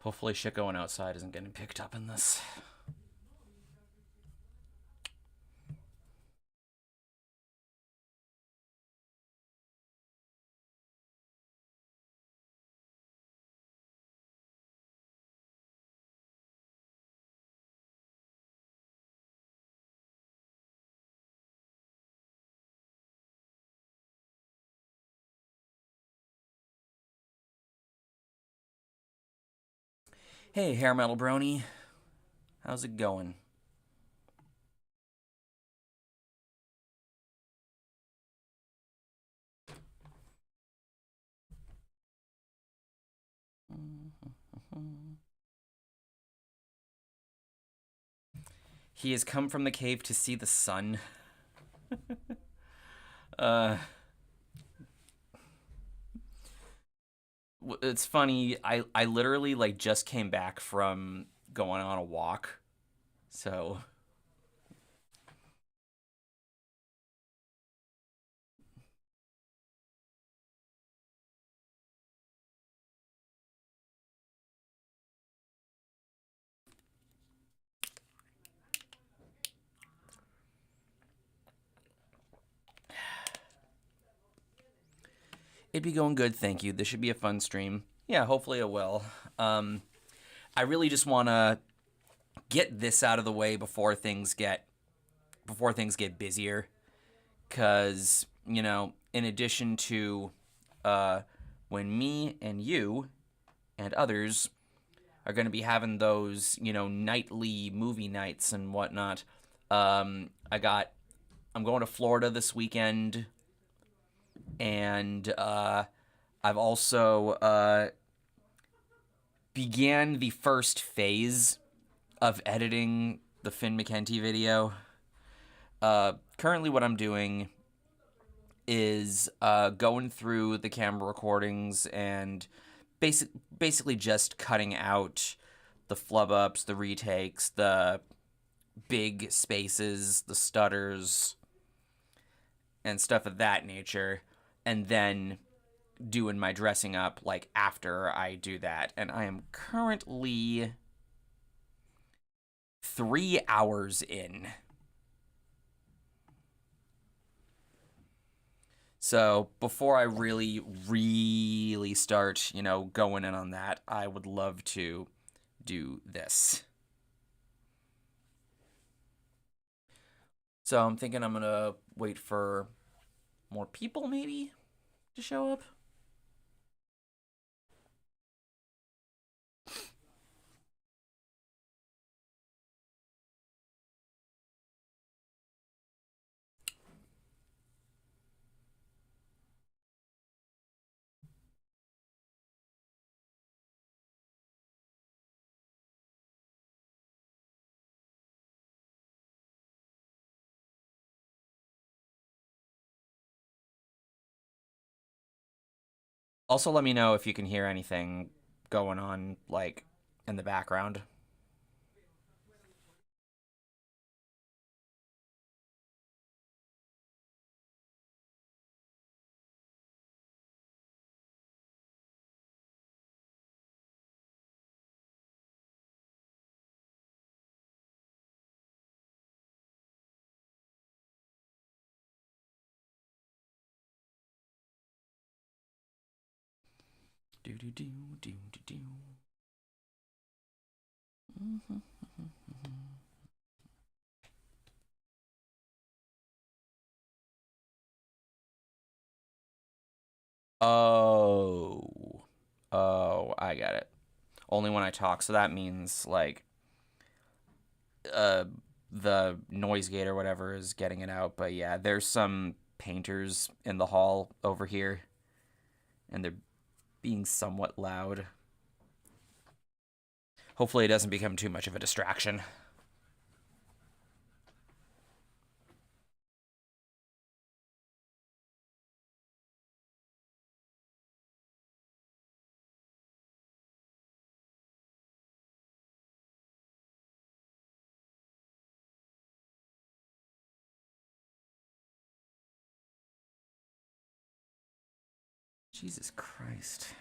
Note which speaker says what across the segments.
Speaker 1: Hopefully shit going outside isn't getting picked up in this. Hey, hair metal brony. How's it going? He has come from the cave to see the sun. uh, it's funny. I literally like just came back from going on a walk, so it'd be going good. Thank you. This should be a fun stream. Yeah, hopefully it will. I really just want to get this out of the way before things get busier, because in addition to when me and you and others are going to be having those nightly movie nights and whatnot. I'm going to Florida this weekend, and I've also began the first phase of editing the Finn McKenty video. Currently, what I'm doing is going through the camera recordings and basically just cutting out the flub ups, the retakes, the big spaces, the stutters, and stuff of that nature, and then doing my dressing up like after I do that. And I am currently 3 hours in. So before I really start, going in on that, I would love to do this. So I'm thinking I'm gonna wait for more people maybe to show up. Also, let me know if you can hear anything going on, like, in the background. Do do do do do do. Oh, I get it. Only when I talk, so that means like uh the noise gate or whatever is getting it out. But yeah, there's some painters in the hall over here, and they're being somewhat loud. Hopefully, it doesn't become too much of a distraction. Jesus Christ.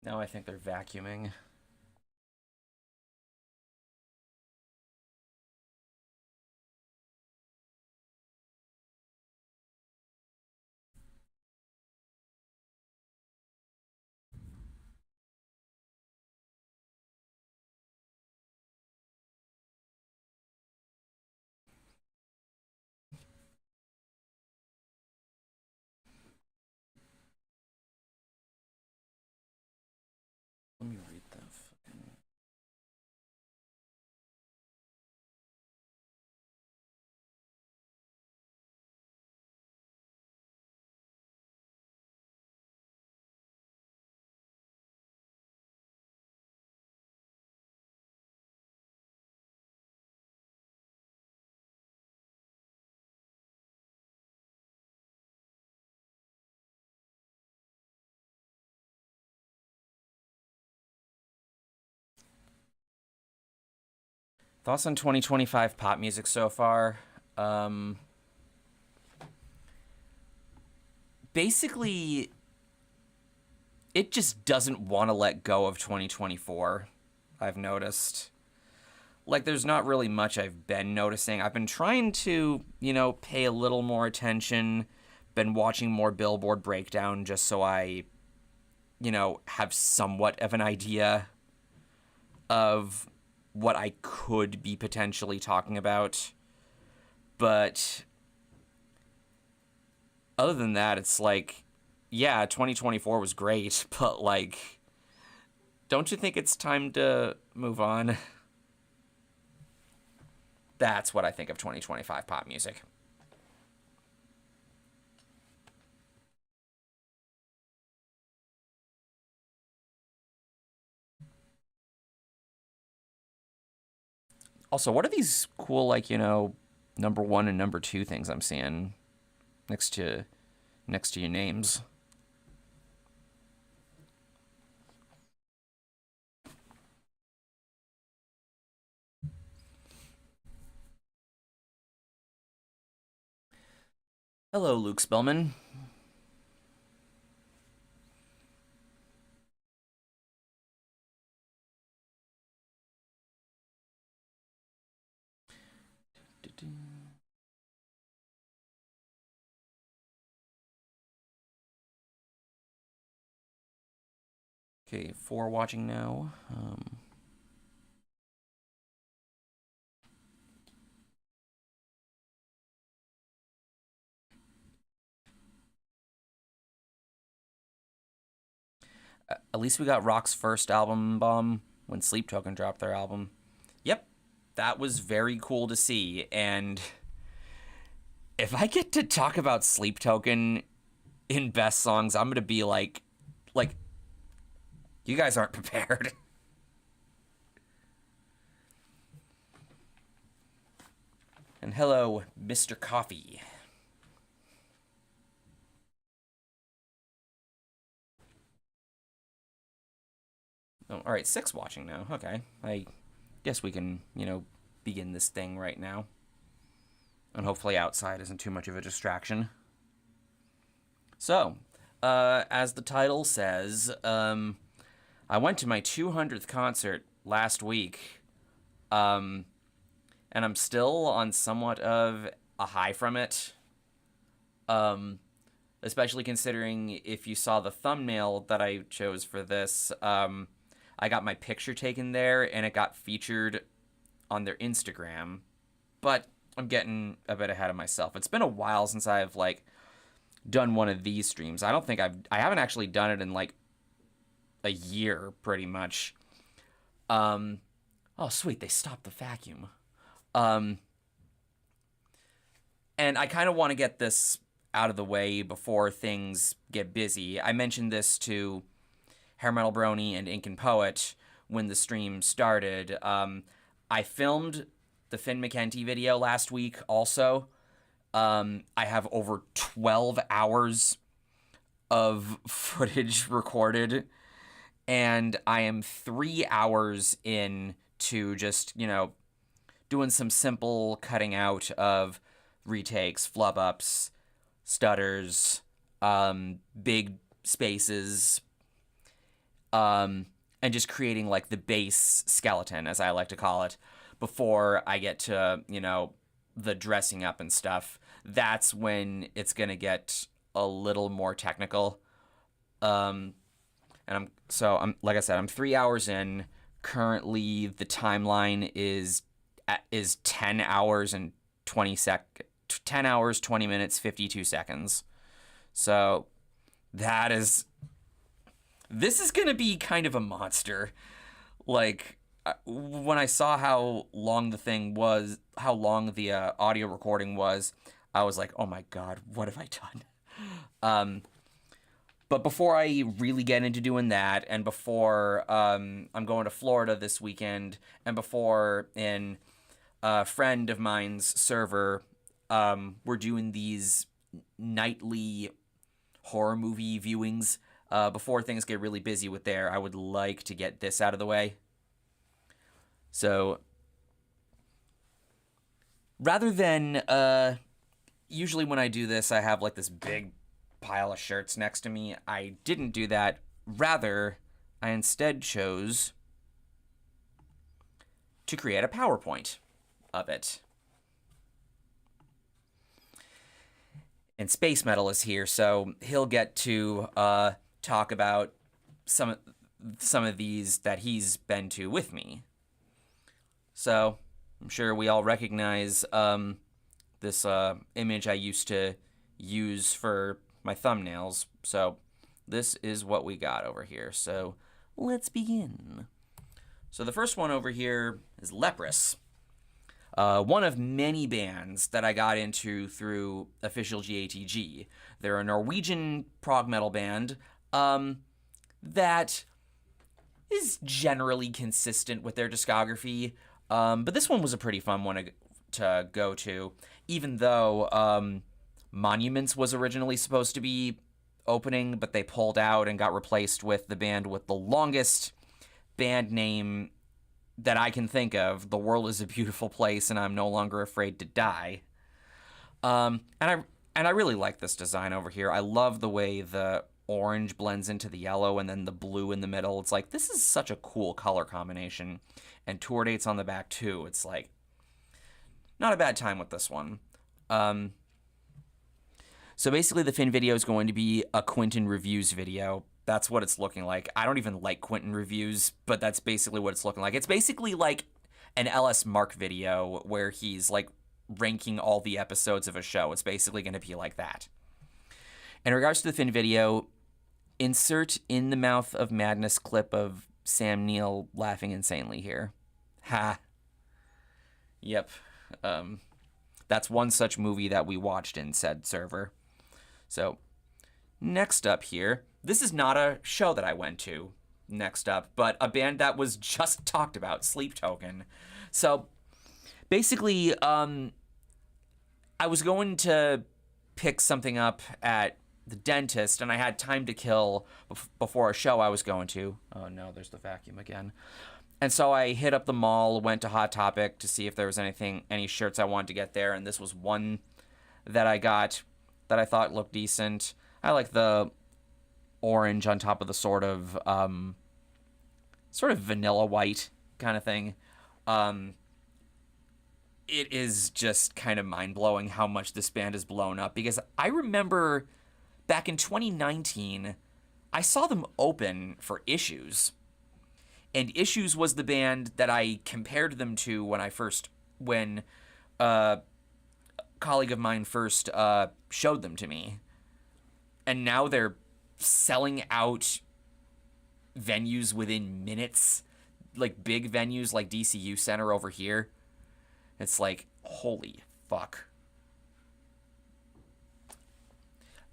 Speaker 1: Now I think they're vacuuming. Let me read that. Thoughts on 2025 pop music so far? Basically, it just doesn't want to let go of 2024, I've noticed. Like, there's not really much I've been noticing. I've been trying to, pay a little more attention, been watching more Billboard breakdown just so I, have somewhat of an idea of what I could be potentially talking about. But other than that, it's like, yeah, 2024 was great, but like, don't you think it's time to move on? That's what I think of 2025 pop music. Also, what are these cool, like, number one and number two things I'm seeing next to your names? Hello, Luke Spellman. Okay, 4 watching now. At least we got Rock's first album bomb when Sleep Token dropped their album. Yep, that was very cool to see. And if I get to talk about Sleep Token in best songs, I'm gonna be like, you guys aren't prepared. And hello, Mr. Coffee. Oh, all right, 6 watching now. Okay, I guess we can, begin this thing right now. And hopefully outside isn't too much of a distraction. So, as the title says, I went to my 200th concert last week, and I'm still on somewhat of a high from it. Especially considering if you saw the thumbnail that I chose for this, I got my picture taken there and it got featured on their Instagram. But I'm getting a bit ahead of myself. It's been a while since I've done one of these streams. I haven't actually done it in a year pretty much. Oh sweet, they stopped the vacuum. And I kind of want to get this out of the way before things get busy. I mentioned this to Hair Metal Brony and Ink and Poet when the stream started. I filmed the Finn McKenty video last week also. I have over 12 hours of footage recorded, and I am 3 hours in to just, doing some simple cutting out of retakes, flub ups, stutters, big spaces. and just creating like the base skeleton, as I like to call it, before I get to, the dressing up and stuff. That's when it's going to get a little more technical. And I'm like I said, I'm 3 hours in. Currently, the timeline is 10 hours and 10 hours, 20 minutes, 52 seconds. So this is going to be kind of a monster. Like, when I saw how long the audio recording was, I was like, oh my God, what have I done? But before I really get into doing that, and before I'm going to Florida this weekend, and before in a friend of mine's server, we're doing these nightly horror movie viewings, before things get really busy with there, I would like to get this out of the way. So, rather than, usually when I do this, I have like this big pile of shirts next to me. I didn't do that. Rather, I instead chose to create a PowerPoint of it. And Space Metal is here, so he'll get to talk about some of these that he's been to with me. So, I'm sure we all recognize this image I used to use for my thumbnails. So, this is what we got over here. So, let's begin. So, the first one over here is Leprous. One of many bands that I got into through Official GATG. They're a Norwegian prog metal band that is generally consistent with their discography. But this one was a pretty fun one to go to, even though Monuments was originally supposed to be opening, but they pulled out and got replaced with the band with the longest band name that I can think of, The World is a Beautiful Place and I'm No Longer Afraid to Die. And I really like this design over here. I love the way the orange blends into the yellow and then the blue in the middle. It's like, this is such a cool color combination. And tour dates on the back too. It's like, not a bad time with this one. So basically the Finn video is going to be a Quentin reviews video. That's what it's looking like. I don't even like Quentin reviews, but that's basically what it's looking like. It's basically like an LS Mark video where he's like ranking all the episodes of a show. It's basically going to be like that. In regards to the Finn video, insert In the Mouth of Madness clip of Sam Neill laughing insanely here. Ha. Yep. That's one such movie that we watched in said server. So, next up here, this is not a show that I went to next up, but a band that was just talked about, Sleep Token. So, basically, I was going to pick something up at the dentist, and I had time to kill before a show I was going to. Oh no, there's the vacuum again. And so I hit up the mall, went to Hot Topic to see if there was any shirts I wanted to get there, and this was one that I got that I thought looked decent. I like the orange on top of the sort of vanilla white kind of thing. It is just kind of mind-blowing how much this band has blown up, because I remember back in 2019, I saw them open for Issues. And Issues was the band that I compared them to when a colleague of mine first showed them to me. And now they're selling out venues within minutes, like big venues like DCU Center over here. It's like, holy fuck.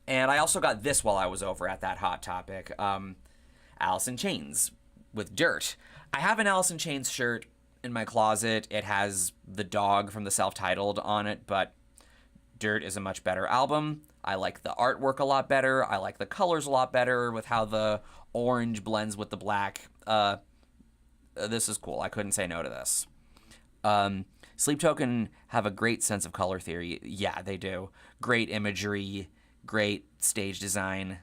Speaker 1: And I also got this while I was over at that Hot Topic. Alice in Chains with Dirt. I have an Alice in Chains shirt in my closet. It has the dog from the self-titled on it, but Dirt is a much better album. I like the artwork a lot better. I like the colors a lot better with how the orange blends with the black. This is cool. I couldn't say no to this. Sleep Token have a great sense of color theory. Yeah, they do. Great imagery, great stage design.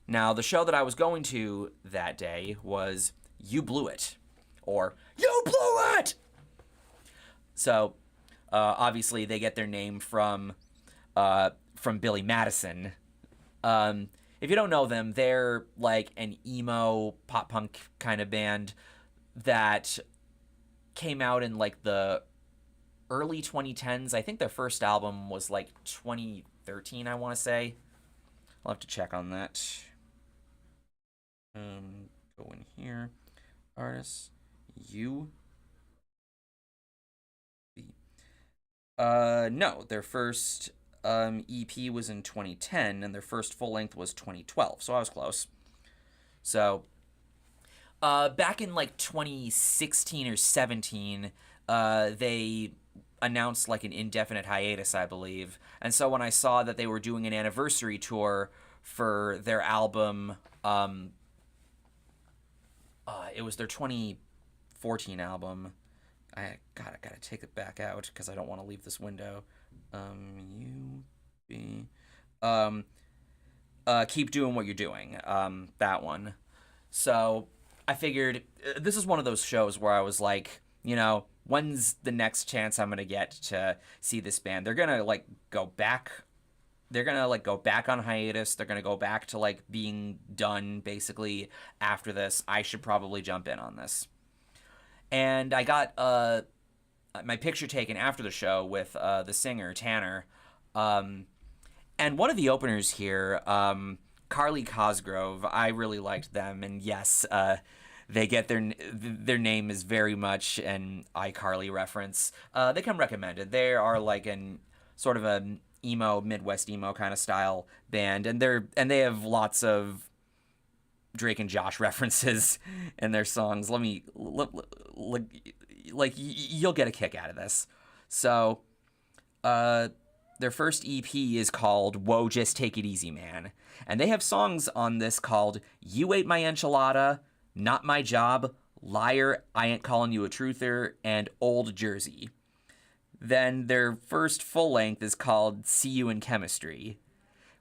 Speaker 1: Now, the show that I was going to that day was You Blew It, or You Blew It! So, obviously, they get their name from Billy Madison. If you don't know them, they're like an emo pop punk kind of band that came out in like the early 2010s. I think their first album was like 2013, I want to say. I'll have to check on that. Go in here. Artists. You. No, their first EP was in 2010, and their first full length was 2012. So I was close. So, back in like 2016 or 17, they announced like an indefinite hiatus, I believe. And so when I saw that they were doing an anniversary tour for their album, it was their 2014 album. I gotta take it back out because I don't want to leave this window. Keep doing what you're doing. That one. So I figured this is one of those shows where I was like, when's the next chance I'm gonna get to see this band? They're gonna like go back. They're gonna like go back on hiatus. They're gonna go back to like being done basically after this. I should probably jump in on this. And I got my picture taken after the show with the singer Tanner, and one of the openers here, Carly Cosgrove. I really liked them, and yes, they get their name is very much an iCarly reference. They come recommended. They are like an sort of a emo, Midwest emo kind of style band, and they have lots of Drake and Josh references in their songs. You'll get a kick out of this. So, their first EP is called Whoa, Just Take It Easy, Man. And they have songs on this called You Ate My Enchilada, Not My Job, Liar, I Ain't Calling You a Truther, and Old Jersey. Then their first full length is called See You in Chemistry,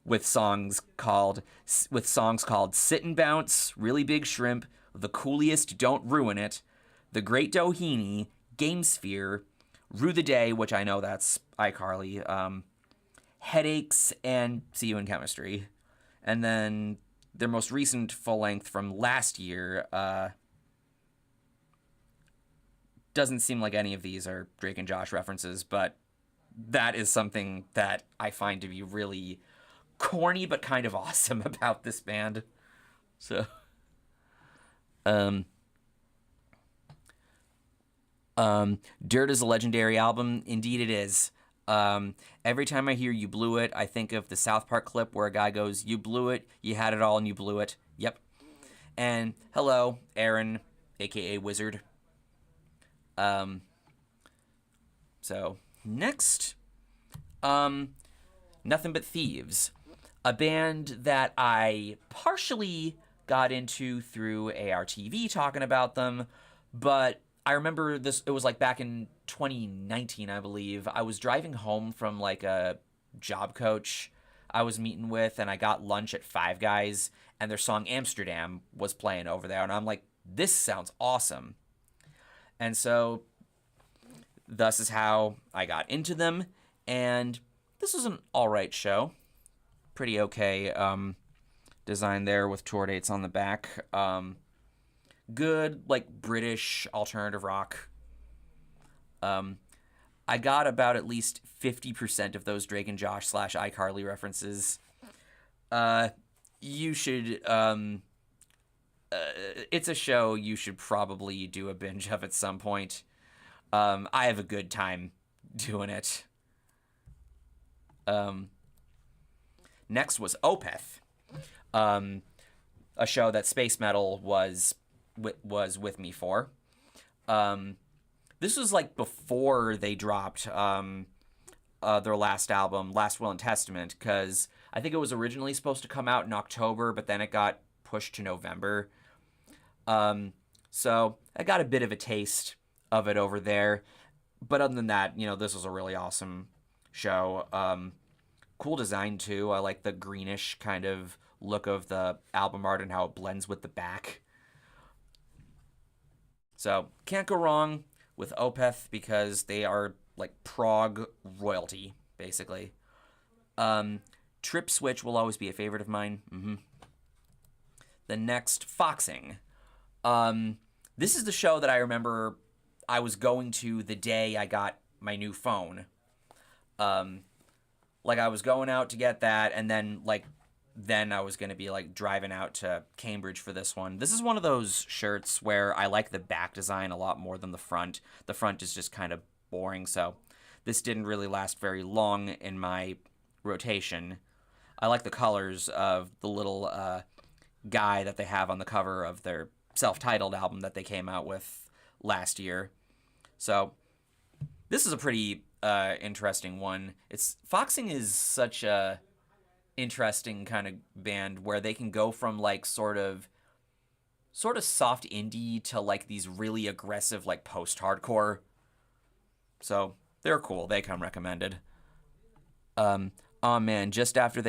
Speaker 1: with songs called Sit and Bounce, Really Big Shrimp, The Cooliest, Don't Ruin It, The Great Doheny, Game Sphere, Rue the Day, which I know that's iCarly, Headaches, and See You in Chemistry. And then their most recent full length from last year, doesn't seem like any of these are Drake and Josh references, but that is something that I find to be really corny but kind of awesome about this band. So, Dirt is a legendary album. Indeed it is. Every time I hear You Blew It, I think of the South Park clip where a guy goes, you blew it, you had it all, and you blew it. Yep. And hello, Aaron, aka Wizard. So, next, Nothing But Thieves. A band that I partially got into through ARTV talking about them, but I remember this, it was like back in 2019, I believe. I was driving home from like a job coach I was meeting with, and I got lunch at Five Guys, and their song Amsterdam was playing over there, and I'm like, this sounds awesome. And so, thus is how I got into them, and this was an alright show. Pretty okay design there with tour dates on the back. Good, like, British alternative rock. I got about at least 50% of those Drake and Josh / iCarly references. You should, it's a show you should probably do a binge of at some point. I have a good time doing it. Next was Opeth, a show that Space Metal was with me for. This was like before they dropped their last album, Last Will and Testament, because I think it was originally supposed to come out in October, but then it got pushed to November. So I got a bit of a taste of it over there. But other than that, this was a really awesome show. Cool design too. I like the greenish kind of look of the album art and how it blends with the back. So can't go wrong with Opeth because they are like prog royalty, basically. Trip Switch will always be a favorite of mine. The next, Foxing. This is the show that I remember I was going to the day I got my new phone. Like, I was going out to get that, and then, like, then I was going to be, like, driving out to Cambridge for this one. This is one of those shirts where I like the back design a lot more than the front. The front is just kind of boring, so this didn't really last very long in my rotation. I like the colors of the little guy that they have on the cover of their self-titled album that they came out with last year. So this is a pretty interesting one. Foxing is such a interesting kind of band where they can go from like sort of soft indie to like these really aggressive like post-hardcore. So they're cool. They come recommended. Oh man, just after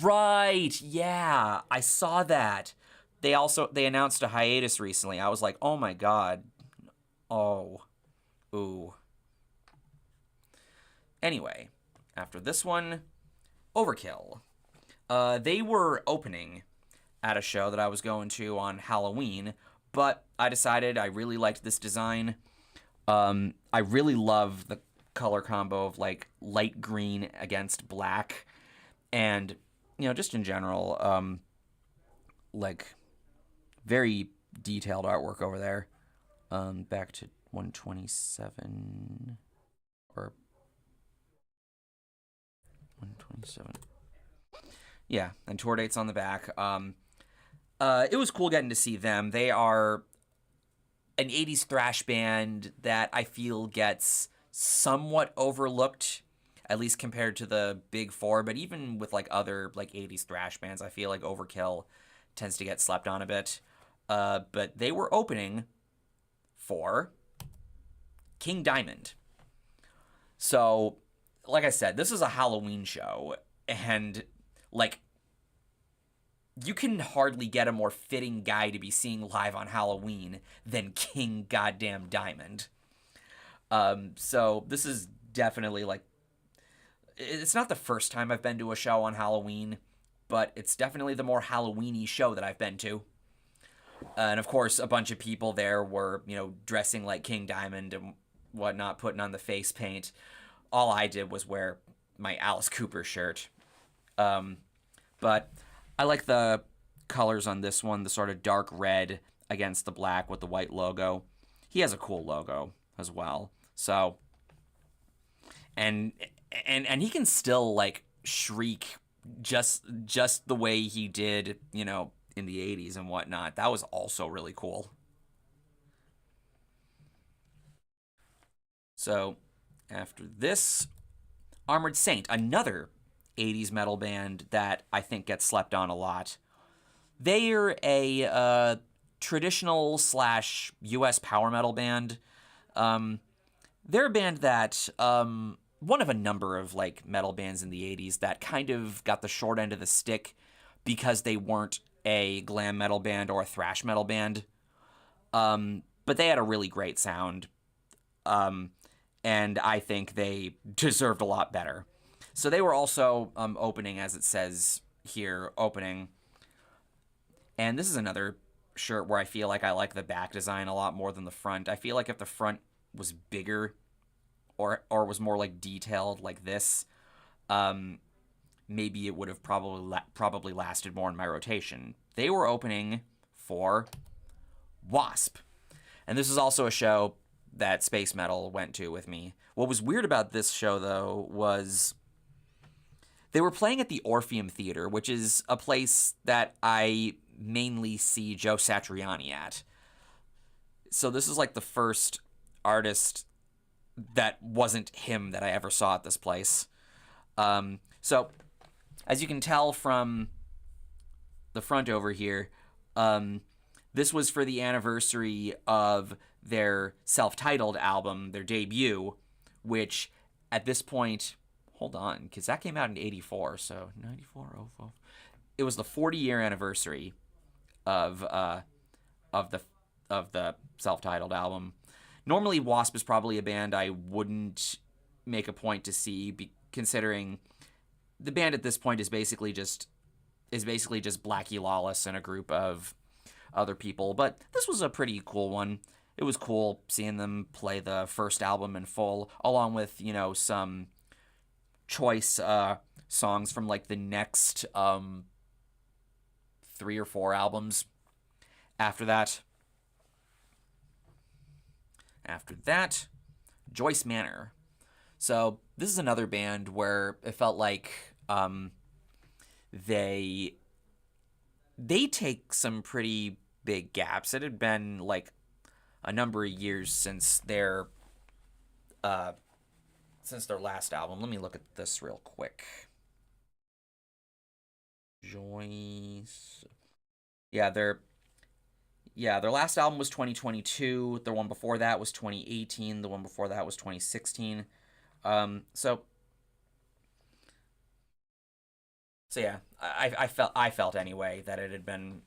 Speaker 1: right, yeah, I saw that. They announced a hiatus recently. I was like, oh my god. Oh. Ooh. Anyway, after this one, Overkill. They were opening at a show that I was going to on Halloween, but I decided I really liked this design. I really love the color combo of like light green against black, and just in general, like very detailed artwork over there. Back to 127 or 127. Yeah, and tour dates on the back. It was cool getting to see them. They are an 80s thrash band that I feel gets somewhat overlooked, at least compared to the big four, but even with like other like 80s thrash bands, I feel like Overkill tends to get slept on a bit. But they were opening for King Diamond. So, like I said, this is a Halloween show, and like you can hardly get a more fitting guy to be seeing live on Halloween than King Goddamn Diamond. So this is definitely like, it's not the first time I've been to a show on Halloween, but it's definitely the more Halloween-y show that I've been to. And of course, a bunch of people there were, dressing like King Diamond and whatnot, putting on the face paint. All I did was wear my Alice Cooper shirt. But I like the colors on this one, the sort of dark red against the black with the white logo. He has a cool logo as well. So, and he can still like shriek just the way he did, in the 80s and whatnot. That was also really cool. So, after this, Armored Saint, another 80s metal band that I think gets slept on a lot. They're a traditional / US power metal band. They're a band that, one of a number of like metal bands in the 80s that kind of got the short end of the stick because they weren't a glam metal band or a thrash metal band. But they had a really great sound. And I think they deserved a lot better. So they were also opening, as it says here, opening. And this is another shirt where I feel like I like the back design a lot more than the front. I feel like if the front was bigger or was more like detailed like this, maybe it would have probably lasted more in my rotation. They were opening for Wasp. And this is also a show that Space Metal went to with me. What was weird about this show, though, was they were playing at the Orpheum Theater, which is a place that I mainly see Joe Satriani at. So this is like the first artist that wasn't him that I ever saw at this place. So, as you can tell from the front over here, this was for the anniversary of their self-titled album, their debut, which at this point, hold on, because that came out in '84, so '94. Oh, it was the 40-year anniversary of of the of the self-titled album. Normally, Wasp is probably a band I wouldn't make a point to see, considering the band at this point is basically just Blackie Lawless and a group of other people. But this was a pretty cool one. It was cool seeing them play the first album in full, along with some choice songs from like the next 3 or 4 albums after that. After that, Joyce Manor. So this is another band where it felt like they take some pretty big gaps. It had been like a number of years since their last album. Let me look at this real quick. Joyce. Their last album was 2022. The one before that was 2018. The one before that was 2016. So yeah, I felt anyway that it had been,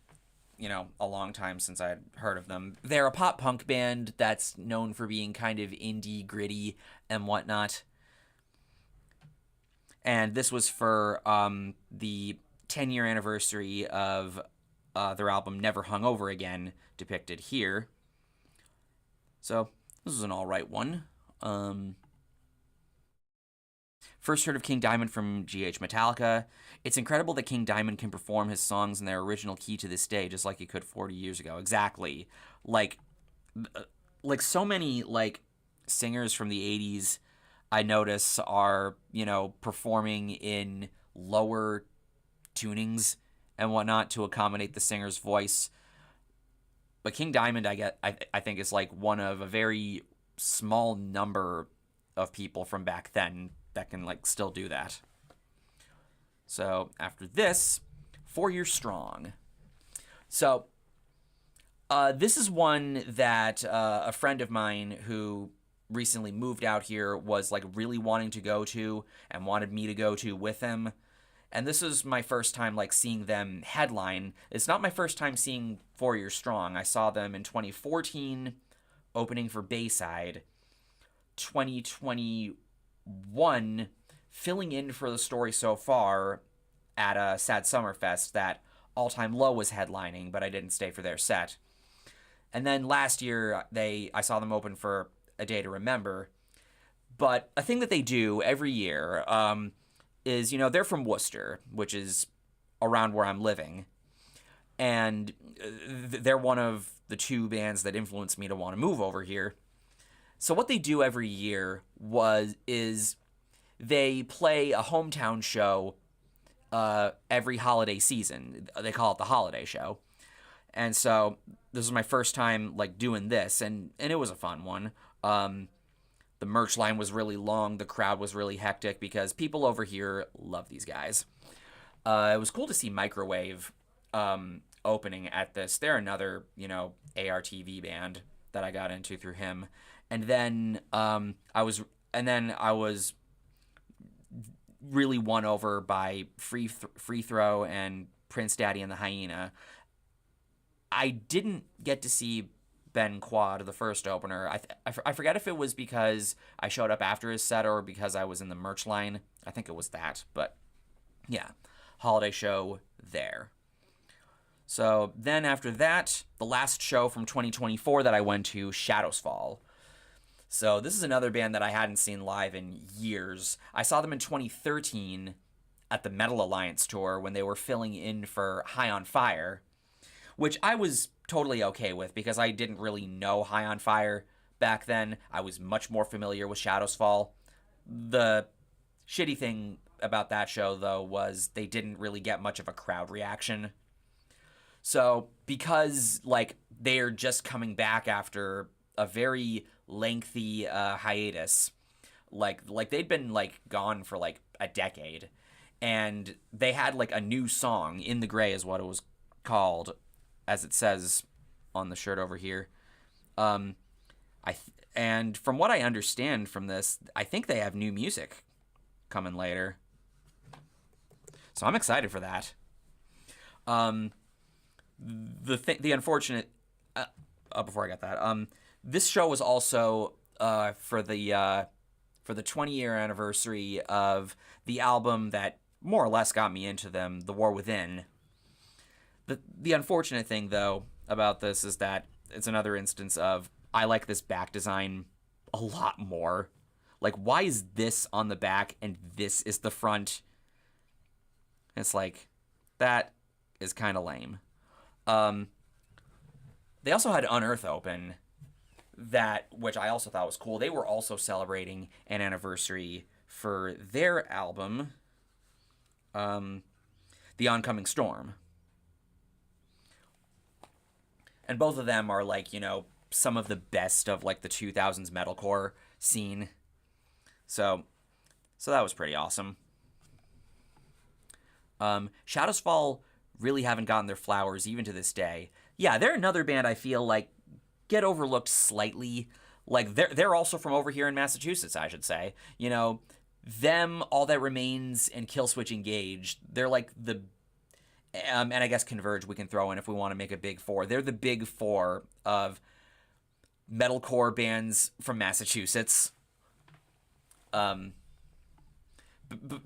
Speaker 1: a long time since I'd heard of them. They're a pop punk band that's known for being kind of indie, gritty, and whatnot. And this was for the 10-year anniversary of their album Never Hung Over Again, depicted here. So this is an alright one. First heard of King Diamond from GH Metallica. It's incredible that King Diamond can perform his songs in their original key to this day, just like he could 40 years ago. Exactly. Like so many singers from the 80s I notice are, performing in lower tunings and whatnot to accommodate the singer's voice. But King Diamond, I think, is like one of a very small number of people from back then that can still do that. So after this, 4 Year Strong. So this is one that a friend of mine who recently moved out here was really wanting to go to and wanted me to go to with him. And this is my first time seeing them headline. It's not my first time seeing 4 Year Strong. I saw them in 2014 opening for Bayside. 2021 filling in for the Story So Far at a Sad Summerfest that All Time Low was headlining, but I didn't stay for their set. And then last year I saw them open for A Day to Remember. But a thing that they do every year is, they're from Worcester, which is around where I'm living. And they're one of the 2 bands that influenced me to want to move over here. So what they do every year is they play a hometown show every holiday season. They call it the Holiday Show. And so this was my first time doing this, and it was a fun one. The merch line was really long. The crowd was really hectic because people over here love these guys. It was cool to see Microwave opening at this. They're another, ARTV band that I got into through him. And then I was really won over by Free Throw and Prince Daddy and the Hyena. I didn't get to see Ben Quad, the first opener. I forget if it was because I showed up after his set or because I was in the merch line. I think it was that, but yeah, holiday show there. So then after that, the last show from 2024 that I went to, Shadows Fall. So this is another band that I hadn't seen live in years. I saw them in 2013 at the Metal Alliance tour when they were filling in for High on Fire, which I was totally okay with because I didn't really know High on Fire back then. I was much more familiar with Shadows Fall. The shitty thing about that show, though, was they didn't really get much of a crowd reaction. So because they're just coming back after a very lengthy hiatus, they'd been gone for a decade, and they had a new song, In the Gray is what it was called, as it says on the shirt over here. And from what I understand from this, I think they have new music coming later. So I'm excited for that. The unfortunate before I got that, this show was also for the 20-year anniversary of the album that more or less got me into them, The War Within. The unfortunate thing, though, about this is that it's another instance of I like this back design a lot more. Like, why is this on the back and this is the front? It's like, that is kind of lame. They also had Unearth open, which I also thought was cool. They were also celebrating an anniversary for their album, The Oncoming Storm. And both of them are, like, some of the best of, like, the 2000s metalcore scene. So that was pretty awesome. Shadows Fall really haven't gotten their flowers even to this day. Yeah, they're another band I feel like get overlooked slightly. Like, they're also from over here in Massachusetts, I should say. Them, All That Remains, and Killswitch Engage, they're like the... and I guess Converge we can throw in if we want to make a big four. They're the big four of metalcore bands from Massachusetts. But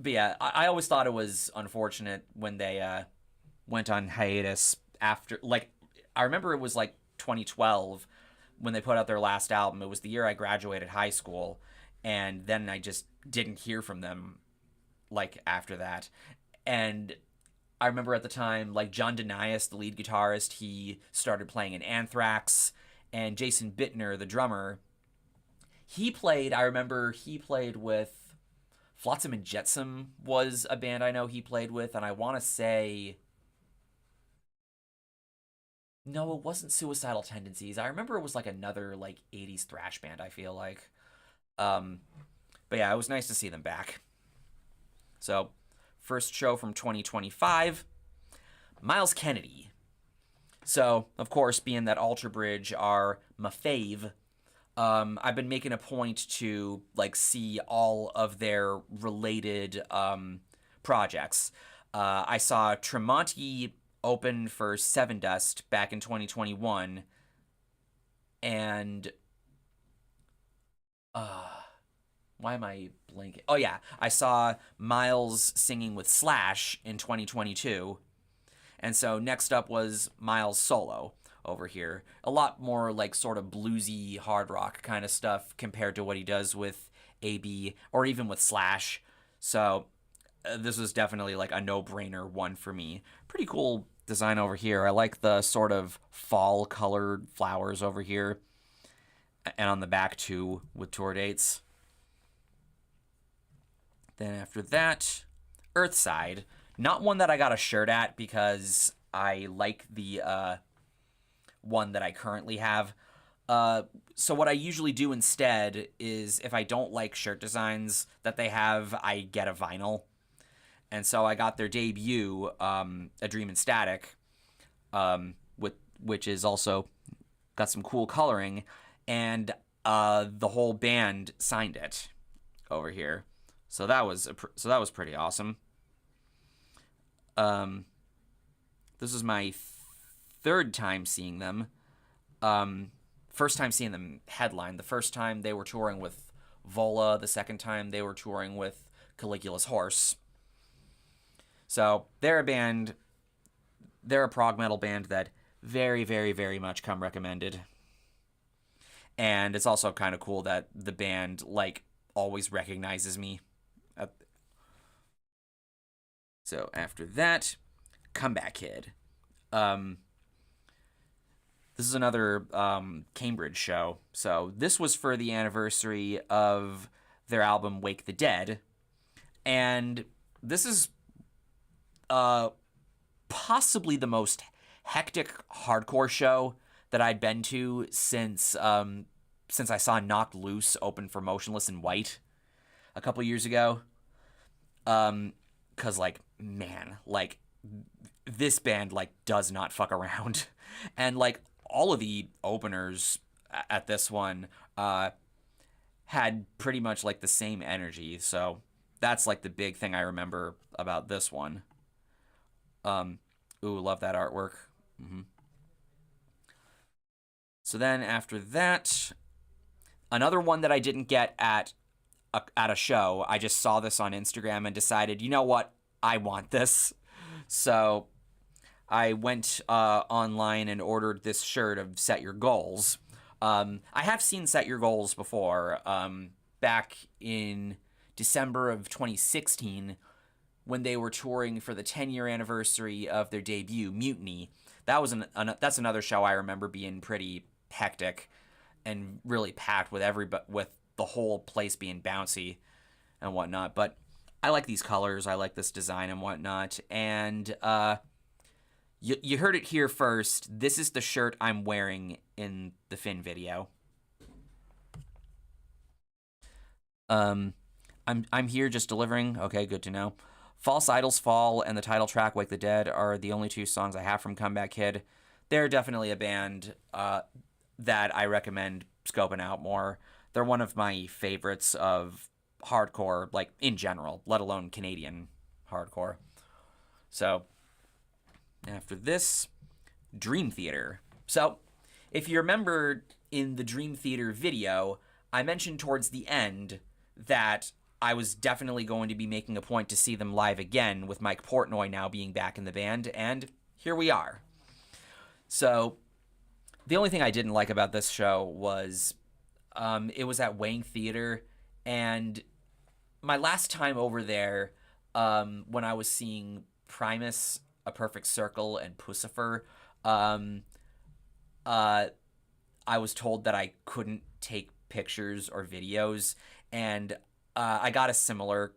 Speaker 1: yeah, I always thought it was unfortunate when they went on hiatus after... Like, I remember it was like 2012 when they put out their last album. It was the year I graduated high school, and then I just didn't hear from them, like, after that. And I remember at the time, like, John Denius, the lead guitarist, he started playing in Anthrax, and Jason Bittner, the drummer, I remember he played with Flotsam and Jetsam was a band I know he played with, and I want to say... No, it wasn't Suicidal Tendencies. I remember it was, like, another, like, 80s thrash band, I feel like. But yeah, it was nice to see them back. So, first show from 2025, Miles Kennedy. So, of course, being that Alter Bridge are my fave, I've been making a point to, like, see all of their related projects. I saw Tremonti open for Seven Dust back in 2021, and why am I blanking? Oh yeah, I saw Miles singing with Slash in 2022, and so next up was Miles solo over here. A lot more like sort of bluesy hard rock kind of stuff compared to what he does with AB or even with Slash. So this was definitely like a no-brainer one for me. Pretty cool design over here. I like the sort of fall colored flowers over here, and on the back too with tour dates. Then after that, Earthside. Not one that I got a shirt at because I like the one that I currently have. So what I usually do instead is if I don't like shirt designs that they have, I get a vinyl. And so I got their debut, A Dream in Static, which is also got some cool coloring, and the whole band signed it over here. So that was pretty awesome. This is my third time seeing them. First time seeing them headline. The first time they were touring with Vola. The second time they were touring with Caligula's Horse. So they're a band. They're a prog metal band that very, very, very much come recommended. And it's also kind of cool that the band like always recognizes me. So after that, Comeback Kid. This is another Cambridge show. So this was for the anniversary of their album Wake the Dead. And this is possibly the most hectic hardcore show that I'd been to since I saw Knocked Loose open for Motionless in White a couple years ago. 'Cause, like, man, like, this band, like, does not fuck around. And, like, all of the openers at this one had pretty much, like, the same energy. So That's like the big thing I remember about this one. Um, ooh, love that artwork. Mm-hmm. So then after that, another one that I didn't get at a show. I just saw this on Instagram and decided, you know what, I want this. So I went online and ordered this shirt of Set Your Goals. I have seen Set Your Goals before, back in December of 2016 when they were touring for the 10-year anniversary of their debut, Mutiny. That was that's another show I remember being pretty hectic and really packed with with the whole place being bouncy and whatnot. But I like these colors. I like this design and whatnot. And you heard it here first. This is the shirt I'm wearing in the Finn video. Um, I'm here just delivering. Okay, good to know. False Idols Fall and the title track Wake the Dead are the only two songs I have from Comeback Kid. They're definitely a band that I recommend scoping out more. They're one of my favorites of hardcore, like in general, let alone Canadian hardcore. So after this, Dream Theater. So if you remember in the Dream Theater video, I mentioned towards the end that I was definitely going to be making a point to see them live again with Mike Portnoy now being back in the band, and here we are. So the only thing I didn't like about this show was it was at Wayne Theater, and my last time over there, when I was seeing Primus, A Perfect Circle, and Pussifer, I was told that I couldn't take pictures or videos, and I got a similar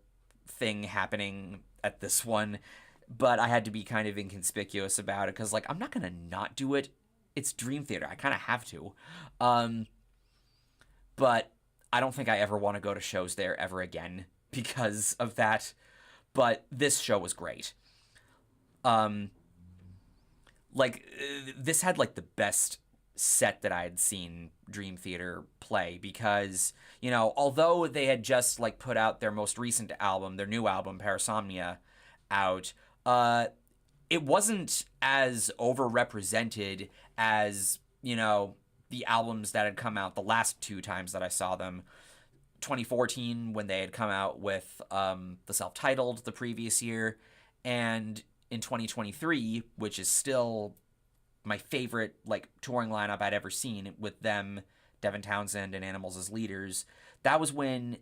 Speaker 1: thing happening at this one, but I had to be kind of inconspicuous about it because, like, I'm not gonna not do it. It's Dream Theater. I kind of have to. But I don't think I ever want to go to shows there ever again because of that. But this show was great. This had like the best set that I had seen Dream Theater play because, you know, although they had just like put out their most recent album, their new album Parasomnia out, it wasn't as overrepresented as, you know, the albums that had come out the last two times that I saw them. 2014 when they had come out with the self-titled the previous year, and in 2023, which is still my favorite like touring lineup I'd ever seen with them, Devin Townsend and Animals as leaders. That was when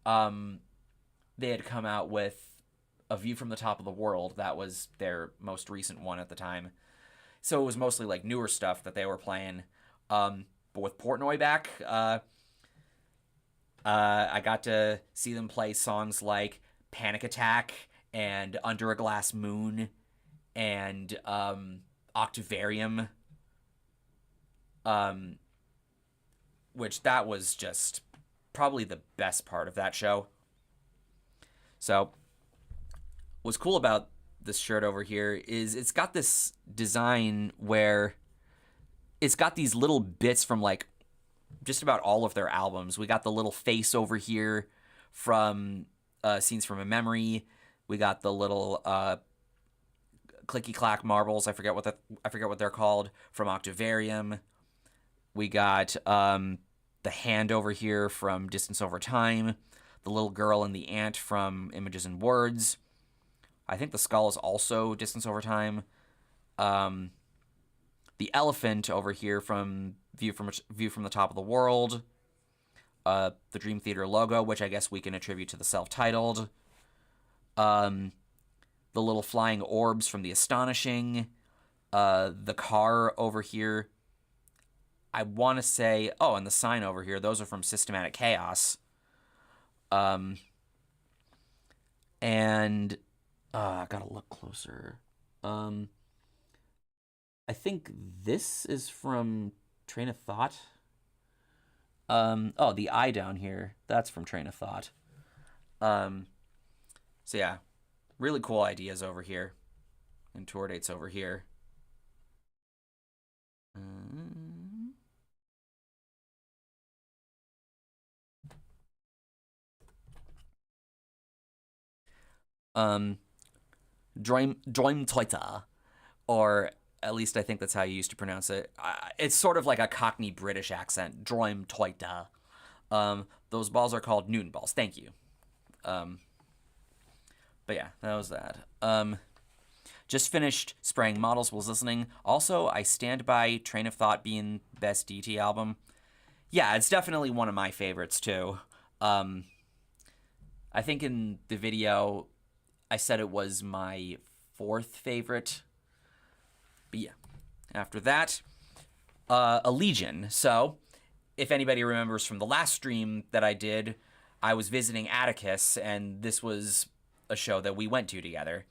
Speaker 1: they had come out with A View from the Top of the World. That was their most recent one at the time. So it was mostly like newer stuff that they were playing. But with Portnoy back, I got to see them play songs like Panic Attack and Under a Glass Moon and Octavarium, which that was just probably the best part of that show. So what's cool about this shirt over here is it's got this design where it's got these little bits from like just about all of their albums. We got the little face over here from Scenes from a Memory. We got the little clicky clack marbles. I forget what they're called from Octavarium. We got the hand over here from Distance Over Time. The little girl and the ant from Images and Words. I think the skull is also Distance Over Time. The elephant over here from View from the Top of the World. The Dream Theater logo, which I guess we can attribute to the self-titled. The little flying orbs from The Astonishing. The car over here. I want to say, oh, and the sign over here. Those are from Systematic Chaos. And I gotta look closer. I think this is from Train of Thought. Oh, the eye down here. That's from Train of Thought. So yeah, really cool ideas over here. And tour dates over here. Um, Droimtoita, or at least I think that's how you used to pronounce it. It's sort of like a Cockney British accent. Droimtoita. Those balls are called Newton balls. Thank you. But yeah, that was that. Just finished spraying models, was listening. Also, I stand by Train of Thought being best DT album. Yeah, it's definitely one of my favorites too. I think in the video I said it was my fourth favorite. But yeah, after that, a Legion. So, if anybody remembers from the last stream that I did, I was visiting Atticus, and this was a show that we went to together.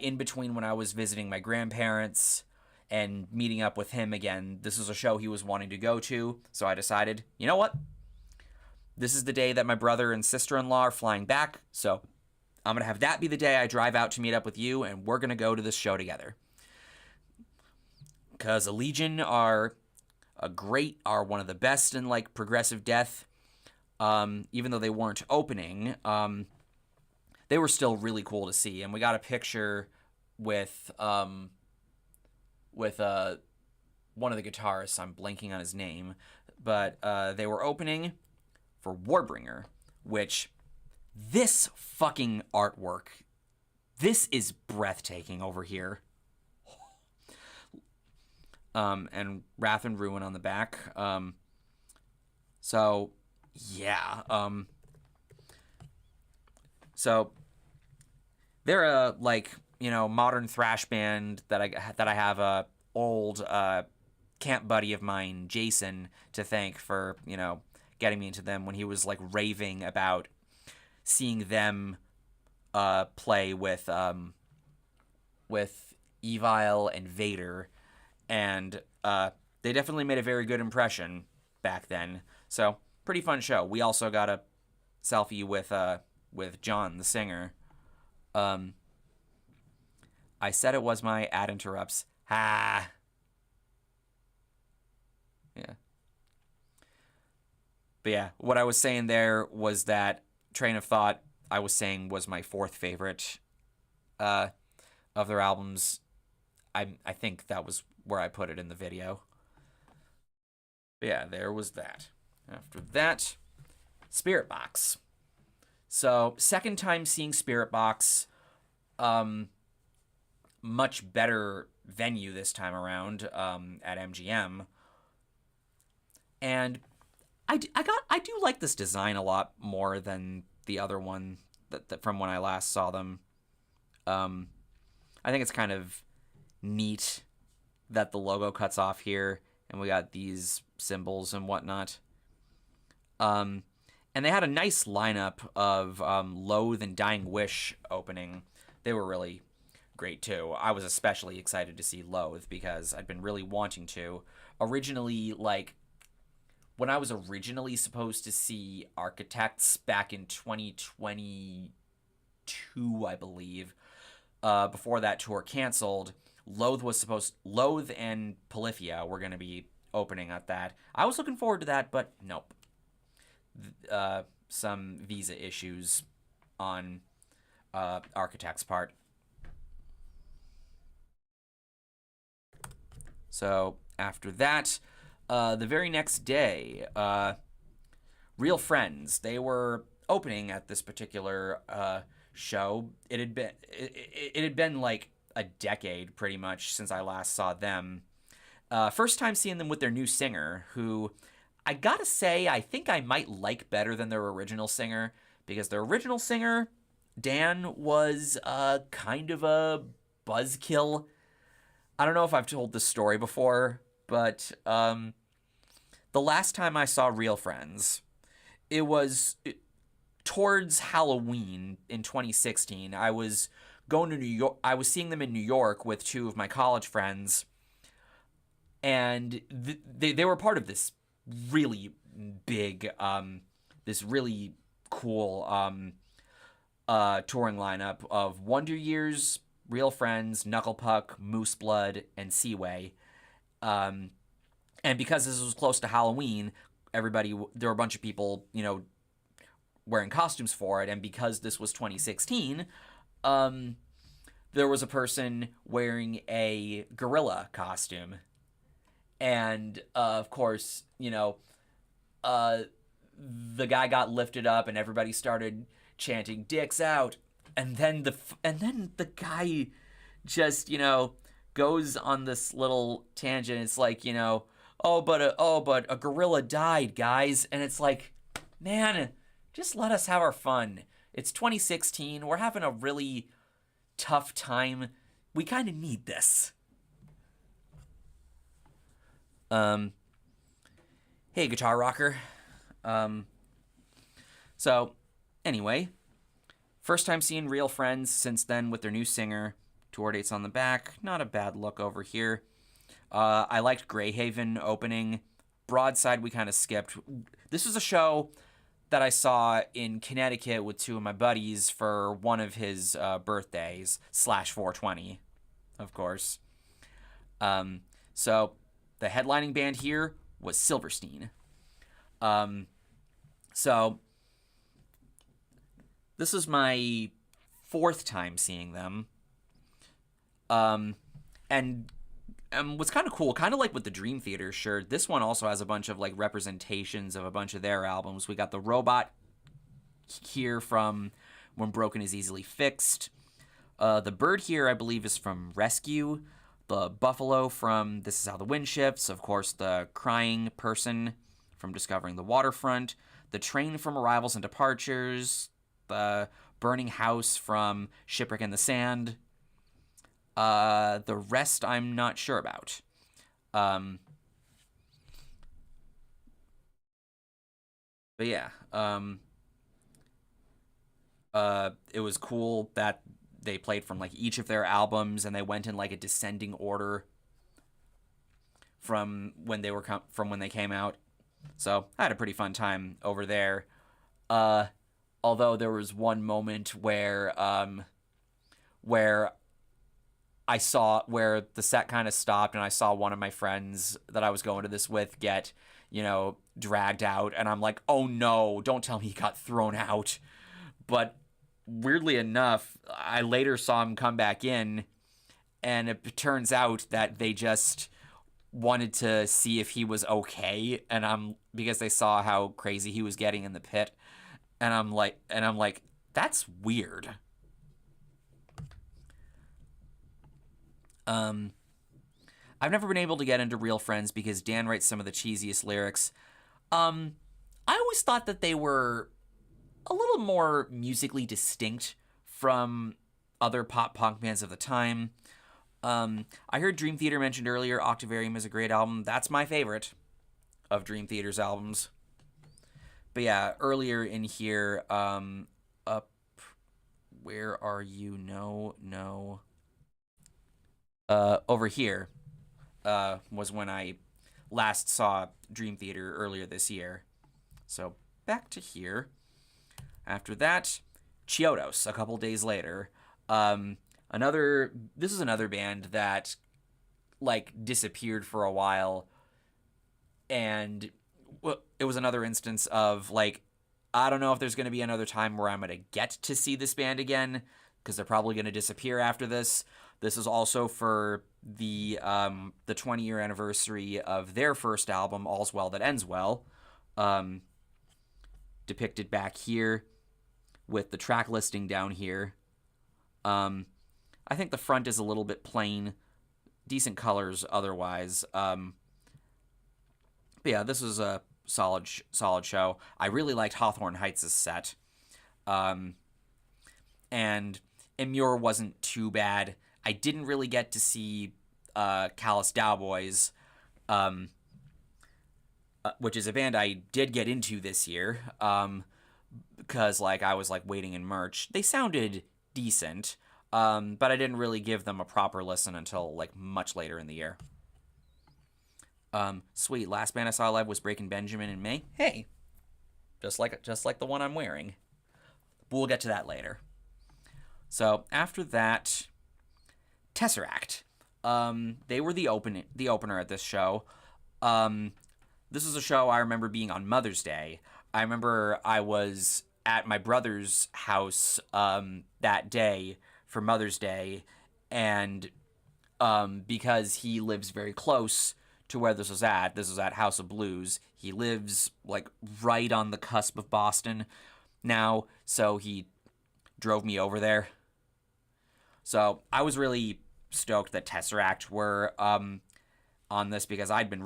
Speaker 1: In between when I was visiting my grandparents and meeting up with him again, this was a show he was wanting to go to, so I decided, you know what? This is the day that my brother and sister-in-law are flying back, so I'm going to have that be the day I drive out to meet up with you, and we're going to go to this show together. Because Legion are one of the best in, like, progressive death. Even though they weren't opening, they were still really cool to see. And we got a picture with one of the guitarists. I'm blanking on his name. But they were opening for Warbringer, which, this fucking artwork, this is breathtaking over here. And Wrath and Ruin on the back. So, yeah. So, they're a, like, you know, modern thrash band that I have a old camp buddy of mine, Jason, to thank for, you know, getting me into them when he was, like, raving about seeing them play with Evil and Vader, and they definitely made a very good impression back then. So, pretty fun show. We also got a selfie with John, the singer. I said it was my ad interrupts. Ha! Yeah. But yeah, what I was saying there was that Train of Thought, I was saying, was my fourth favorite of their albums. I think that was where I put it in the video. But yeah, there was that. After that, Spirit Box. So, second time seeing Spirit Box. Much better venue this time around at MGM. And I do like this design a lot more than the other one that from when I last saw them. I think it's kind of neat that the logo cuts off here and we got these symbols and whatnot. And they had a nice lineup of Loathe and Dying Wish opening. They were really great too. I was especially excited to see Loathe because I'd been really wanting to. Originally, like, when I was originally supposed to see Architects back in 2022, I believe, before that tour canceled, Loathe and Polyphia were going to be opening at that. I was looking forward to that, but nope. Some visa issues on Architect's part. So after that, the very next day, Real Friends, they were opening at this particular show. It had been like a decade pretty much since I last saw them. First time seeing them with their new singer, who I gotta say I think I might like better than their original singer, because their original singer, Dan, was kind of a buzzkill. I don't know if I've told this story before, but the last time I saw Real Friends, it was towards Halloween in 2016. I was going to New York. I was seeing them in New York with two of my college friends, and they were part of this really big, this really cool touring lineup of Wonder Years, Real Friends, Knucklepuck, Moose Blood, and Seaway. And because this was close to Halloween, there were a bunch of people, you know, wearing costumes for it. And because this was 2016, um, there was a person wearing a gorilla costume, and of course, uh, the guy got lifted up, and everybody started chanting "Dicks out," and then the guy just goes on this little tangent. It's like, but a gorilla died, guys, and it's like, man, just let us have our fun. It's 2016. We're having a really tough time. We kind of need this. Um, hey, guitar rocker. Um, so anyway, first time seeing Real Friends since then with their new singer. Tour dates on the back. Not a bad look over here. I liked Greyhaven opening. Broadside we kind of skipped. This was a show that I saw in Connecticut with two of my buddies for one of his birthdays / 420, of course. So the headlining band here was Silverstein. So this is my fourth time seeing them. And what's kind of cool, kind of like with the Dream Theater shirt, this one also has a bunch of like representations of a bunch of their albums. We got the robot here from When Broken Is Easily Fixed. The bird here, I believe, is from Rescue. The buffalo from This Is How the Wind Shifts. Of course, the crying person from Discovering the Waterfront. The train from Arrivals and Departures. The burning house from Shipwreck in the Sand. The rest I'm not sure about. But yeah, it was cool that they played from like each of their albums, and they went in like a descending order from when they came out. So I had a pretty fun time over there. Although there was one moment where I saw where the set kind of stopped, and I saw one of my friends that I was going to this with get, dragged out, and I'm like, oh no, don't tell me he got thrown out. But weirdly enough, I later saw him come back in, and it turns out that they just wanted to see if he was okay, because they saw how crazy he was getting in the pit, and I'm like, that's weird. I've never been able to get into Real Friends because Dan writes some of the cheesiest lyrics. I always thought that they were a little more musically distinct from other pop punk bands of the time. I heard Dream Theater mentioned earlier. Octavarium is a great album. That's my favorite of Dream Theater's albums. But yeah, earlier in here, up, where are you? No. Over here was when I last saw Dream Theater earlier this year. So back to here. After that, Chiodos a couple days later. This is another band that like disappeared for a while, and it was another instance of like, I don't know if there's going to be another time where I'm going to get to see this band again, because they're probably going to disappear after this. This is also for the 20-year anniversary of their first album, All's Well That Ends Well, depicted back here with the track listing down here. I think the front is a little bit plain, decent colors otherwise. But yeah, this was a solid show. I really liked Hawthorne Heights' set, and Immure wasn't too bad. I didn't really get to see Callous Cowboys, which is a band I did get into this year, because like I was like waiting in merch. They sounded decent, but I didn't really give them a proper listen until like much later in the year. Sweet. Last band I saw live was Breaking Benjamin in May. Hey, just like the one I'm wearing. But we'll get to that later. So after that, Tesseract. They were the opener at this show. This is a show I remember being on Mother's Day. I remember I was at my brother's house that day for Mother's Day, and because he lives very close to where this was at. This was at House of Blues. He lives like right on the cusp of Boston now, so he drove me over there. So I was really stoked that Tesseract were on this because I'd been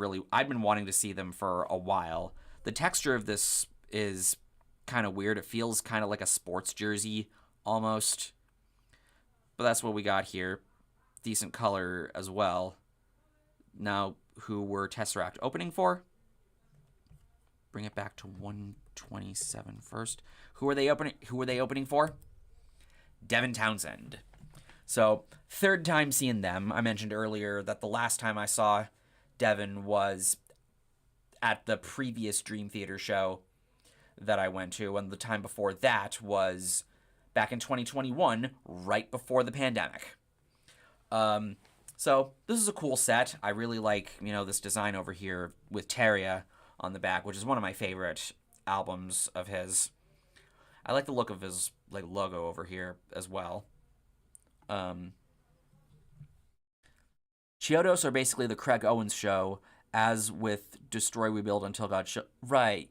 Speaker 1: wanting to see them for a while. The texture of this is kind of weird. It feels kind of like a sports jersey almost. But that's what we got here. Decent color as well. Now, who were Tesseract opening for? Bring it back to 127 first. Who were they opening for? Devin Townsend. So, third time seeing them. I mentioned earlier that the last time I saw Devin was at the previous Dream Theater show that I went to, and the time before that was back in 2021, right before the pandemic. So this is a cool set. I really like, this design over here with Terria on the back, which is one of my favorite albums of his. I like the look of his logo over here as well. Chiodos are basically the Craig Owens show, as with Destroy, Rebuild, Until God Show. Right.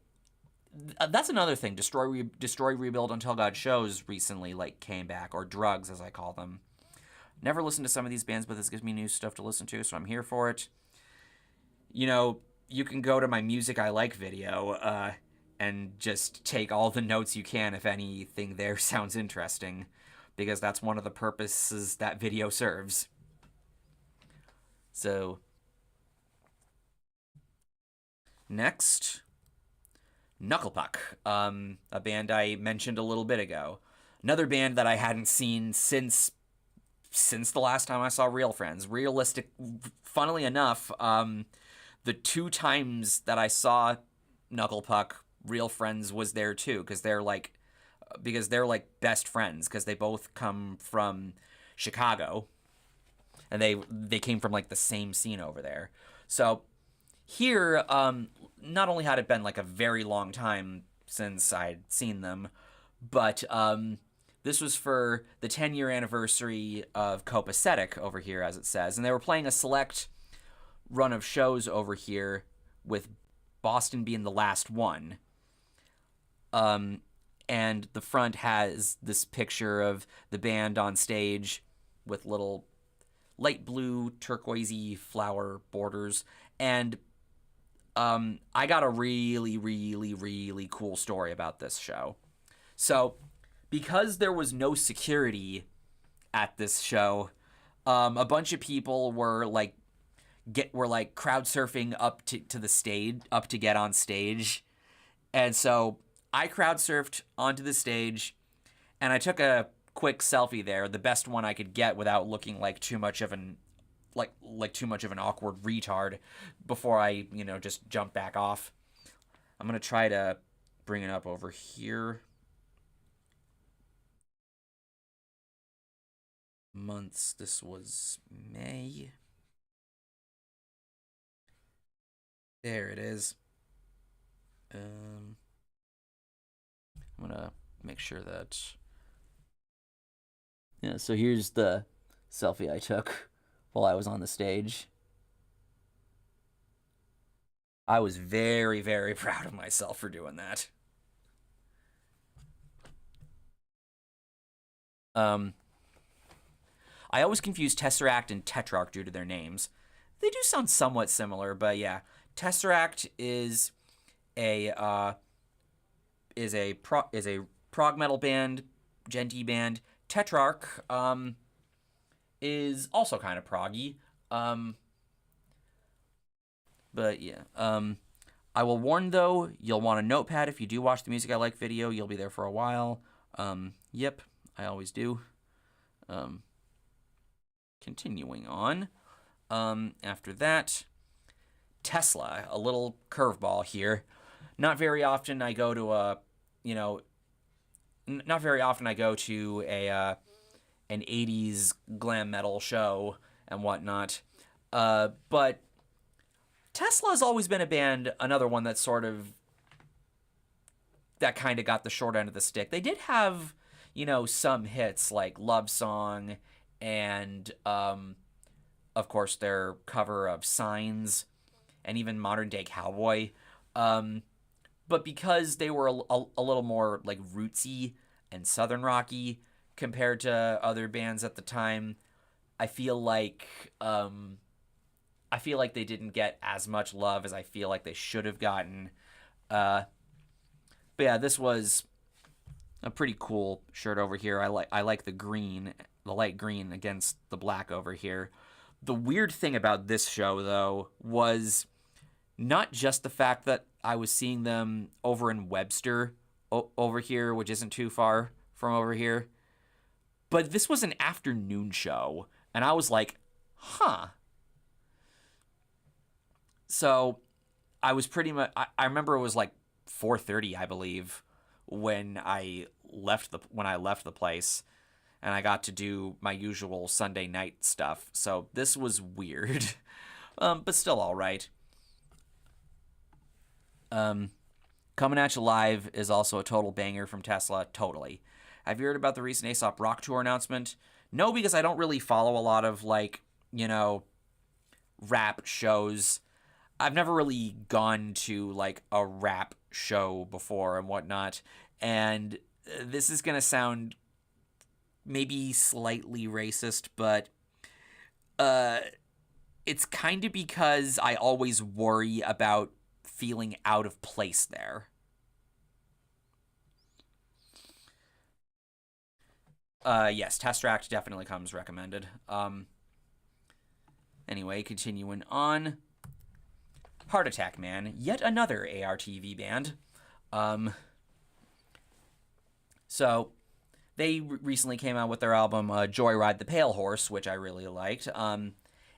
Speaker 1: That's another thing. Destroy, Rebuild, Until God Shows recently came back, or Drugs as I call them. Never listened to some of these bands, but this gives me new stuff to listen to, so I'm here for it. You can go to my Music I Like video and just take all the notes you can if anything there sounds interesting, because that's one of the purposes that video serves. So, next, Knucklepuck, a band I mentioned a little bit ago. Another band that I hadn't seen since the last time I saw Real Friends. Funnily enough, the two times that I saw Knucklepuck, Real Friends was there too, because they're best friends, because they both come from Chicago, and they came from the same scene over there. So here, not only had it been a very long time since I'd seen them, but this was for the 10-year anniversary of Copacetic over here, as it says. And they were playing a select run of shows over here, with Boston being the last one. And the front has this picture of the band on stage with little light blue, turquoisey flower borders. And I got a really, really, really cool story about this show. So, because there was no security at this show, a bunch of people were crowd surfing up to the stage, up to get on stage. And so I crowd surfed onto the stage, and I took a quick selfie there, the best one I could get without looking like too much of an awkward retard, before I, just jump back off. I'm going to try to bring it up over here. Months, this was May. There it is. I'm gonna make sure that, yeah, so here's the selfie I took while I was on the stage. I was very, very proud of myself for doing that. I always confuse Tesseract and Tetrarch due to their names. They do sound somewhat similar, but yeah. Tesseract is a prog metal band, genty band. Tetrarch is also kind of proggy. But yeah. I will warn, though, you'll want a notepad if you do watch the Music I Like video. You'll be there for a while. Yep, I always do. Continuing on. After that, Tesla, a little curveball here. Not very often I go to an 80s glam metal show and whatnot. But Tesla's always been a band, another one that kind of got the short end of the stick. They did have, some hits like Love Song and, of course, their cover of Signs and even Modern Day Cowboy. Um, but because they were a little more like rootsy and southern rocky compared to other bands at the time, I feel like um, I feel like they didn't get as much love as I feel like they should have gotten. Uh, but yeah, this was a pretty cool shirt over here. I like the green, the light green against the black over here. The weird thing about this show though was not just the fact that I was seeing them over in Webster over here, which isn't too far from over here, but this was an afternoon show, and I was like, huh. So I was pretty much. I remember it was like 4:30, I believe, when I left the place, and I got to do my usual Sunday night stuff. So this was weird, but still all right. Coming at You Live is also a total banger from Tesla. Totally. Have you heard about the recent Aesop Rock Tour announcement? No, because I don't really follow a lot of rap shows. I've never really gone to like a rap show before and whatnot. And this is going to sound maybe slightly racist, but uh, it's kind of because I always worry about feeling out of place there. Yes, Tesseract definitely comes recommended. Anyway, continuing on. Heart Attack Man, yet another ARTV band. So they recently came out with their album Joyride the Pale Horse, which I really liked. And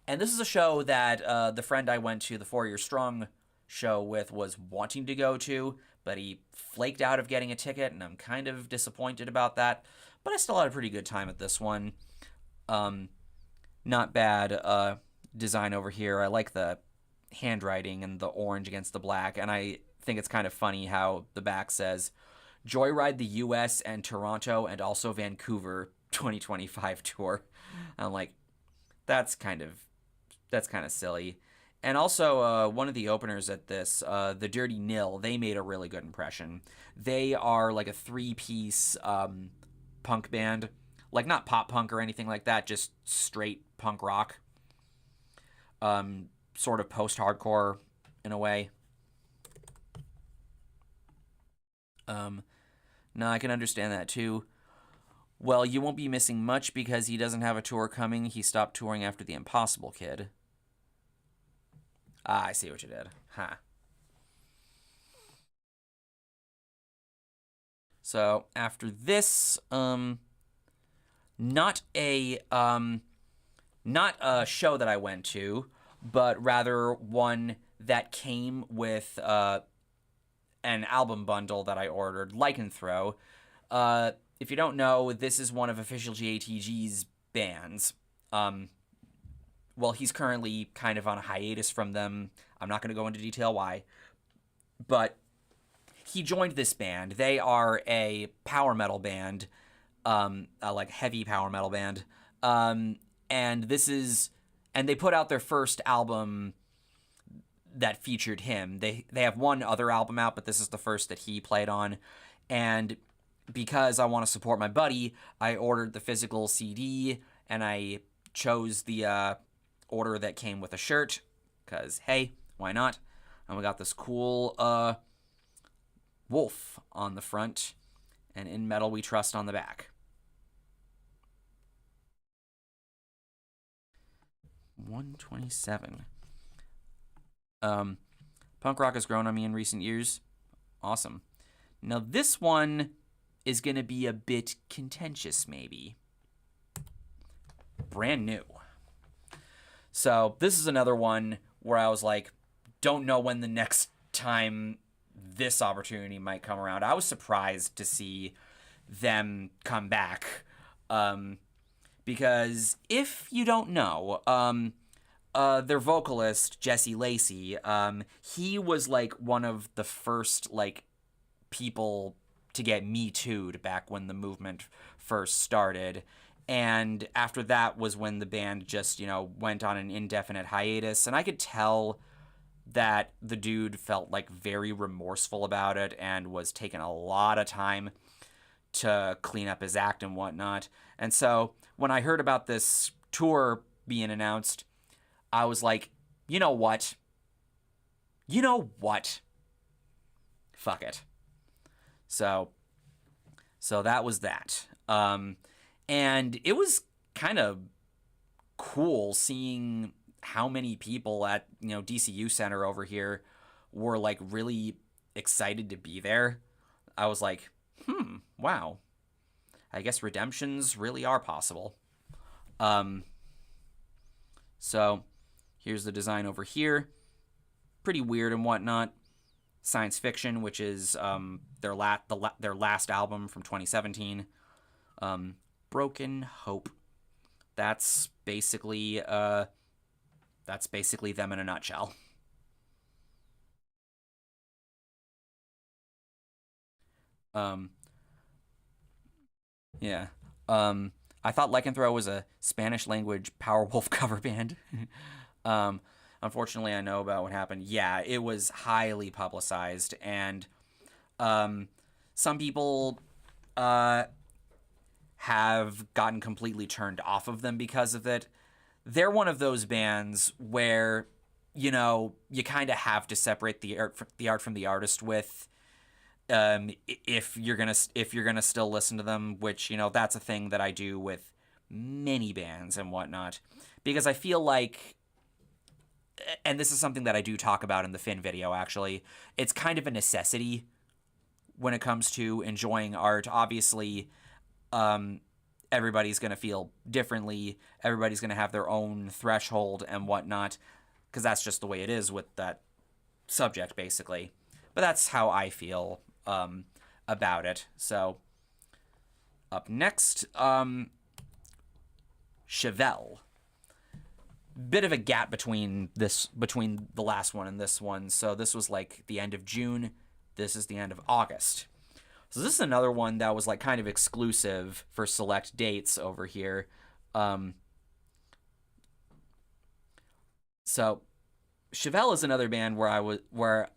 Speaker 1: this is a show that the friend I went to the 4 Year Strong show with was wanting to go to, but he flaked out of getting a ticket, and I'm kind of disappointed about that. But I still had a pretty good time at this one. Not bad design over here. I like the handwriting and the orange against the black, and I think it's kind of funny how the back says Joyride the US and Toronto and also Vancouver 2025 tour. I'm like, that's kind of silly. And also, one of the openers at this, the Dirty Nil, they made a really good impression. They are like a three-piece punk band, like not pop punk or anything like that, just straight punk rock, sort of post-hardcore in a way. No, I can understand that too. Well, you won't be missing much because he doesn't have a tour coming. He stopped touring after The Impossible Kid. Ah, I see what you did. Huh. So after this, not a not a show that I went to, but rather one that came with an album bundle that I ordered, Lycanthrope. If you don't know, this is one of Official JTG's bands. Well, he's currently kind of on a hiatus from them. I'm not going to go into detail why. But he joined this band. They are a power metal band, like heavy power metal band. And they put out their first album that featured him. They have one other album out, but this is the first that he played on. And because I want to support my buddy, I ordered the physical CD, and I chose the order that came with a shirt, because, hey, why not? And we got this cool wolf on the front, and In Metal We Trust on the back. 127. Punk rock has grown on me in recent years. Awesome. Now this one is going to be a bit contentious, maybe. Brand new. So this is another one where I was like, don't know when the next time this opportunity might come around. I was surprised to see them come back. Because if you don't know, their vocalist, Jesse Lacey, he was like one of the first like people to get Me Too'd back when the movement first started. And after that was when the band just, went on an indefinite hiatus. And I could tell that the dude felt like very remorseful about it and was taking a lot of time to clean up his act and whatnot. And so when I heard about this tour being announced, I was like, you know what? You know what? Fuck it. So that was that. And it was kind of cool seeing how many people at, DCU Center over here were like really excited to be there. I was like, wow. I guess redemptions really are possible. So here's the design over here. Pretty weird and whatnot. Science Fiction, which is their last album from 2017. Broken Hope. That's basically them in a nutshell. Yeah. I thought Lycanthrope was a Spanish language Powerwolf cover band. Unfortunately, I know about what happened. Yeah, it was highly publicized, and some people have gotten completely turned off of them because of it. They're one of those bands where, you kind of have to separate the art from the artist with. If you're gonna still listen to them, which that's a thing that I do with many bands and whatnot, because I feel like, and this is something that I do talk about in the Finn video, actually, it's kind of a necessity when it comes to enjoying art. Obviously, everybody's gonna feel differently. Everybody's gonna have their own threshold and whatnot, because that's just the way it is with that subject, basically. But that's how I feel about it. So, up next, Chevelle. Bit of a gap between the last one and this one. So this was like the end of June. This is the end of August. So this is another one that was like kind of exclusive for select dates over here. So Chevelle is another band where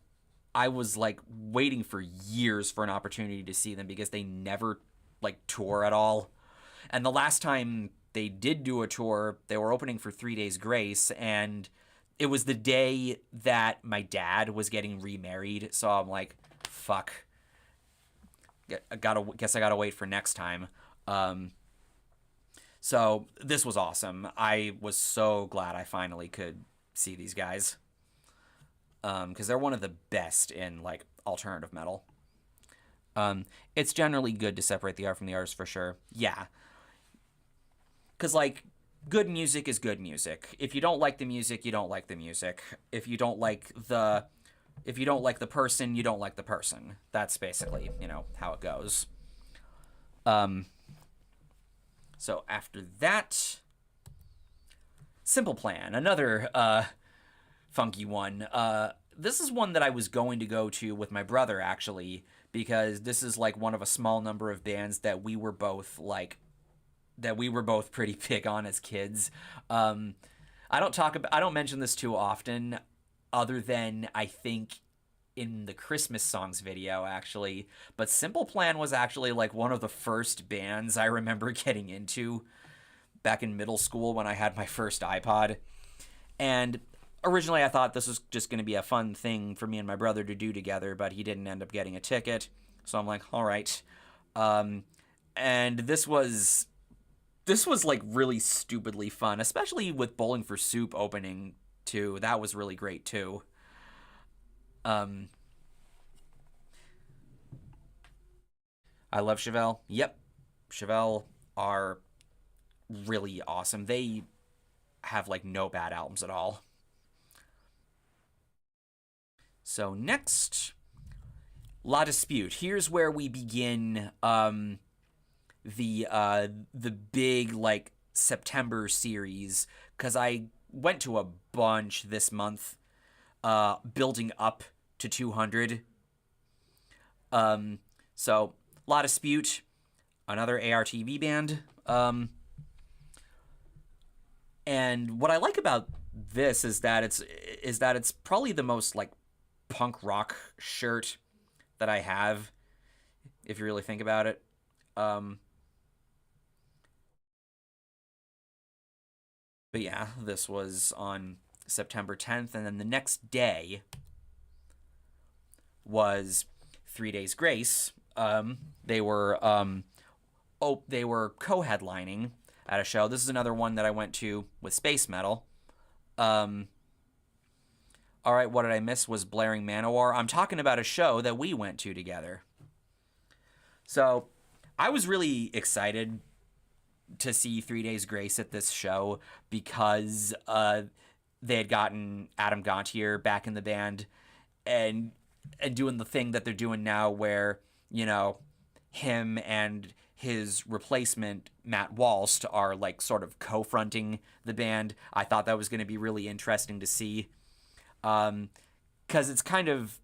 Speaker 1: I was like waiting for years for an opportunity to see them, because they never like tour at all. And the last time they did do a tour, they were opening for 3 Days Grace, and it was the day that my dad was getting remarried. So I'm like, fuck. Guess I gotta wait for next time. So this was awesome. I was so glad I finally could see these guys, because they're one of the best in like alternative metal. It's generally good to separate the art from the artist, for sure. Yeah, because like good music is good music. If you don't like the music, you don't like the music. If you don't like the person, you don't like the person. That's basically how it goes. So after that, Simple Plan, another funky one. This is one that I was going to go to with my brother, actually, because this is like one of a small number of bands that we were both pretty big on as kids. I don't mention this too often, other than I think in the Christmas songs video, actually. But Simple Plan was actually like one of the first bands I remember getting into back in middle school when I had my first iPod. And originally I thought this was just going to be a fun thing for me and my brother to do together, but he didn't end up getting a ticket. So I'm like, all right. And this was like really stupidly fun, especially with Bowling for Soup opening too. That was really great too. I love Chevelle. Yep. Chevelle are really awesome. They have like no bad albums at all. So next, La Dispute. Here's where we begin the big like September series, because I went to a bunch this month, building up to 200. So La Dispute, another ARTV band. And what I like about this is that it's probably the most like punk rock shirt that I have, if you really think about it. Um, but yeah, this was on September 10th, and then the next day was 3 Days Grace. They were they were co-headlining at a show. This is another one that I went to with Space Metal. Um, all right, what did I miss was Blaring Manowar. I'm talking about a show that we went to together. So I was really excited to see 3 Days Grace at this show because they had gotten Adam Gontier back in the band, and doing the thing that they're doing now where, you know, him and his replacement Matt Walst are like sort of co-fronting the band. I thought that was going to be really interesting to see, because it's kind of,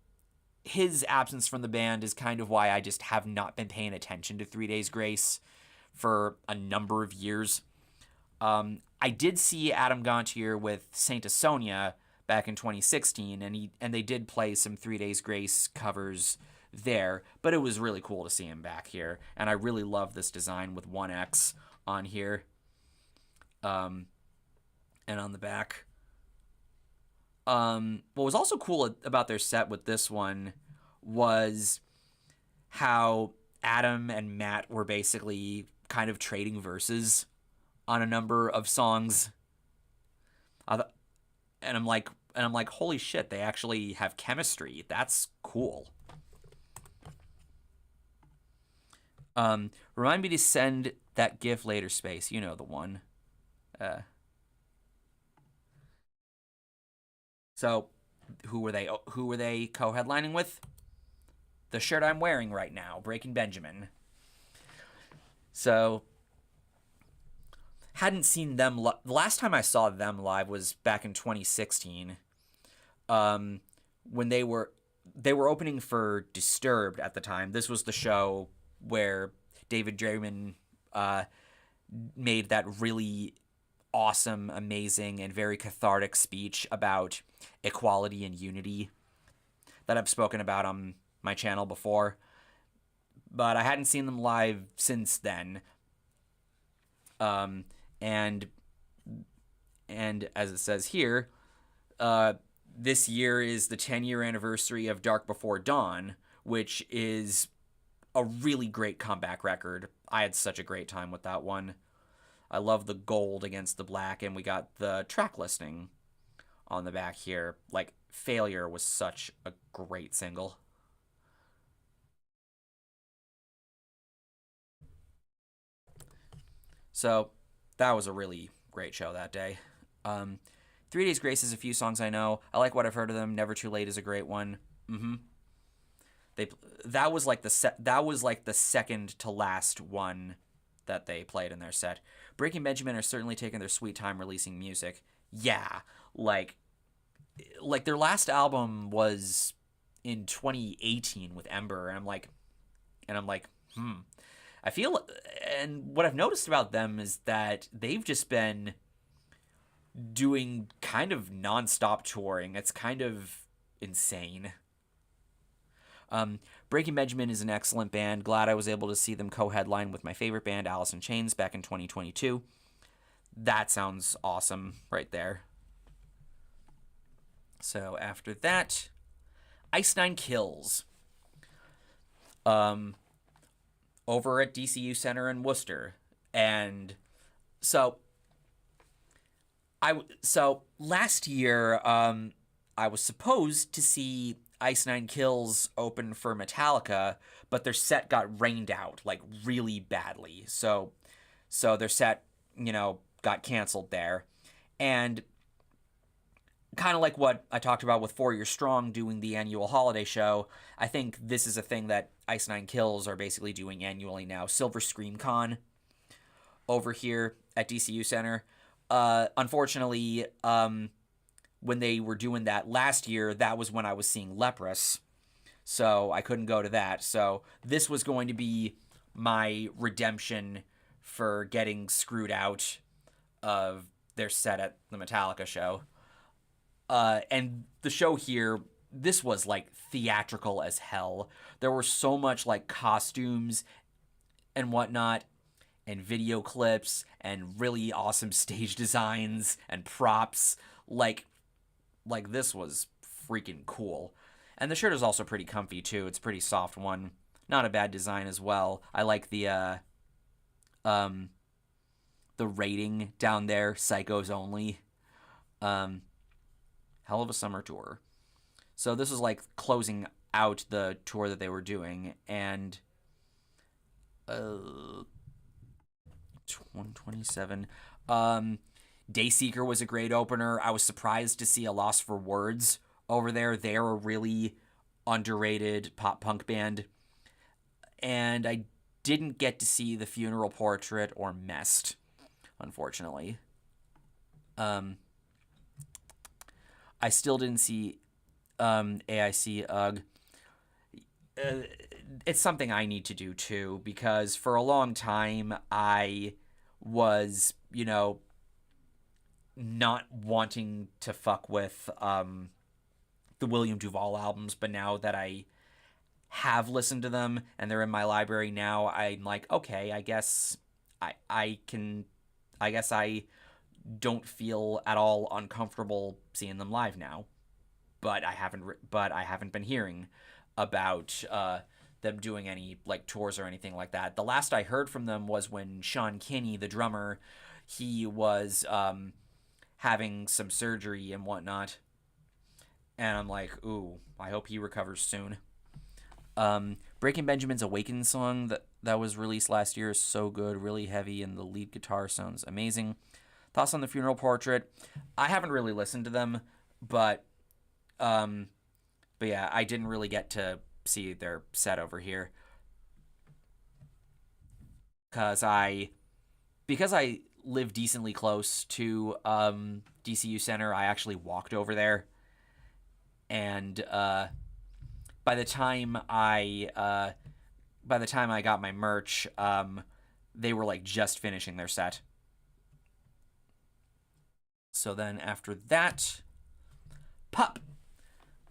Speaker 1: his absence from the band is kind of why I just have not been paying attention to 3 Days Grace for a number of years. I did see Adam Gontier with Saint Sonia back in 2016, and they did play some 3 Days Grace covers there, but it was really cool to see him back here, and I really love this design with 1X on here, and on the back. What was also cool about their set with this one was how Adam and Matt were basically kind of trading verses on a number of songs. And I'm like, holy shit, they actually have chemistry. That's cool. Remind me to send that GIF later, Space. You know the one. So, who were they? Who were they co-headlining with? The shirt I'm wearing right now, Breaking Benjamin. So, hadn't seen them. The last time I saw them live was back in 2016, when they were opening for Disturbed at the time. This was the show where David Draymond made that really awesome, amazing, and very cathartic speech about equality and unity that I've spoken about on my channel before. But I hadn't seen them live since then. And as it says here, this year is the 10-year anniversary of Dark Before Dawn, which is a really great comeback record. I had such a great time with that one. I love the gold against the black, and we got the track listing on the back here. Like, Failure was such a great single. So that was a really great show that day. 3 Days Grace is a few songs I know. I like what I've heard of them. Never Too Late is a great one. That was like the second to last one that they played in their set. Breaking Benjamin are certainly taking their sweet time releasing music. Yeah, like their last album was in 2018 with Ember, and I'm like, I feel, and what I've noticed about them is that they've just been doing kind of nonstop touring. It's kind of insane. Breaking Benjamin is an excellent band. Glad I was able to see them co-headline with my favorite band, Alice in Chains, back in 2022. That sounds awesome right there. So after that, Ice Nine Kills. Over at DCU Center in Worcester. And so last year, I was supposed to see Ice Nine Kills open for Metallica, but their set got rained out, like, really badly. So their set, got canceled there. And kind of like what I talked about with 4 Year Strong doing the annual holiday show, I think this is a thing that Ice Nine Kills are basically doing annually now. Silver Scream Con over here at DCU Center. Unfortunately, when they were doing that last year, that was when I was seeing Leprous. so I couldn't go to that. So this was going to be my redemption for getting screwed out of their set at the Metallica show. And the show here, this was like theatrical as hell. There were so much like costumes and whatnot, and video clips, and really awesome stage designs and props. Like this was freaking cool. And the shirt is also pretty comfy too. It's a pretty soft one. Not a bad design as well. I like um the rating down there, psychos only. Um Hell of a summer tour. So this is like closing out the tour that they were doing, and 127. Dayseeker was a great opener. I was surprised to see A Loss for Words over there. They're a really underrated pop punk band. And I didn't get to see The Funeral Portrait or Mest, unfortunately. I still didn't see AIC UG. It's something I need to do too, because for a long time I was, not wanting to fuck with the William Duvall albums, but now that I have listened to them and they're in my library now, I'm like, okay, I guess I can, I guess I don't feel at all uncomfortable seeing them live now. But I haven't been hearing about them doing any like tours or anything like that. The last I heard from them was when Sean Kinney, the drummer, he was having some surgery and whatnot. And I'm like, ooh, I hope he recovers soon. Breaking Benjamin's Awaken song that was released last year is so good, really heavy, and the lead guitar sounds amazing. Thoughts on The Funeral Portrait? I haven't really listened to them, but yeah, I didn't really get to see their set over here because I live decently close to DCU Center. I actually walked over there, and by the time I got my merch, they were like just finishing their set. So then after that, Pup.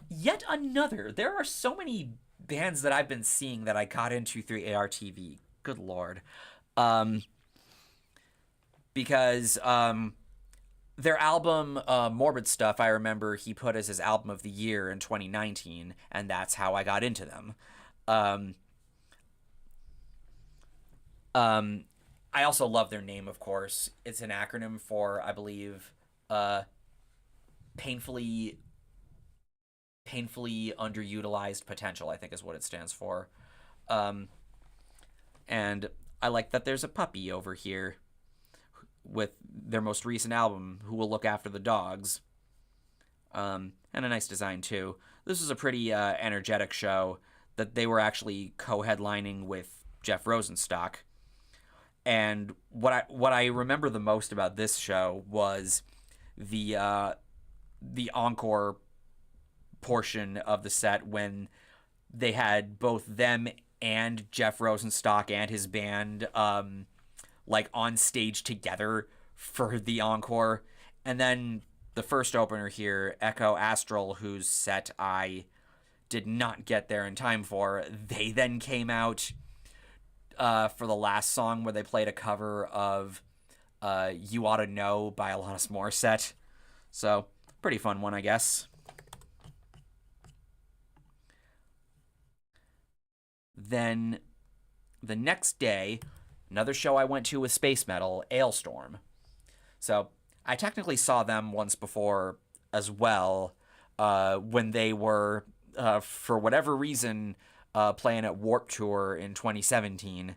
Speaker 1: Yet another. There are so many bands that I've been seeing that I got into through ARTV. Good lord. Because their album Morbid Stuff, I remember he put as his album of the year in 2019, and that's how I got into them. I also love their name, of course. It's an acronym for, I believe, painfully underutilized potential, I think is what it stands for. And I like that there's a puppy over here with their most recent album, Who Will Look After the Dogs. And a nice design too. This is a pretty energetic show that they were actually co-headlining with Jeff Rosenstock. And what I remember the most about this show was the encore portion of the set when they had both them and Jeff Rosenstock and his band like on stage together for the encore. And then the first opener here, Echo Astral, whose set I did not get there in time for, they then came out for the last song where they played a cover of You Oughta Know by Alanis Morissette. So, pretty fun one, I guess. Then the next day, another show I went to was Space Metal, Ailstorm. So I technically saw them once before as well when they were, for whatever reason, playing at Warped Tour in 2017.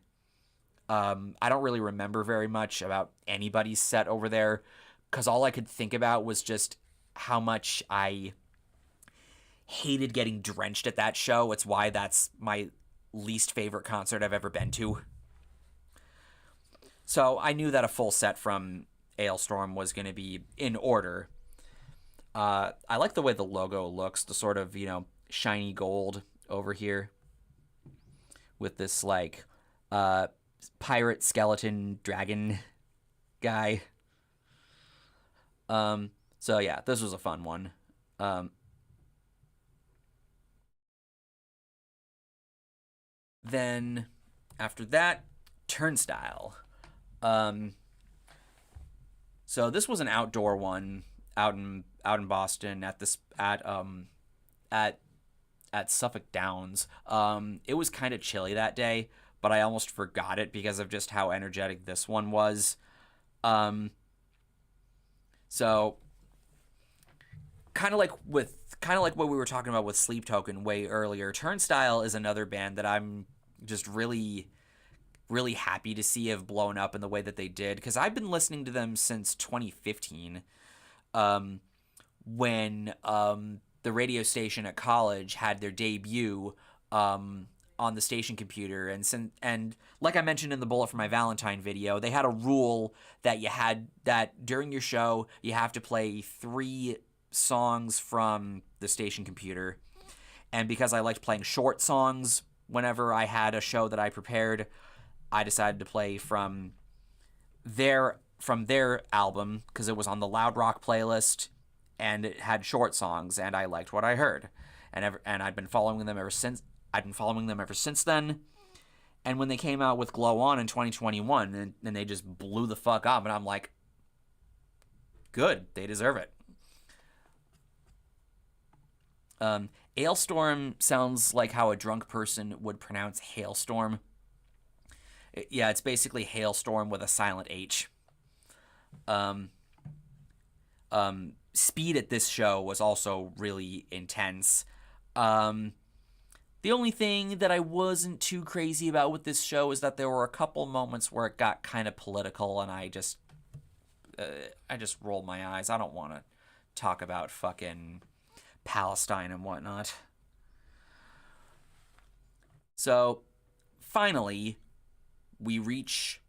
Speaker 1: I don't really remember very much about anybody's set over there because all I could think about was just how much I hated getting drenched at that show. It's why that's my least favorite concert I've ever been to. So I knew that a full set from Ailstorm was going to be in order. I like the way the logo looks, the sort of, shiny gold over here with this like pirate skeleton dragon guy. So yeah, this was a fun one. Then after that, Turnstile. Um, so this was an outdoor one out in Boston at at Suffolk Downs. It was kind of chilly that day, but I almost forgot it because of just how energetic this one was. So kind of like what we were talking about with Sleep Token way earlier, Turnstile is another band that I'm just really really happy to see have blown up in the way that they did, because I've been listening to them since 2015, when the radio station at college had their debut on the station computer, and like I mentioned in the bullet for my Valentine video, they had a rule that that during your show you have to play 3 songs from the station computer. And because I liked playing short songs whenever I had a show that I prepared, I decided to play from their album because it was on the Loud Rock playlist and it had short songs, and I liked what I heard. And I'd been following them ever since. Then. And when they came out with Glow On in 2021, and they just blew the fuck up, and I'm like, good, they deserve it. Ailstorm sounds like how a drunk person would pronounce hailstorm. Yeah, it's basically hailstorm with a silent H. Speed at this show was also really intense. The only thing that I wasn't too crazy about with this show is that there were a couple moments where it got kind of political, and I just rolled my eyes. I don't want to talk about fucking Palestine and whatnot. So, finally, we reach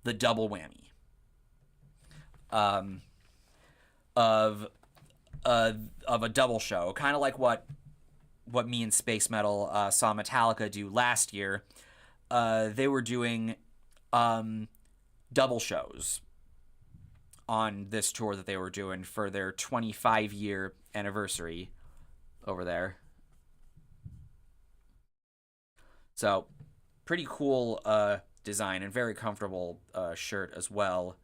Speaker 1: the double whammy of a double show, kind of like what me and Space Metal saw Metallica do last year. They were doing double shows on this tour that they were doing for their 25-year anniversary over there. So, pretty cool design and very comfortable shirt as well.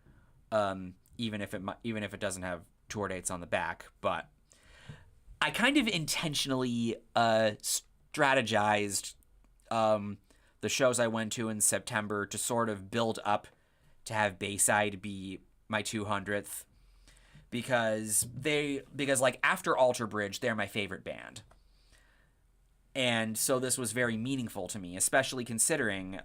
Speaker 1: Even if it doesn't have tour dates on the back, but I kind of intentionally strategized the shows I went to in September to sort of build up to have Bayside be my 200th, because like after Alter Bridge, they're my favorite band. And so this was very meaningful to me, especially considering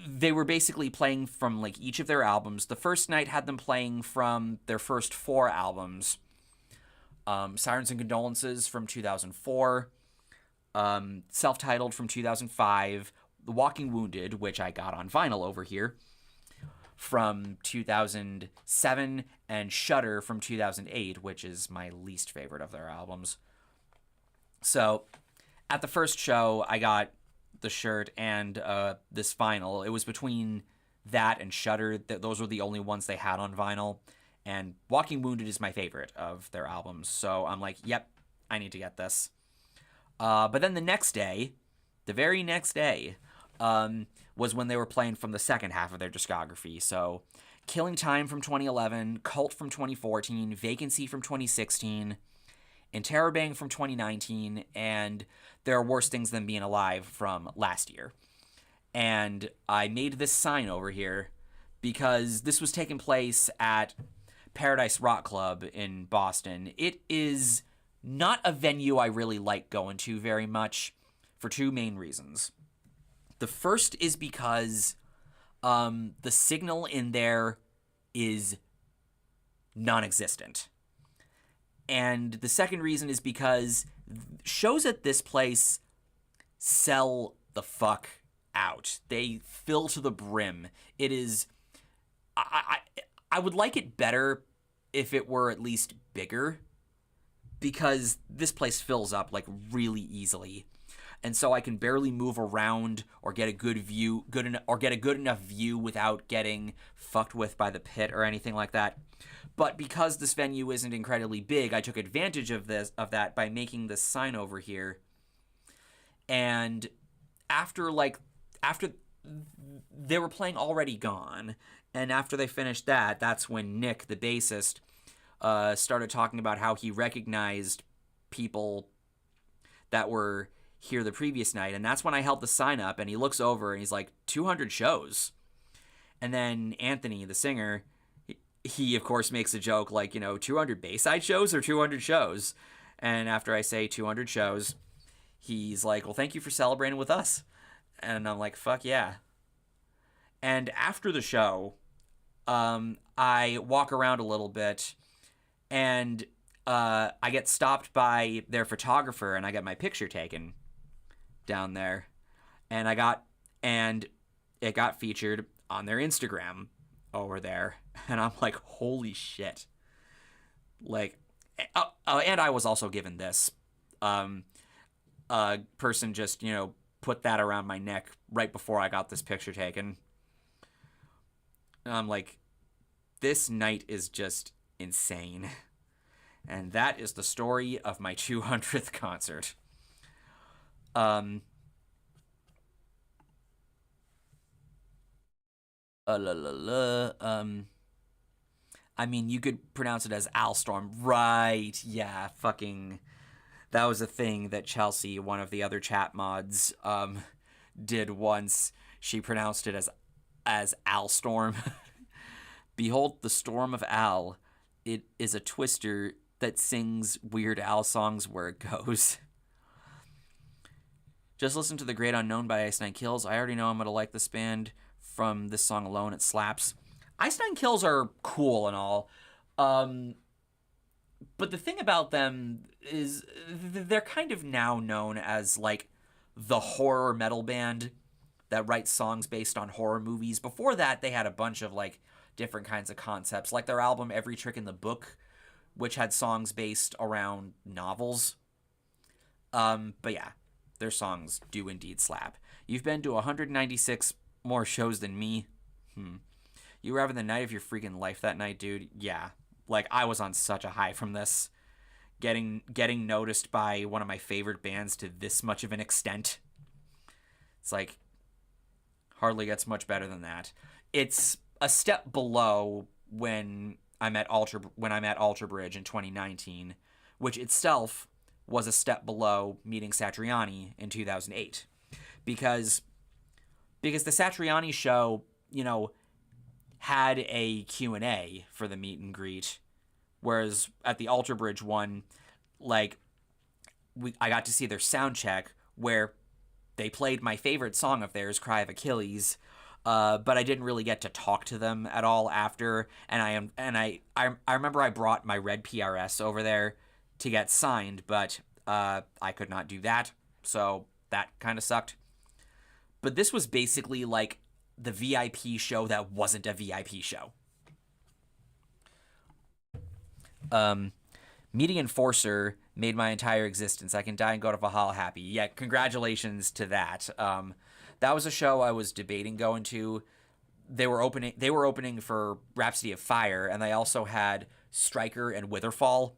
Speaker 1: they were basically playing from like each of their albums. The first night had them playing from their first 4 albums. Sirens and Condolences from 2004, Self-Titled from 2005, The Walking Wounded, which I got on vinyl over here, from 2007, and Shudder from 2008, which is my least favorite of their albums. So, at the first show, I got the shirt and this vinyl. It was between that and Shudder. Those were the only ones they had on vinyl. And Walking Wounded is my favorite of their albums. So I'm like, yep, I need to get this. But then the very next day, was when they were playing from the second half of their discography. So Killing Time from 2011, Cult from 2014, Vacancy from 2016, Interrobang from 2019, and There Are Worse Things Than Being Alive from last year. And I made this sign over here because this was taking place at Paradise Rock Club in Boston. It is not a venue I really like going to very much for 2 main reasons. The first is because the signal in there is non-existent. And the second reason is because shows at this place sell the fuck out. They fill to the brim. It is... I would like it better if it were at least bigger, because this place fills up like really easily. And so I can barely move around or get a good view, get a good enough view without getting fucked with by the pit or anything like that. But because this venue isn't incredibly big, I took advantage of that by making this sign over here. And after they were playing Already Gone, and after they finished that, that's when Nick, the bassist, started talking about how he recognized people that were here the previous night. And that's when I held the sign up, and he looks over and he's like, 200 shows. And then Anthony, the singer, he of course makes a joke like, 200 Bayside shows or 200 shows. And after I say 200 shows, he's like, well, thank you for celebrating with us. And I'm like, fuck yeah. And after the show, I walk around a little bit, and I get stopped by their photographer, and I get my picture taken down there. And it got featured on their Instagram over there. And I'm like, holy shit. Like, and I was also given this. A person just, put that around my neck right before I got this picture taken. And I'm like, this night is just insane. And that is the story of my 200th concert. I mean, you could pronounce it as Alstorm, right? Yeah, fucking. That was a thing that Chelsea, one of the other chat mods, did once. She pronounced it as Alstorm. Behold the storm of Al. It is a twister that sings Weird Al songs where it goes. Just listen to The Great Unknown by Ice Nine Kills. I already know I'm going to like this band from this song alone. It slaps. Ice Nine Kills are cool and all. But the thing about them is they're kind of now known as, like, the horror metal band that writes songs based on horror movies. Before that, they had a bunch of, like, different kinds of concepts, like their album Every Trick in the Book, which had songs based around novels. But yeah, their songs do indeed slap. You've been to 196 more shows than me. You were having the night of your freaking life that night, dude. Yeah. Like, I was on such a high from this. Getting noticed by one of my favorite bands to this much of an extent. It's like, hardly gets much better than that. It's a step below when I'm at Alter Bridge in 2019, which itself was a step below meeting Satriani in 2008. Because the Satriani show, had a Q&A for the meet and greet, whereas at the Alter Bridge one, like, I got to see their sound check where they played my favorite song of theirs, Cry of Achilles, but I didn't really get to talk to them at all after. And I remember I brought my red PRS over there to get signed, but I could not do that, so that kind of sucked. But this was basically like the VIP show that wasn't a VIP show. Meeting Enforcer made my entire existence. I can die and go to Valhalla happy. Yeah, congratulations to that. That was a show I was debating going to. They were opening for Rhapsody of Fire, and they also had Striker and Witherfall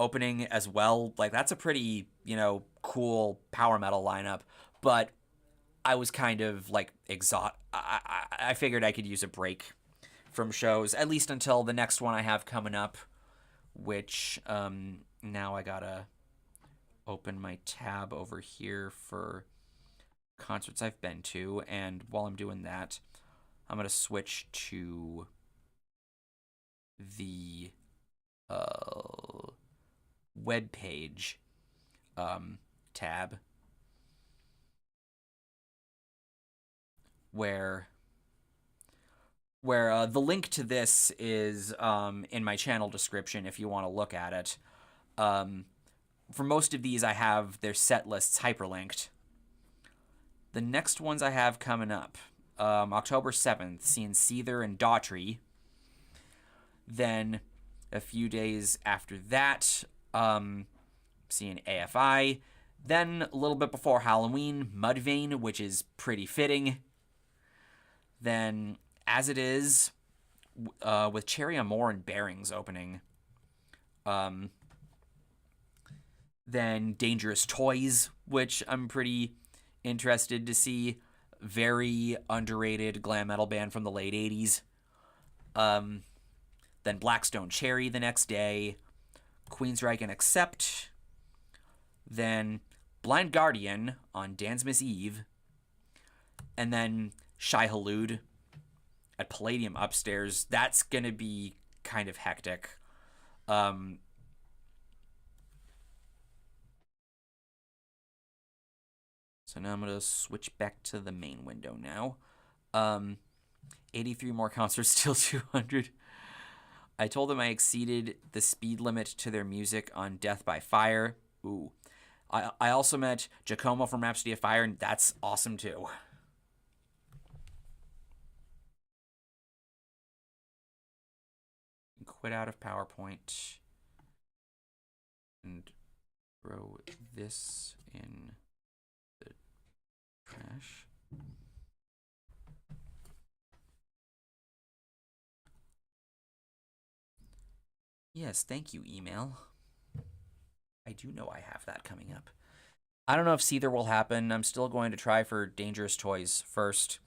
Speaker 1: opening as well. Like, that's a pretty, cool power metal lineup. But I was kind of like exhausted. I figured I could use a break from shows, at least until the next one I have coming up, which now I gotta open my tab over here for concerts I've been to, and while I'm doing that, I'm gonna switch to the web page tab, where the link to this is in my channel description if you want to look at it. For most of these, I have their set lists hyperlinked. The next ones I have coming up, October 7th, seeing Seether and Daughtry. Then A few days after that, seeing AFI. Then, a little bit before Halloween, Mudvayne, which is pretty fitting. Then, As It Is, with Cherry Amour and Bearings opening. Then Dangerous Toys, which I'm pretty interested to see. Very underrated glam metal band from the late 80s. Then Blackstone Cherry the next day. Queensryche and Accept. Then Blind Guardian on Dansmas Eve. And then Shai Hulud at Palladium upstairs. That's going to be kind of hectic. So now I'm going to switch back to the main window now. 83 more concerts, still 200. I told them I exceeded the speed limit to their music on Death by Fire. Ooh. I also met Giacomo from Rhapsody of Fire, and that's awesome too. Quit out of PowerPoint and throw this in the trash. Yes, thank you, email. I do know I have that coming up. I don't know if Seether will happen. I'm still going to try for Dangerous Toys first.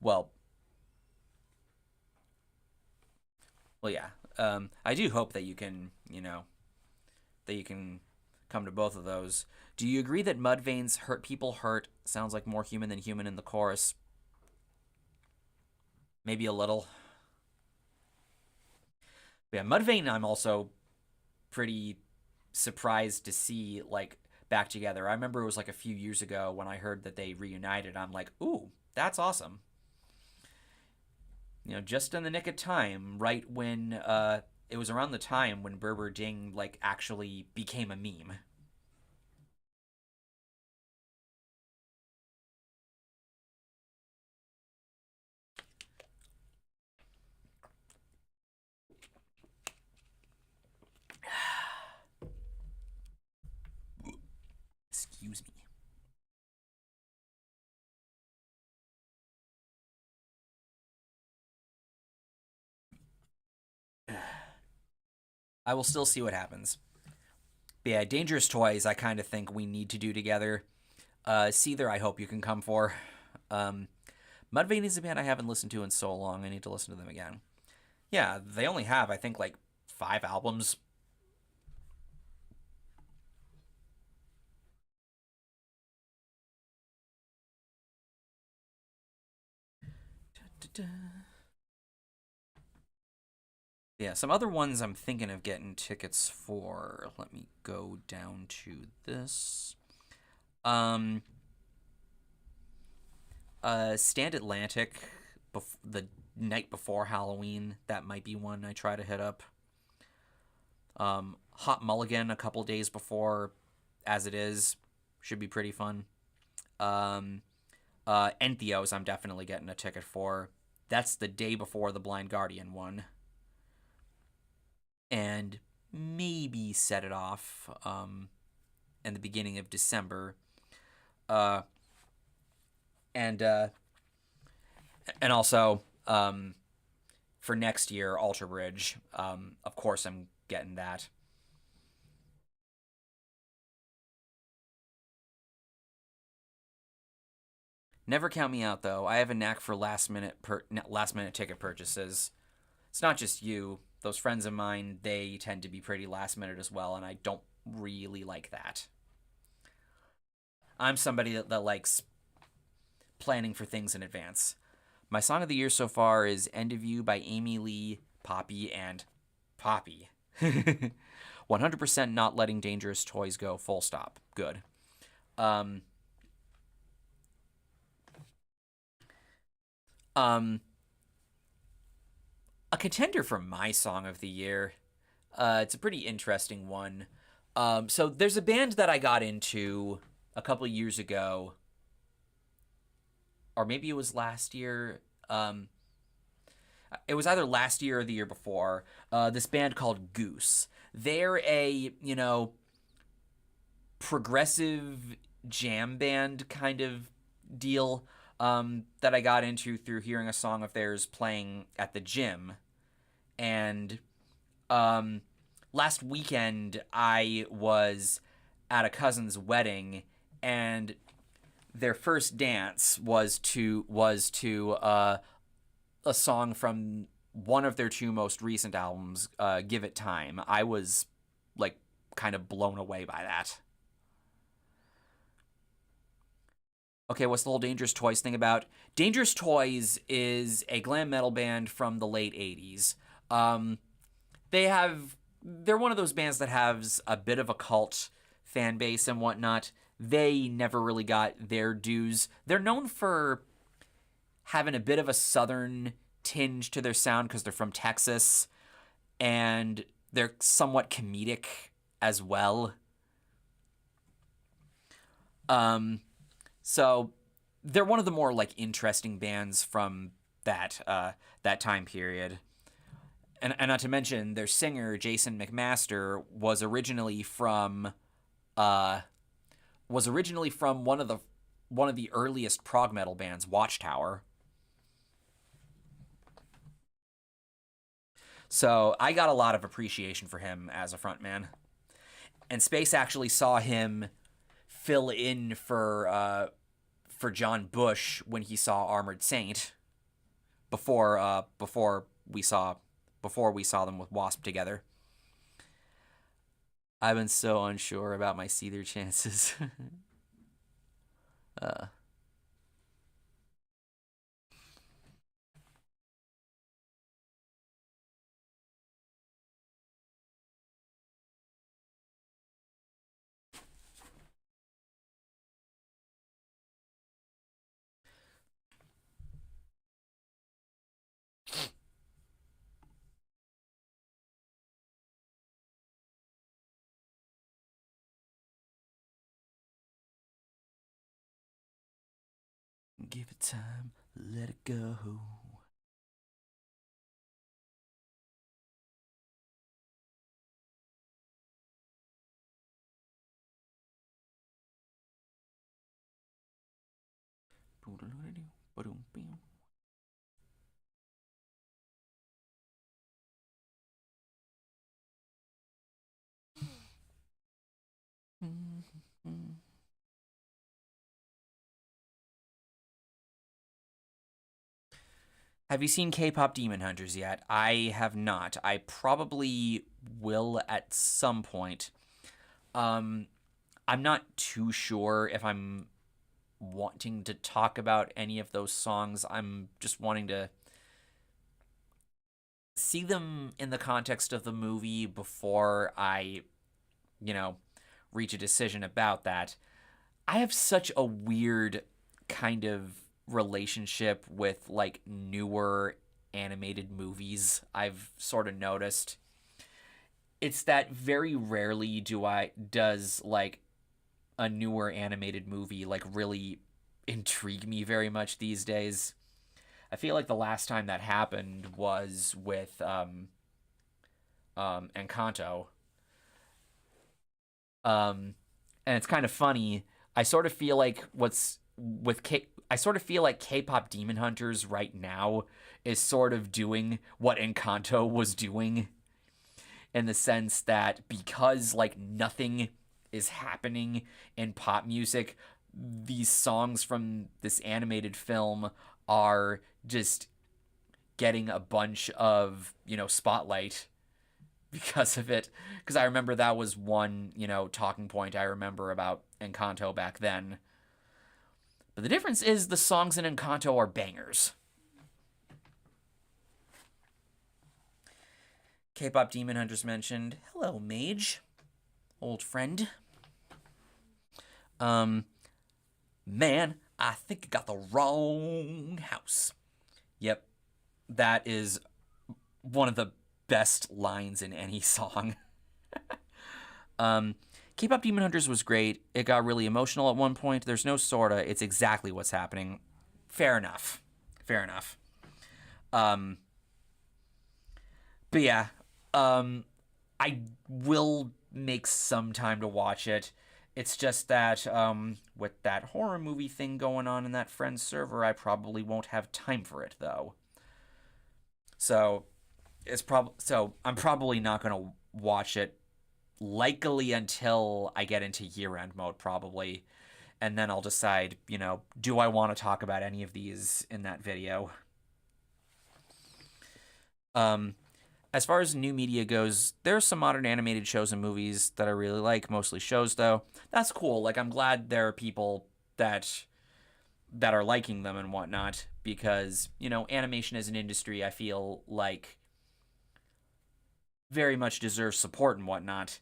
Speaker 1: Well, yeah. I do hope that you can, that you can come to both of those. Do you agree that Mudvayne's Hurt People Hurt sounds like more human than human in the chorus? Maybe a little. But yeah, Mudvayne I'm also pretty surprised to see, like, back together. I remember it was like a few years ago when I heard that they reunited. I'm like, ooh, that's awesome. Just in the nick of time, right when it was around the time when Berber Ding like actually became a meme. Excuse me. I will still see what happens. But yeah, Dangerous Toys, I kind of think we need to do together. Seether, I hope you can come for. Mudvayne is a band I haven't listened to in so long. I need to listen to them again. Yeah, they only have, I think, like 5 albums. Yeah, some other ones I'm thinking of getting tickets for. Let me go down to this. Stand Atlantic, the night before Halloween. That might be one I try to hit up. Hot Mulligan a couple days before, As It Is, should be pretty fun. Entheos I'm definitely getting a ticket for. That's the day before the Blind Guardian one. And maybe Set It Off in the beginning of December. And also for next year, Alter Bridge. Of course, I'm getting that. Never count me out, though. I have a knack for last minute ticket purchases. It's not just you. Those friends of mine, they tend to be pretty last minute as well, and I don't really like that. I'm somebody that likes planning for things in advance. My song of the year so far is End of You by Amy Lee, Poppy, and Poppy. 100% not letting Dangerous Toys go, full stop. Good. A contender for my song of the year. It's a pretty interesting one. So there's a band that I got into a couple years ago, or maybe it was last year. It was either last year or the year before. This band called Goose. They're a, progressive jam band kind of deal that I got into through hearing a song of theirs playing at the gym. And um, last weekend, I was at a cousin's wedding, and their first dance was to a song from one of their two most recent albums, "Give It Time." I was like kind of blown away by that. Okay, what's the whole Dangerous Toys thing about? Dangerous Toys is a glam metal band from the late '80s. Um, they're one of those bands that has a bit of a cult fan base and whatnot. They never really got their dues. They're known for having a bit of a southern tinge to their sound because they're from Texas, and they're somewhat comedic as well. Um, so they're one of the more like interesting bands from that time period. And not to mention their singer Jason McMaster uh was originally from one of the earliest prog metal bands, Watchtower. So I got a lot of appreciation for him as a frontman. And Space actually saw him fill in for John Bush when he saw Armored Saint before we saw them with Wasp together. I've been so unsure about my See Their chances. uh, Give it time, let it go. Have you seen K-pop Demon Hunters yet? I have not. I probably will at some point. Um, I'm not too sure if I'm wanting to talk about any of those songs. I'm just wanting to see them in the context of the movie before I, you know, reach a decision about that. I have such a weird kind of relationship with like newer animated movies. I've sort of noticed it's that very rarely does like a newer animated movie like really intrigue me very much these days. I feel like the last time that happened was with Encanto. And it's kind of funny. I sort of feel like I sort of feel like K-pop Demon Hunters right now is sort of doing what Encanto was doing, in the sense that because like nothing is happening in pop music, these songs from this animated film are just getting a bunch of, spotlight because of it. Because I remember that was one, talking point I remember about Encanto back then. But the difference is the songs in Encanto are bangers. K-pop Demon Hunters mentioned. Hello, Mage. Old friend. Um, Man, I think I got the wrong house. Yep, that is one of the best lines in any song. um, K-pop Demon Hunters was great. It got really emotional at one point. There's no sorta. It's exactly what's happening. Fair enough. Fair enough. Um, But yeah, I will make some time to watch it. It's just that with that horror movie thing going on in that friend's server, I probably won't have time for it though. So I'm probably not gonna watch it likely until I get into year end mode probably, and then I'll decide, do I want to talk about any of these in that video? Um, as far as new media goes, there's some modern animated shows and movies that I really like, mostly shows though. That's cool. Like I'm glad there are people that are liking them and whatnot because, animation as an industry, I feel like very much deserves support and whatnot.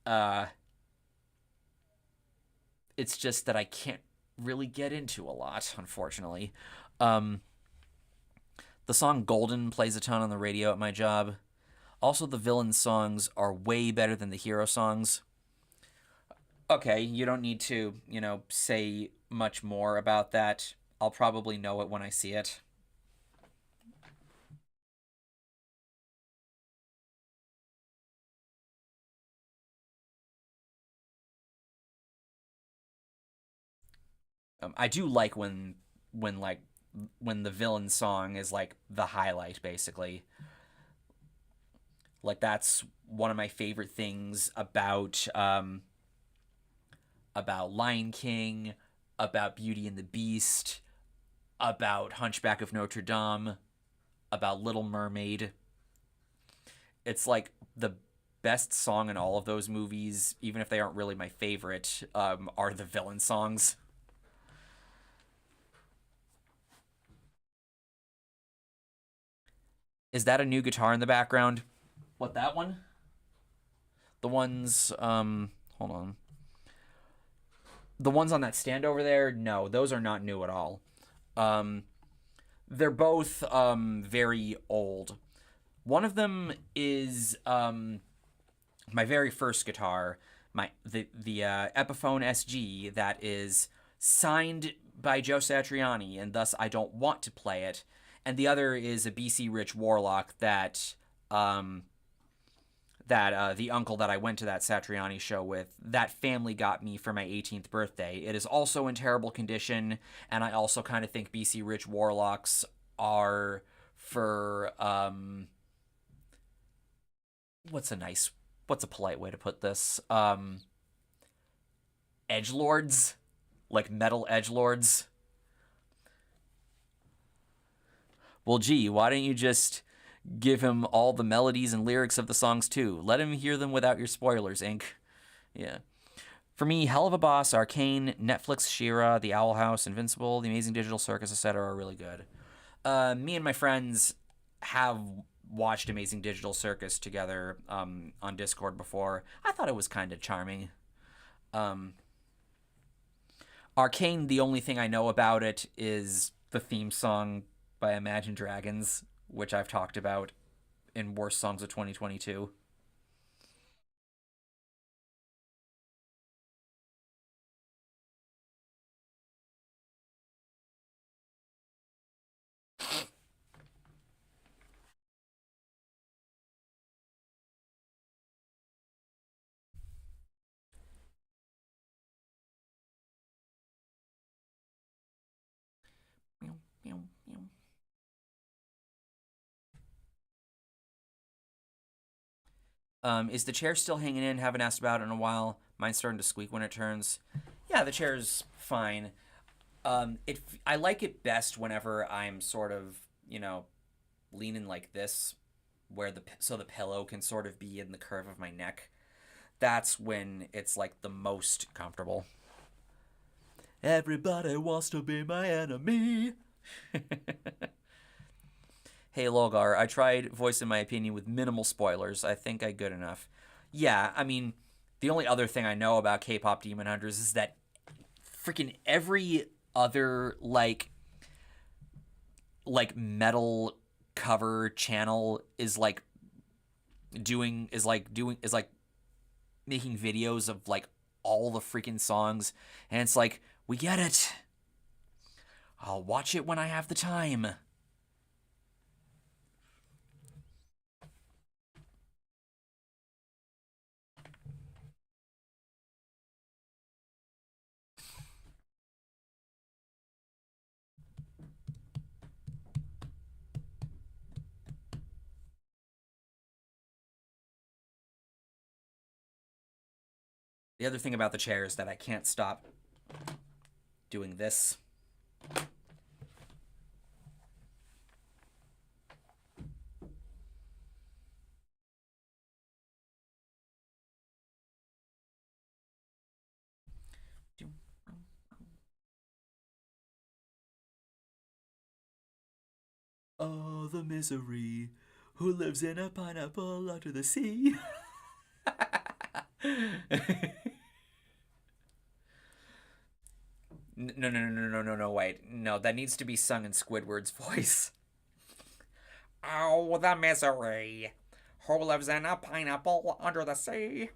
Speaker 1: Uh it's just that I can't really get into a lot, unfortunately. Um the song Golden plays a ton on the radio at my job. Also, the villain songs are way better than the hero songs. Okay, you don't need to, say much more about that. I'll probably know it when I see it. I do like when like when the villain song is like the highlight, basically. Like that's one of my favorite things about Lion King, about Beauty and the Beast, about Hunchback of Notre Dame, about Little Mermaid. It's like the best song in all of those movies, even if they aren't really my favorite, are the villain songs. Is that a new guitar in the background? What, that one? The ones, hold on. The ones on that stand over there, no, those are not new at all. Um, they're both very old. One of them is my very first guitar, the Epiphone SG that is signed by Joe Satriani, and thus I don't want to play it. And the other is a BC Rich Warlock um, that the uncle that I went to that Satriani show with, that family got me for my 18th birthday. It is also in terrible condition, and I also kind of think BC Rich Warlocks are for what's a polite way to put this? Edge lords, like metal edge lords. Well, gee, why don't you just give him all the melodies and lyrics of the songs too? Let him hear them without your spoilers, Inc. Yeah. For me, Hell of a Boss, Arcane, Netflix, She-Ra, The Owl House, Invincible, The Amazing Digital Circus, etc. are really good. Me and my friends have watched Amazing Digital Circus together on Discord before. I thought it was kind of charming. Um, Arcane, the only thing I know about it is the theme song by Imagine Dragons, which I've talked about in Worst Songs of 2022. Is the chair still hanging in? Haven't asked about it in a while. Mine's starting to squeak when it turns. Yeah, the chair's fine. I like it best whenever I'm sort of, leaning like this, where the pillow can sort of be in the curve of my neck. That's when it's like the most comfortable. Everybody wants to be my enemy. Hey Logar, I tried voicing my opinion with minimal spoilers. I think I good enough. Yeah, I mean, the only other thing I know about K-pop Demon Hunters is that freaking every other like metal cover channel is like making videos of like all the freaking songs, and it's like, we get it. I'll watch it when I have the time. The other thing about the chair is that I can't stop doing this. Oh, the misery. Who lives in a pineapple under the sea? No, no, no, no, no, no, no, wait. No, that needs to be sung in Squidward's voice. Oh, the misery. Who lives in a pineapple under the sea?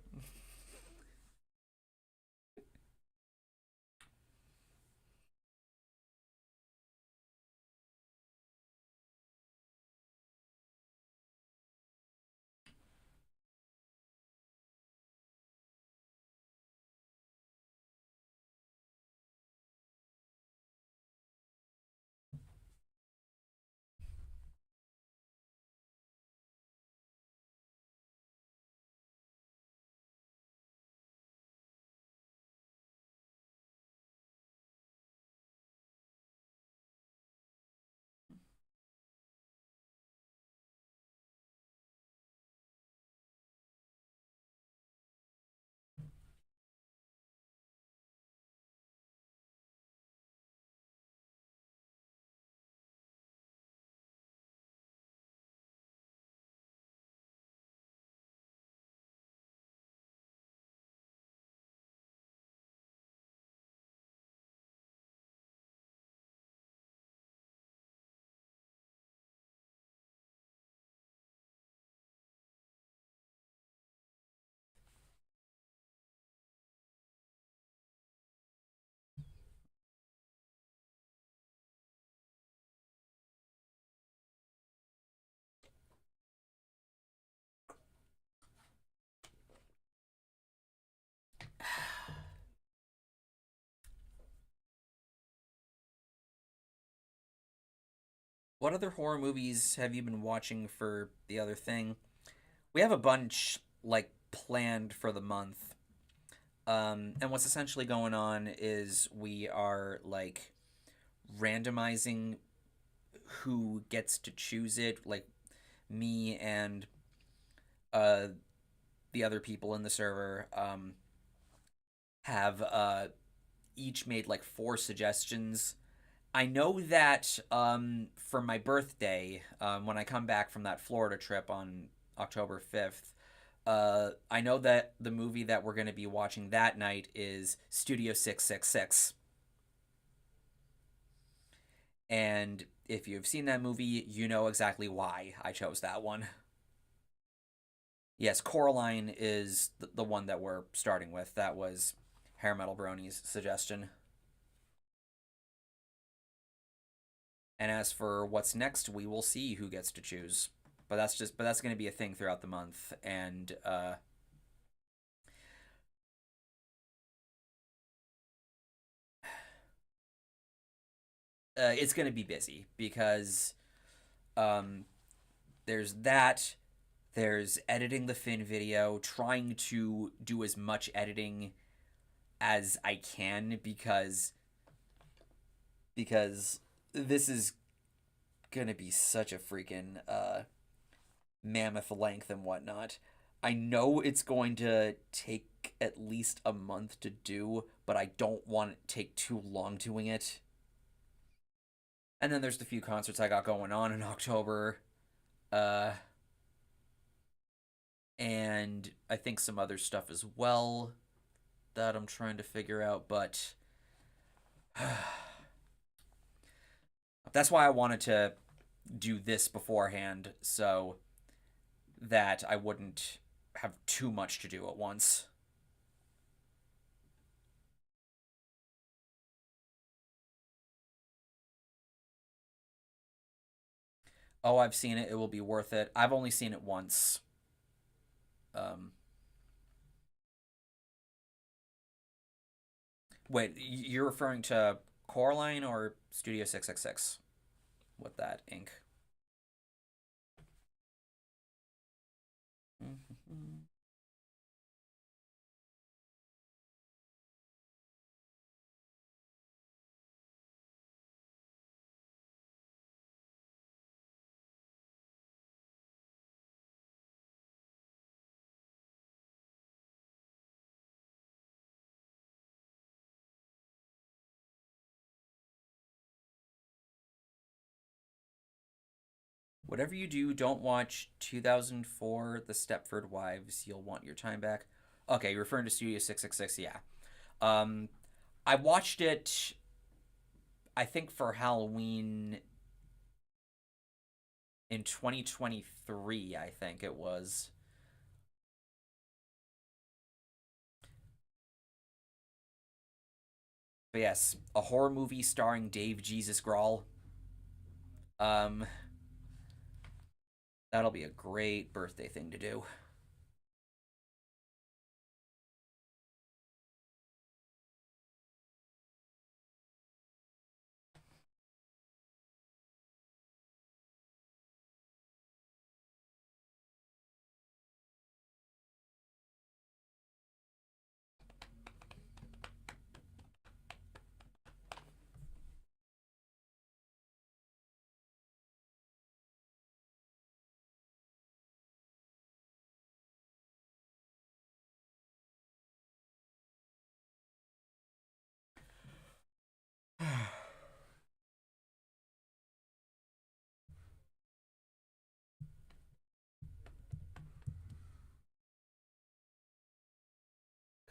Speaker 1: What other horror movies have you been watching for the other thing? We have a bunch like planned for the month. And what's essentially going on is we are like randomizing who gets to choose it. Like me and uh, the other people in the server have each made like 4 suggestions. I know that for my birthday, when I come back from that Florida trip on October 5th, I know that the movie that we're going to be watching that night is Studio 666. And if you've seen that movie, you know exactly why I chose that one. Yes, Coraline is the one that we're starting with. That was Hair Metal Brony's suggestion. And as for what's next, we will see who gets to choose. But that's going to be a thing throughout the month, and it's going to be busy because um, there's that. There's editing the Finn video, trying to do as much editing as I can because this is gonna be such a freaking mammoth length and whatnot. I know it's going to take at least a month to do, but I don't want it to take too long doing it. And then there's the few concerts I got going on in October. Uh, and I think some other stuff as well that I'm trying to figure out, but that's why I wanted to do this beforehand so that I wouldn't have too much to do at once. Oh, I've seen it. It will be worth it. I've only seen it once. Um, wait, you're referring to Coraline or Studio 666 with that ink? Whatever you do, don't watch 2004 The Stepford Wives. You'll want your time back. Okay, you're referring to Studio 666, yeah. Um, I watched it, I think, for Halloween in 2023, I think it was. But yes, a horror movie starring Dave Jesus Grohl. Um, that'll be a great birthday thing to do.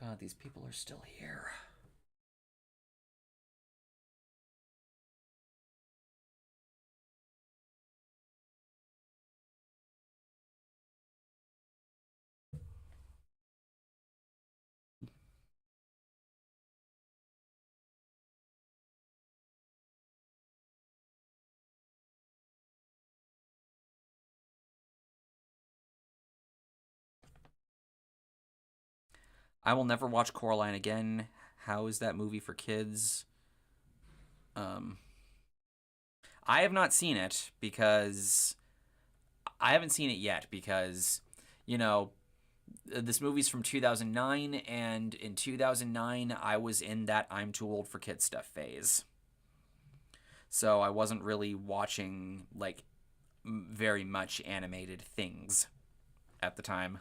Speaker 1: God, these people are still here. I will never watch Coraline again. How is that movie for kids? Um, I have not seen it because I haven't seen it yet because, you know, this movie's from 2009, and in 2009, I was in that I'm too old for kid stuff phase. So I wasn't really watching, like, very much animated things at the time.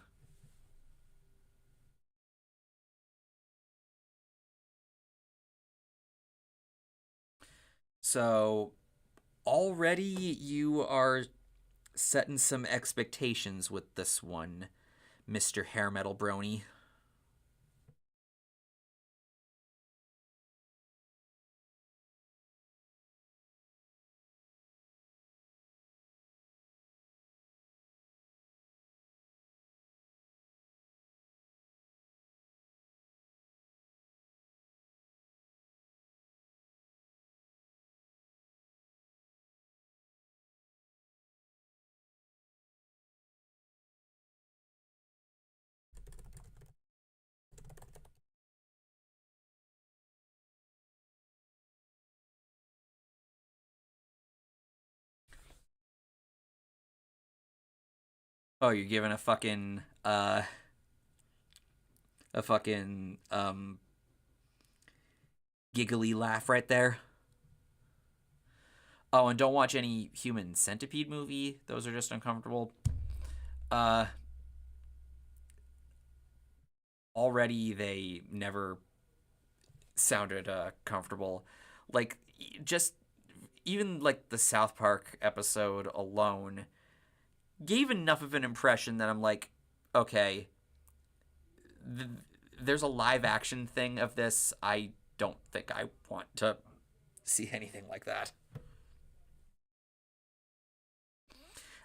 Speaker 1: So already you are setting some expectations with this one, Mr. Hair Metal Brony. Oh, you're giving a fucking giggly laugh right there. Oh, and don't watch any Human Centipede movie. Those are just uncomfortable. Uh, already they never sounded comfortable. Like just even like the South Park episode alone gave enough of an impression that I'm like, okay, th- there's a live action thing of this. I don't think I want to see anything like that.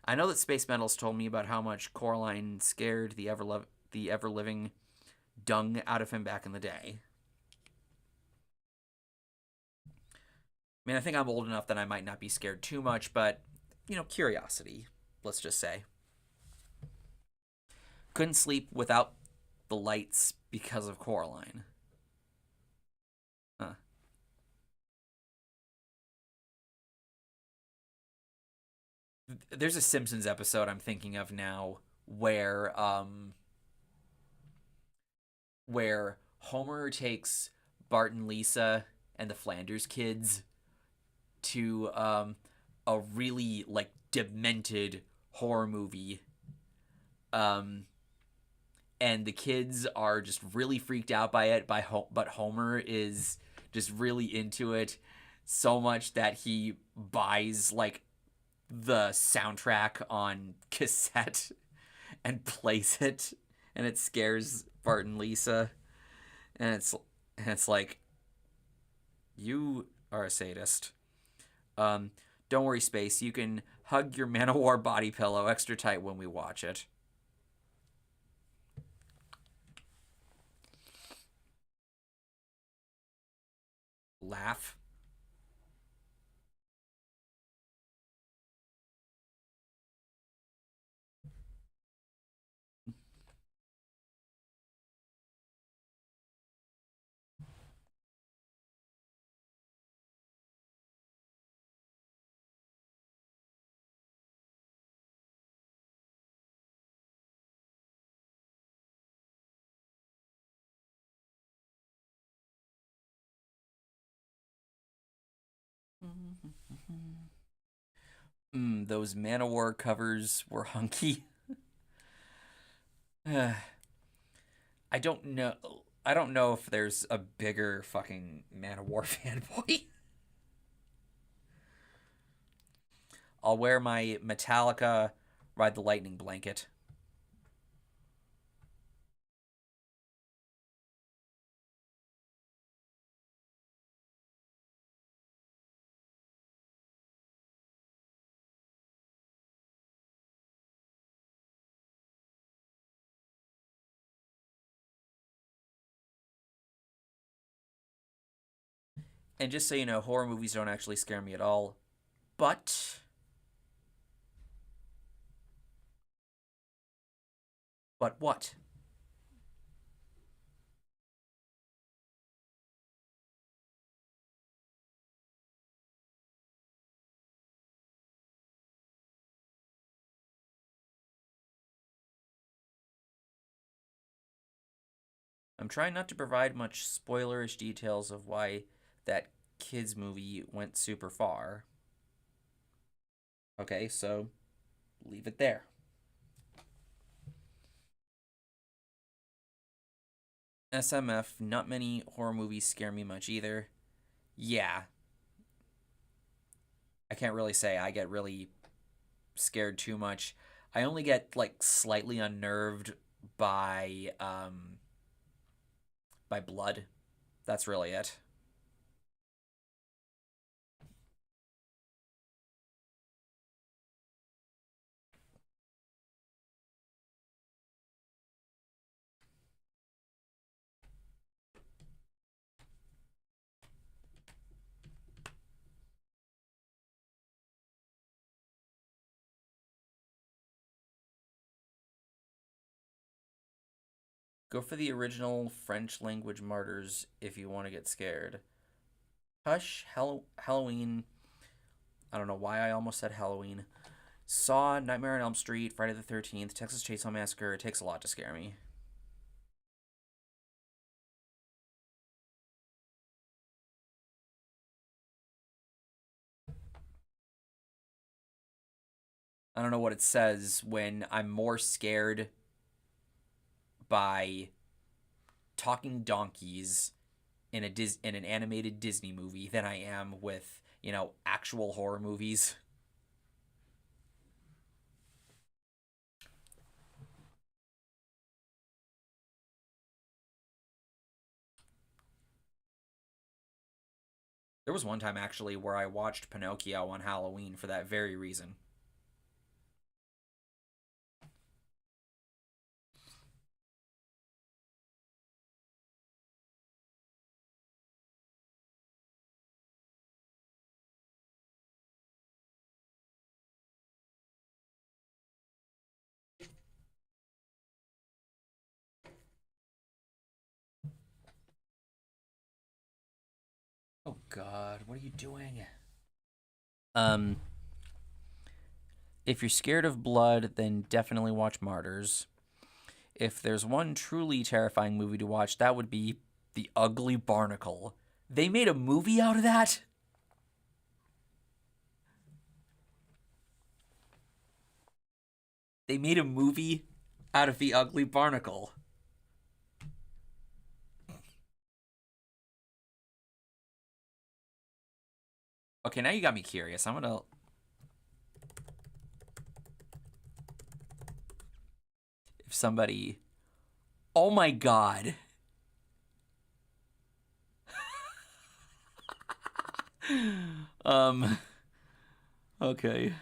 Speaker 1: I know that Space Metals told me about how much Coraline scared the ever living dung out of him back in the day. I mean, I think I'm old enough that I might not be scared too much, but curiosity. Let's just say couldn't sleep without the lights because of Coraline. Huh. There's a Simpsons episode I'm thinking of now where Homer takes Bart and Lisa and the Flanders kids to a really like demented horror movie, um, and the kids are just really freaked out by it. But Homer is just really into it so much that he buys like the soundtrack on cassette and plays it, and it scares Bart and Lisa, and it's like, you are a sadist. Um, don't worry, Space. You can hug your Man-O-War body pillow extra tight when we watch it. Laugh. Those Man-O-War covers were hunky. I don't know. I don't know if there's a bigger fucking Man-O-War fanboy. I'll wear my Metallica Ride the Lightning blanket. And just so you know, horror movies don't actually scare me at all. But what? I'm trying not to provide much spoilerish details of why that kids movie went super far. Okay, so leave it there. SMF, not many horror movies scare me much either. Yeah, I can't really say I get really scared too much. I only get like slightly unnerved by blood. That's really it. Go for the original French language martyrs if you want to get scared. Hush, Halloween. I don't know why I almost said Halloween. Saw, Nightmare on Elm Street, Friday the 13th, Texas Chainsaw Massacre. It takes a lot to scare me. I don't know what it says when I'm more scared by talking donkeys in an animated Disney movie than I am with, actual horror movies. There was one time actually where I watched Pinocchio on Halloween for that very reason. Oh god, what are you doing? Um if you're scared of blood, then definitely watch Martyrs. If there's one truly terrifying movie to watch, that would be The Ugly Barnacle. They made a movie out of that? They made a movie out of The Ugly Barnacle. Okay, now you got me curious. I'm gonna. somebody. Oh my god. Um. Okay.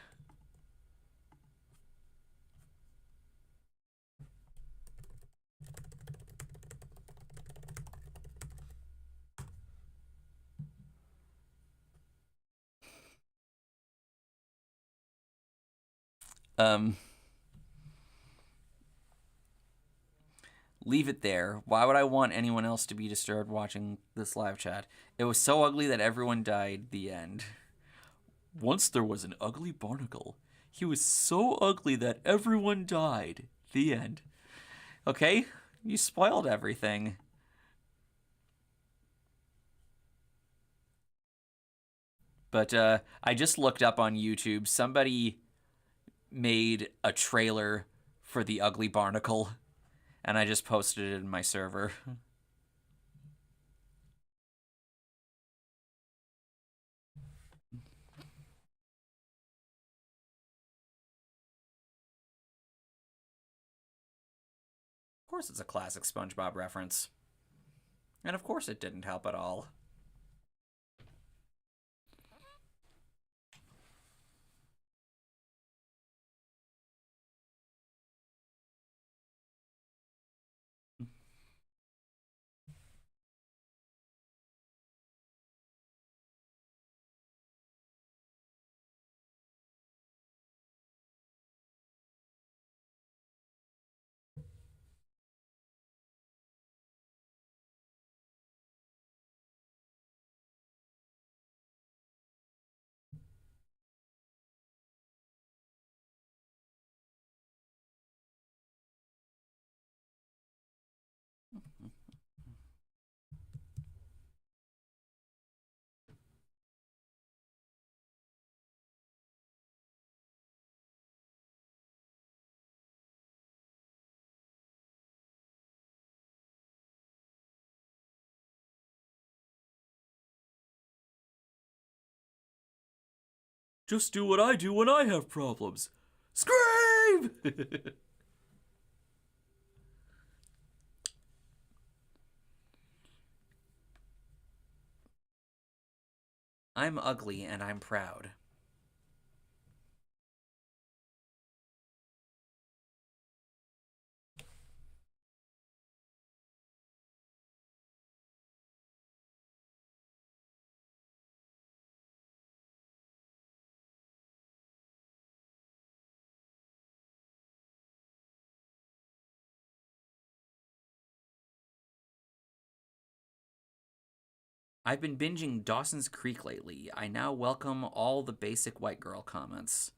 Speaker 1: Um. Leave it there. Why would I want anyone else to be disturbed watching this live chat? It was so ugly that everyone died. The end. Once there was an ugly barnacle. He was so ugly that everyone died. The end. Okay? You spoiled everything. But I just looked up on YouTube. Somebody made a trailer for the ugly barnacle, and I just posted it in my server. Of course it's a classic SpongeBob reference. And of course it didn't help at all. Just do what I do when I have problems. Scream! I'm ugly and I'm proud. I've been binging Dawson's Creek lately. I now welcome all the basic white girl comments.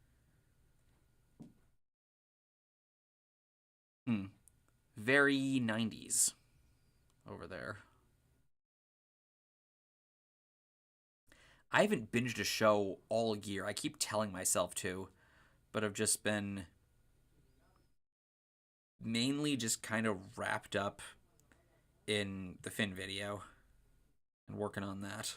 Speaker 1: Hmm. Very 90s over there. I haven't binged a show all year. I keep telling myself to, but I've just been mainly just kind of wrapped up in the Finn video and working on that.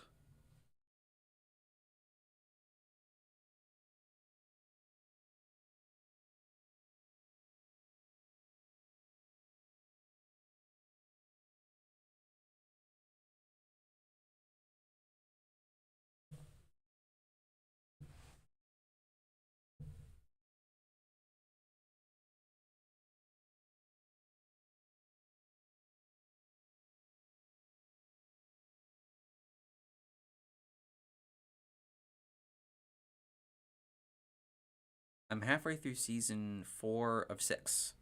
Speaker 1: I'm halfway through season 4 of 6.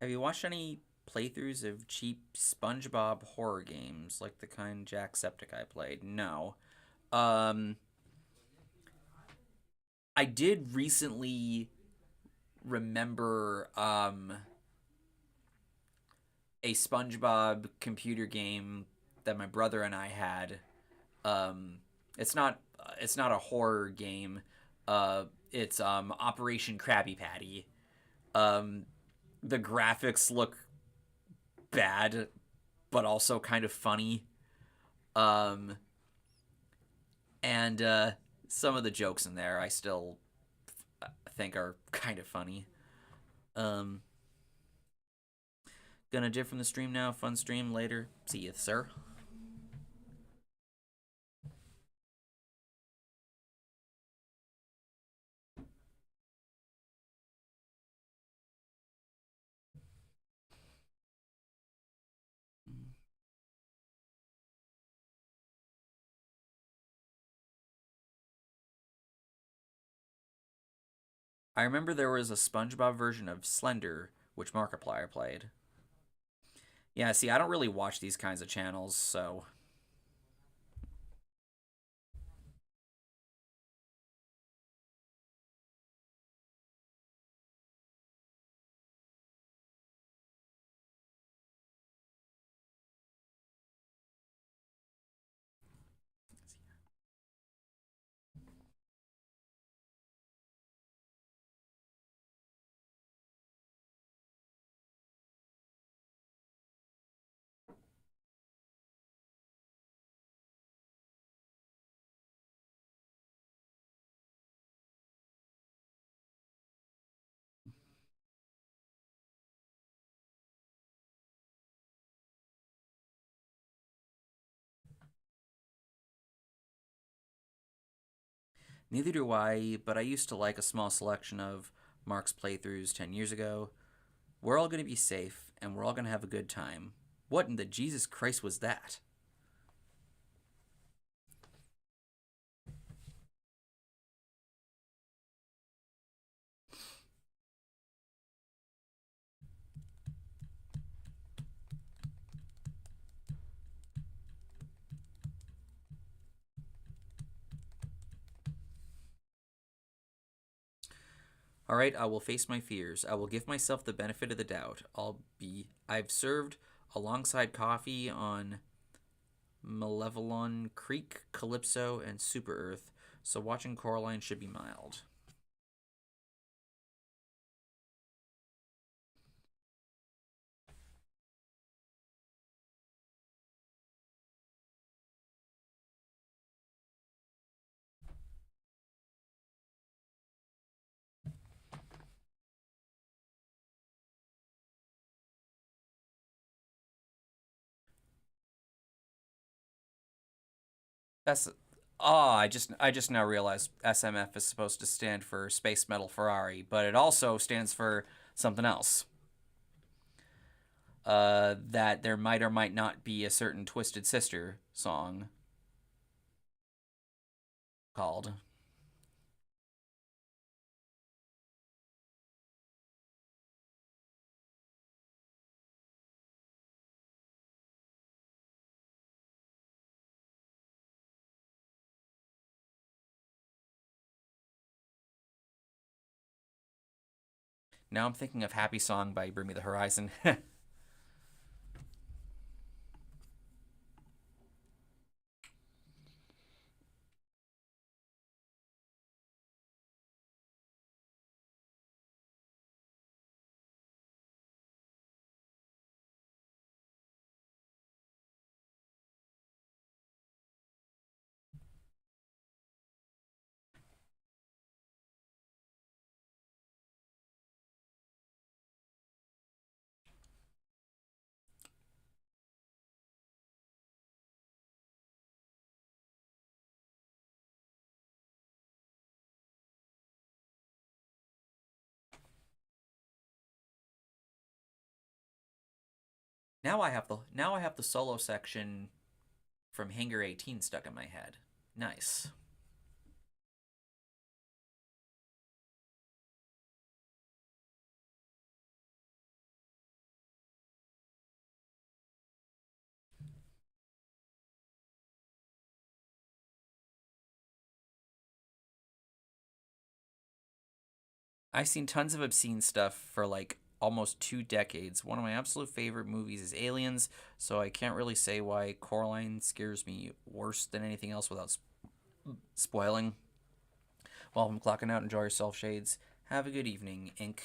Speaker 1: Have you watched any playthroughs of cheap SpongeBob horror games like the kind Jacksepticeye played? No. Um, I did recently remember a SpongeBob computer game that my brother and I had. Um, it's not a horror game. It's Operation Krabby Patty. Um, the graphics look bad, but also kind of funny. Um, and some of the jokes in there I still think are kind of funny. Um, gonna dip from the stream now. Fun stream later. See you, sir. I remember there was a SpongeBob version of Slender, which Markiplier played. Yeah, see, I don't really watch these kinds of channels, so neither do I, but I used to like a small selection of Mark's playthroughs 10 years ago. We're all going to be safe, and we're all going to have a good time. What in the Jesus Christ was that? All right, I will face my fears. I will give myself the benefit of the doubt. I've served alongside coffee on Malevolon Creek, Calypso, and Super Earth, so watching Coraline should be mild. That's I just now realized SMF is supposed to stand for Space Metal Ferrari, but it also stands for something else. That there might or might not be a certain Twisted Sister song called. Now I'm thinking of Happy Song by Bring Me the Horizon. now I have the solo section from Hangar 18 stuck in my head. Nice. I've seen tons of obscene stuff for like almost 2 decades. One of my absolute favorite movies is Aliens, so I can't really say why Coraline scares me worse than anything else without spoiling. While I'm clocking out, enjoy yourself, Shades. Have a good evening, Ink.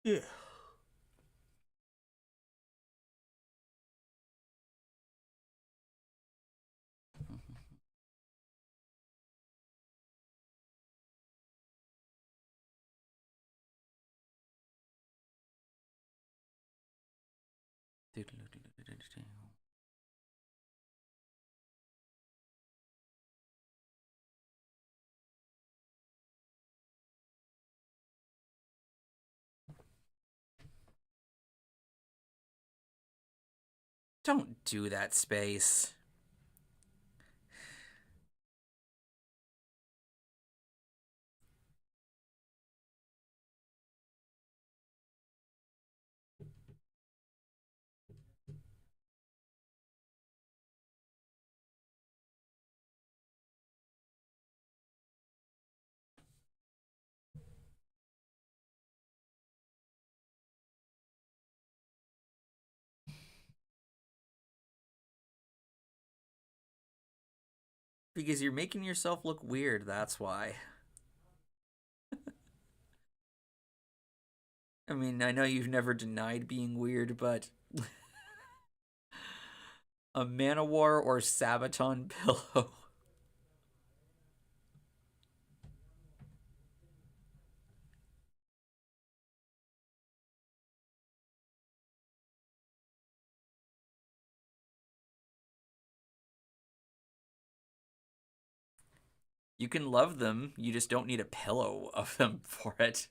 Speaker 1: Yeah. Don't do that, Space. Because you're making yourself look weird, that's why. I mean, I know you've never denied being weird, but a Manowar or Sabaton pillow. You can love them, you just don't need a pillow of them for it.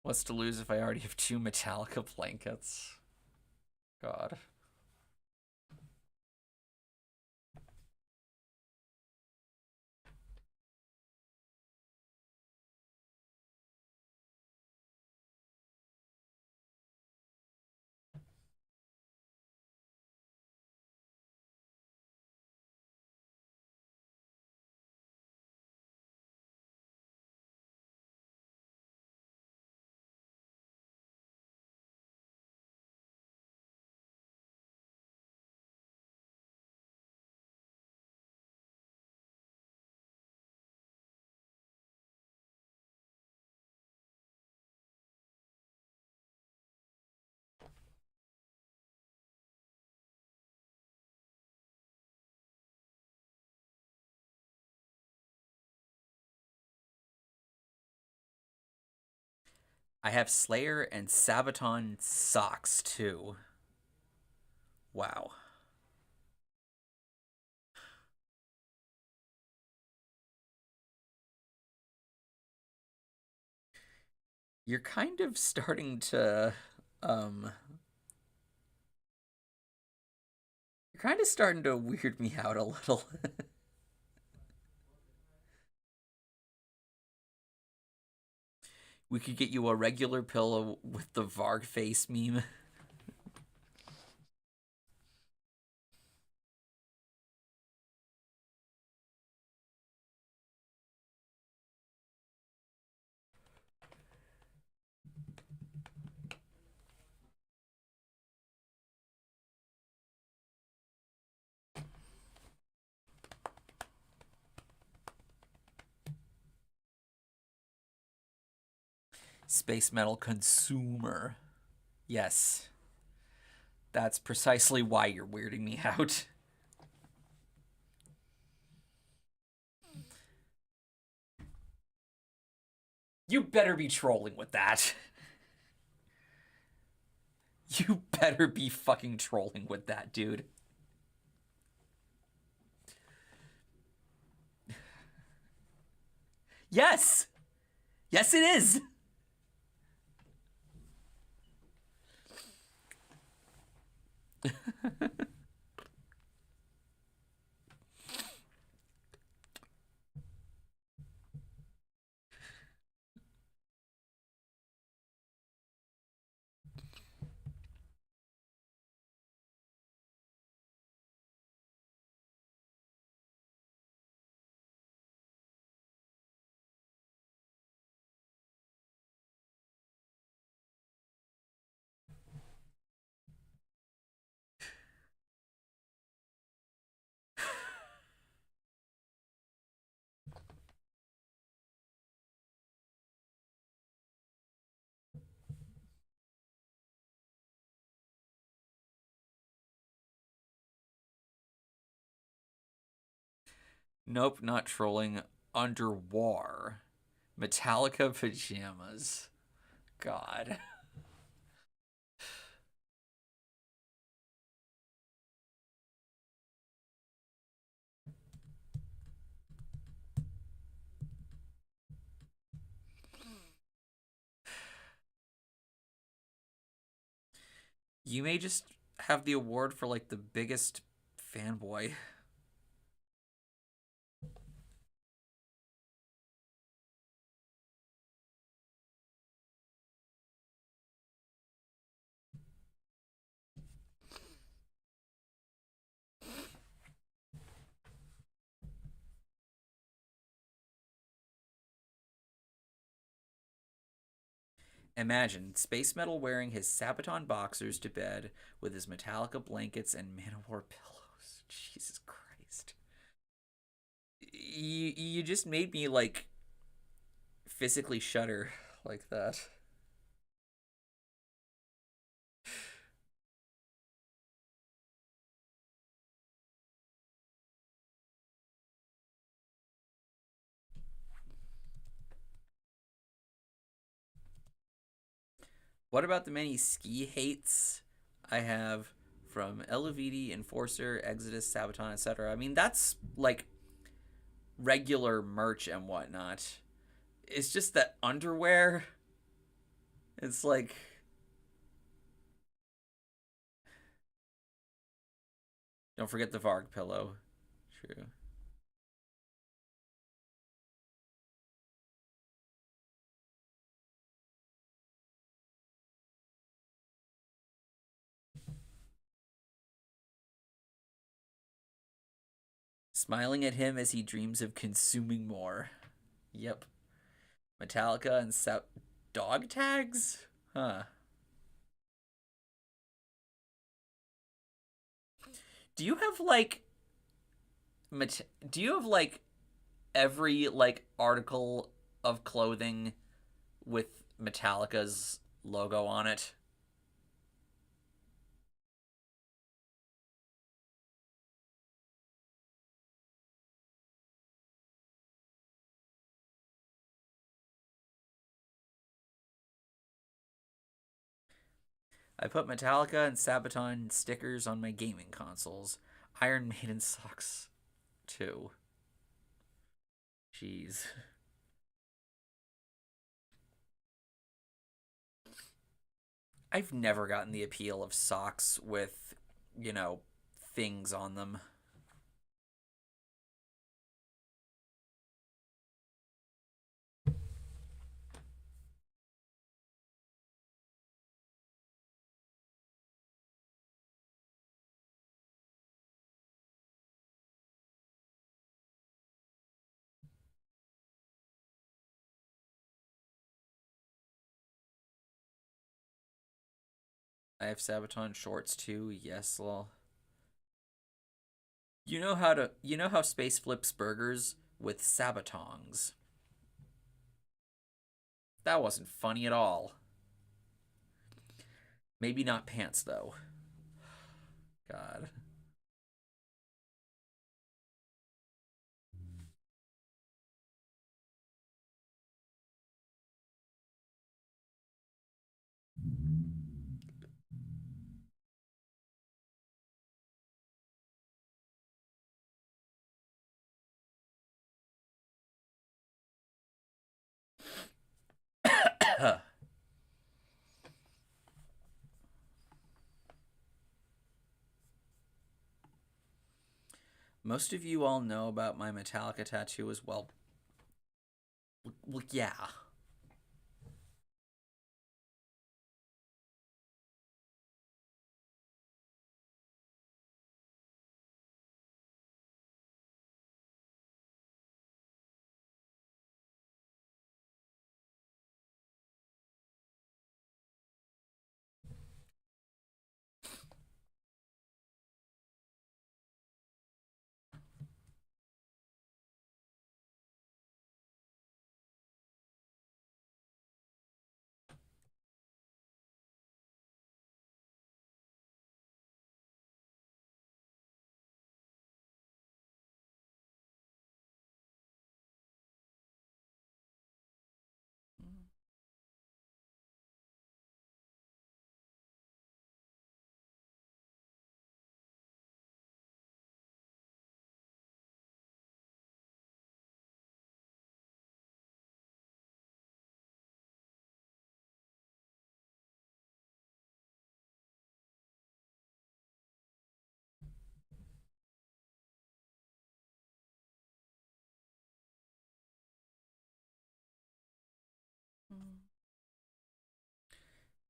Speaker 1: What's to lose if I already have 2 Metallica blankets? God. I have Slayer and Sabaton socks too. Wow. You're kind of starting to um you're kind of starting to weird me out a little. We could get you a regular pillow with the Varg face meme. Space metal consumer. Yes, that's precisely why you're weirding me out. You better be trolling with that. You better be fucking trolling with that, dude. Yes! Yes, it is! Nope, not trolling. Underwar. Metallica pajamas. God. You may just have the award for like the biggest fanboy. Imagine Space Metal wearing his Sabaton boxers to bed with his Metallica blankets and Manowar pillows. Jesus Christ. You just made me like physically shudder like that. What about the many ski hates I have from Elaviti, Enforcer, Exodus, Sabaton, etc.? I mean, that's like regular merch and whatnot. It's just that underwear. It's like, don't forget the Varg pillow. True. Smiling at him as he dreams of consuming more. Yep. Metallica and dog tags? Huh. Do you have like do you have like every like article of clothing with Metallica's logo on it? I put Metallica and Sabaton stickers on my gaming consoles. Iron Maiden socks too. Jeez. I've never gotten the appeal of socks with, you know, things on them. I have Sabaton shorts too. Yes, lol. You know how Space flips burgers with Sabatongs. That wasn't funny at all. Maybe not pants though. God. Most of you all know about my Metallica tattoo as well. Well, yeah.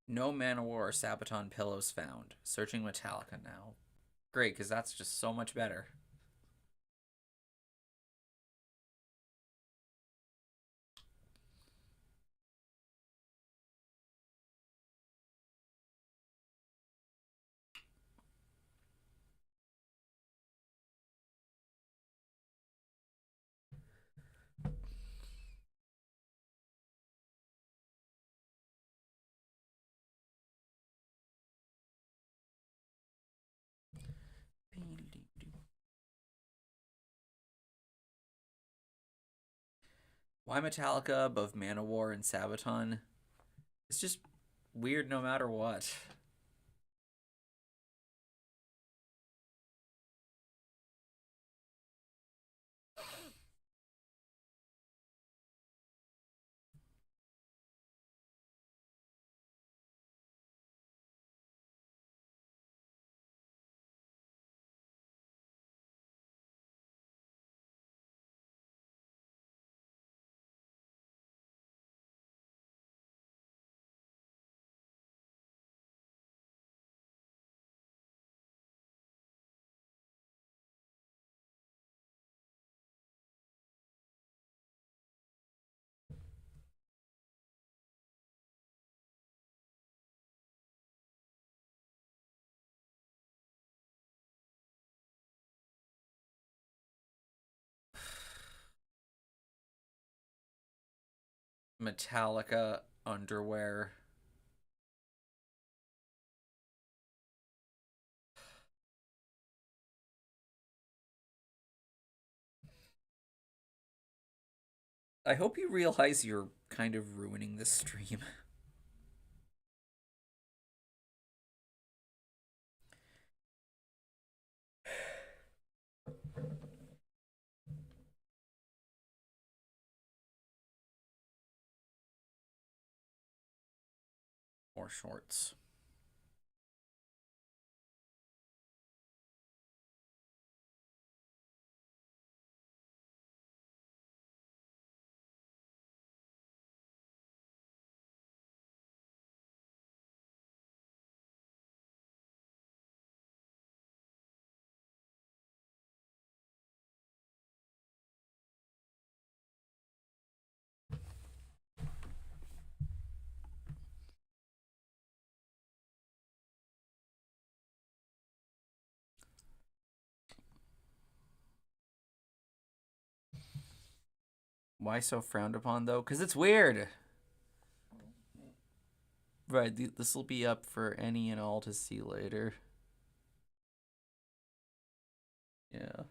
Speaker 1: No Manowar or Sabaton pillows found. Searching Metallica now. Great, because that's just so much better. Why Metallica above Manowar and Sabaton? It's just weird no matter what. Metallica underwear. I hope you realize you're kind of ruining this stream. More shorts. Why so frowned upon though? Because it's weird. Right, this will be up for any and all to see later. Yeah.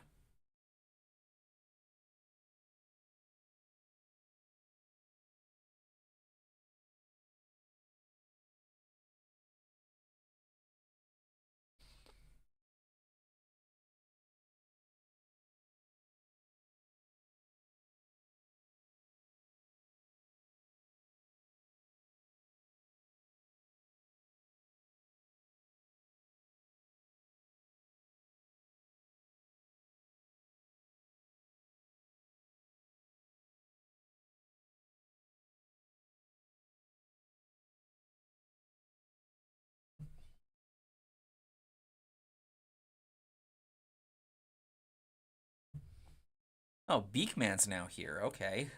Speaker 1: Oh, Beakman's now here. Okay.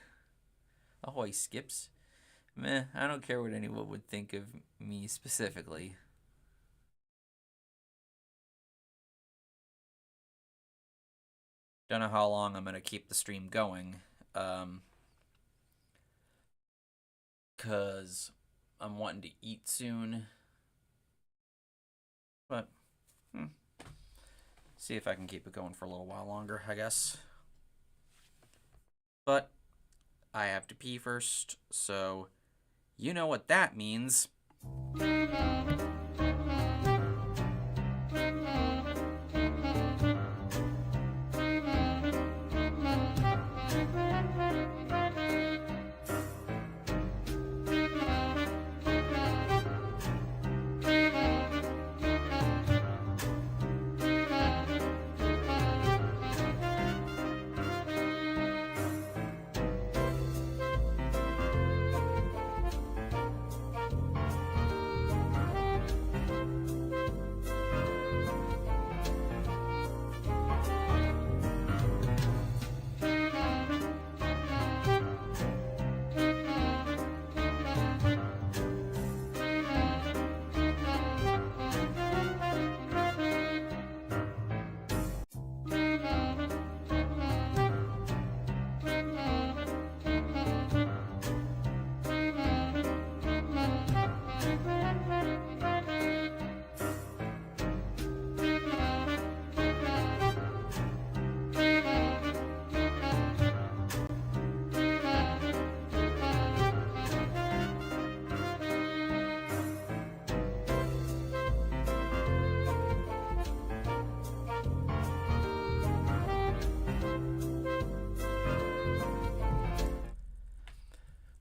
Speaker 1: Oh, he skips. Meh, I don't care what anyone would think of me specifically. Don't know how long I'm gonna keep the stream going. Um, cause I'm wanting to eat soon. But see if I can keep it going for a little while longer, I guess. But I have to pee first, so you know what that means.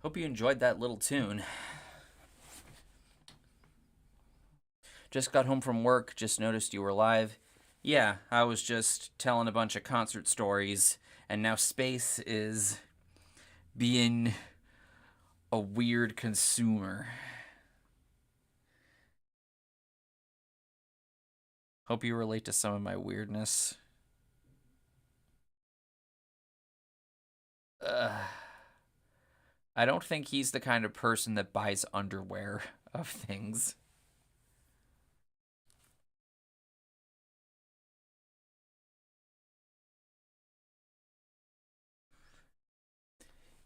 Speaker 1: Hope you enjoyed that little tune. Just got home from work, just noticed you were live. Yeah, I was just telling a bunch of concert stories, and now Space is being a weird consumer. Hope you relate to some of my weirdness. I don't think he's the kind of person that buys underwear of things.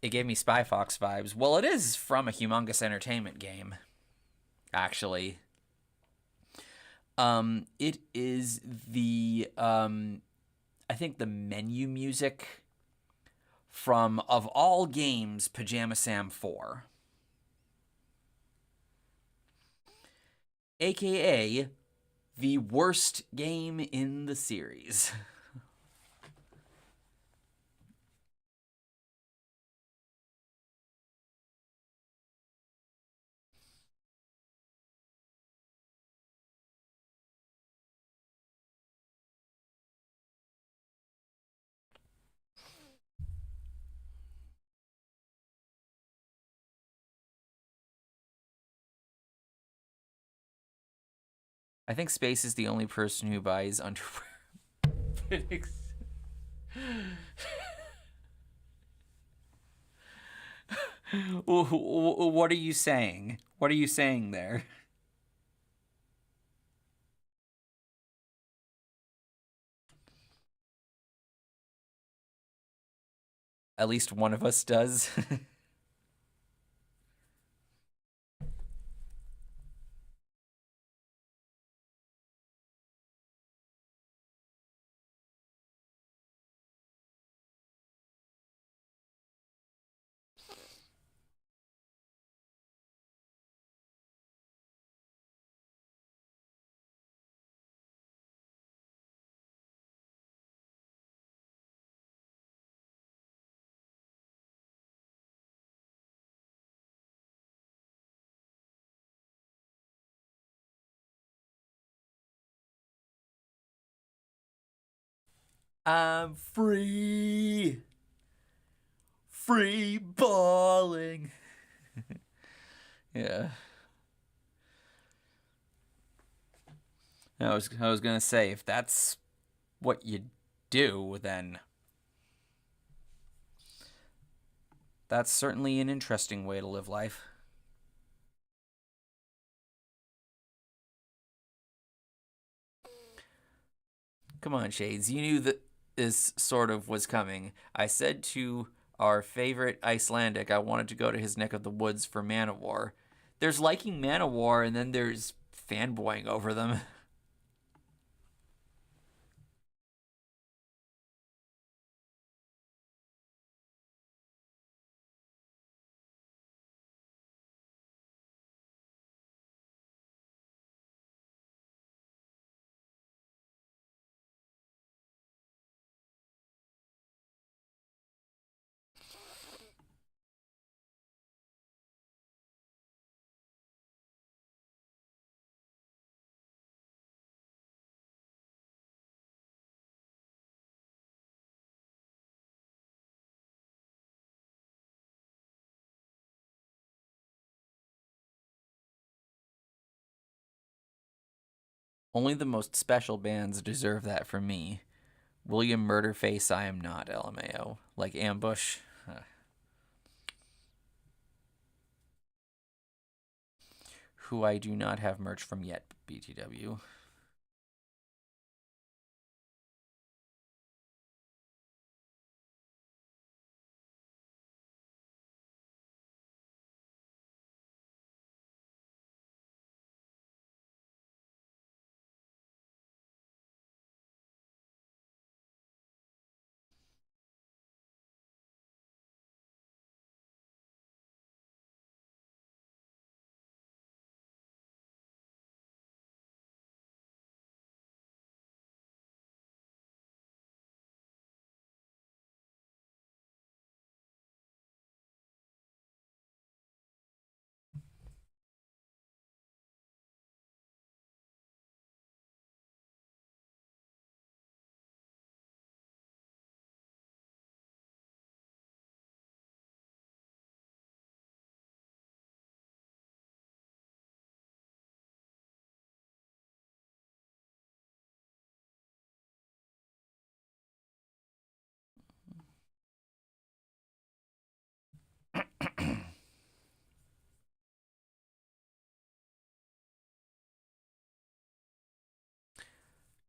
Speaker 1: It gave me Spy Fox vibes. Well, it is from a Humongous Entertainment game, actually. It is the I think the menu music from, of all games, Pajama Sam 4, aka the worst game in the series. I think Space is the only person who buys underwear. What are you saying? What are you saying there? At least one of us does. I'm free. Free balling. Yeah. I was gonna say, if that's what you do, then That's certainly an interesting way to live life. Come on, Shades. You knew that this sort of was coming. I said to our favorite Icelandic I wanted to go to his neck of the woods for Manowar. There's liking Manowar, and then there's fanboying over them. Only the most special bands deserve that from me. William Murderface, I am not, LMAO. Like Ambush. Who I do not have merch from yet, BTW.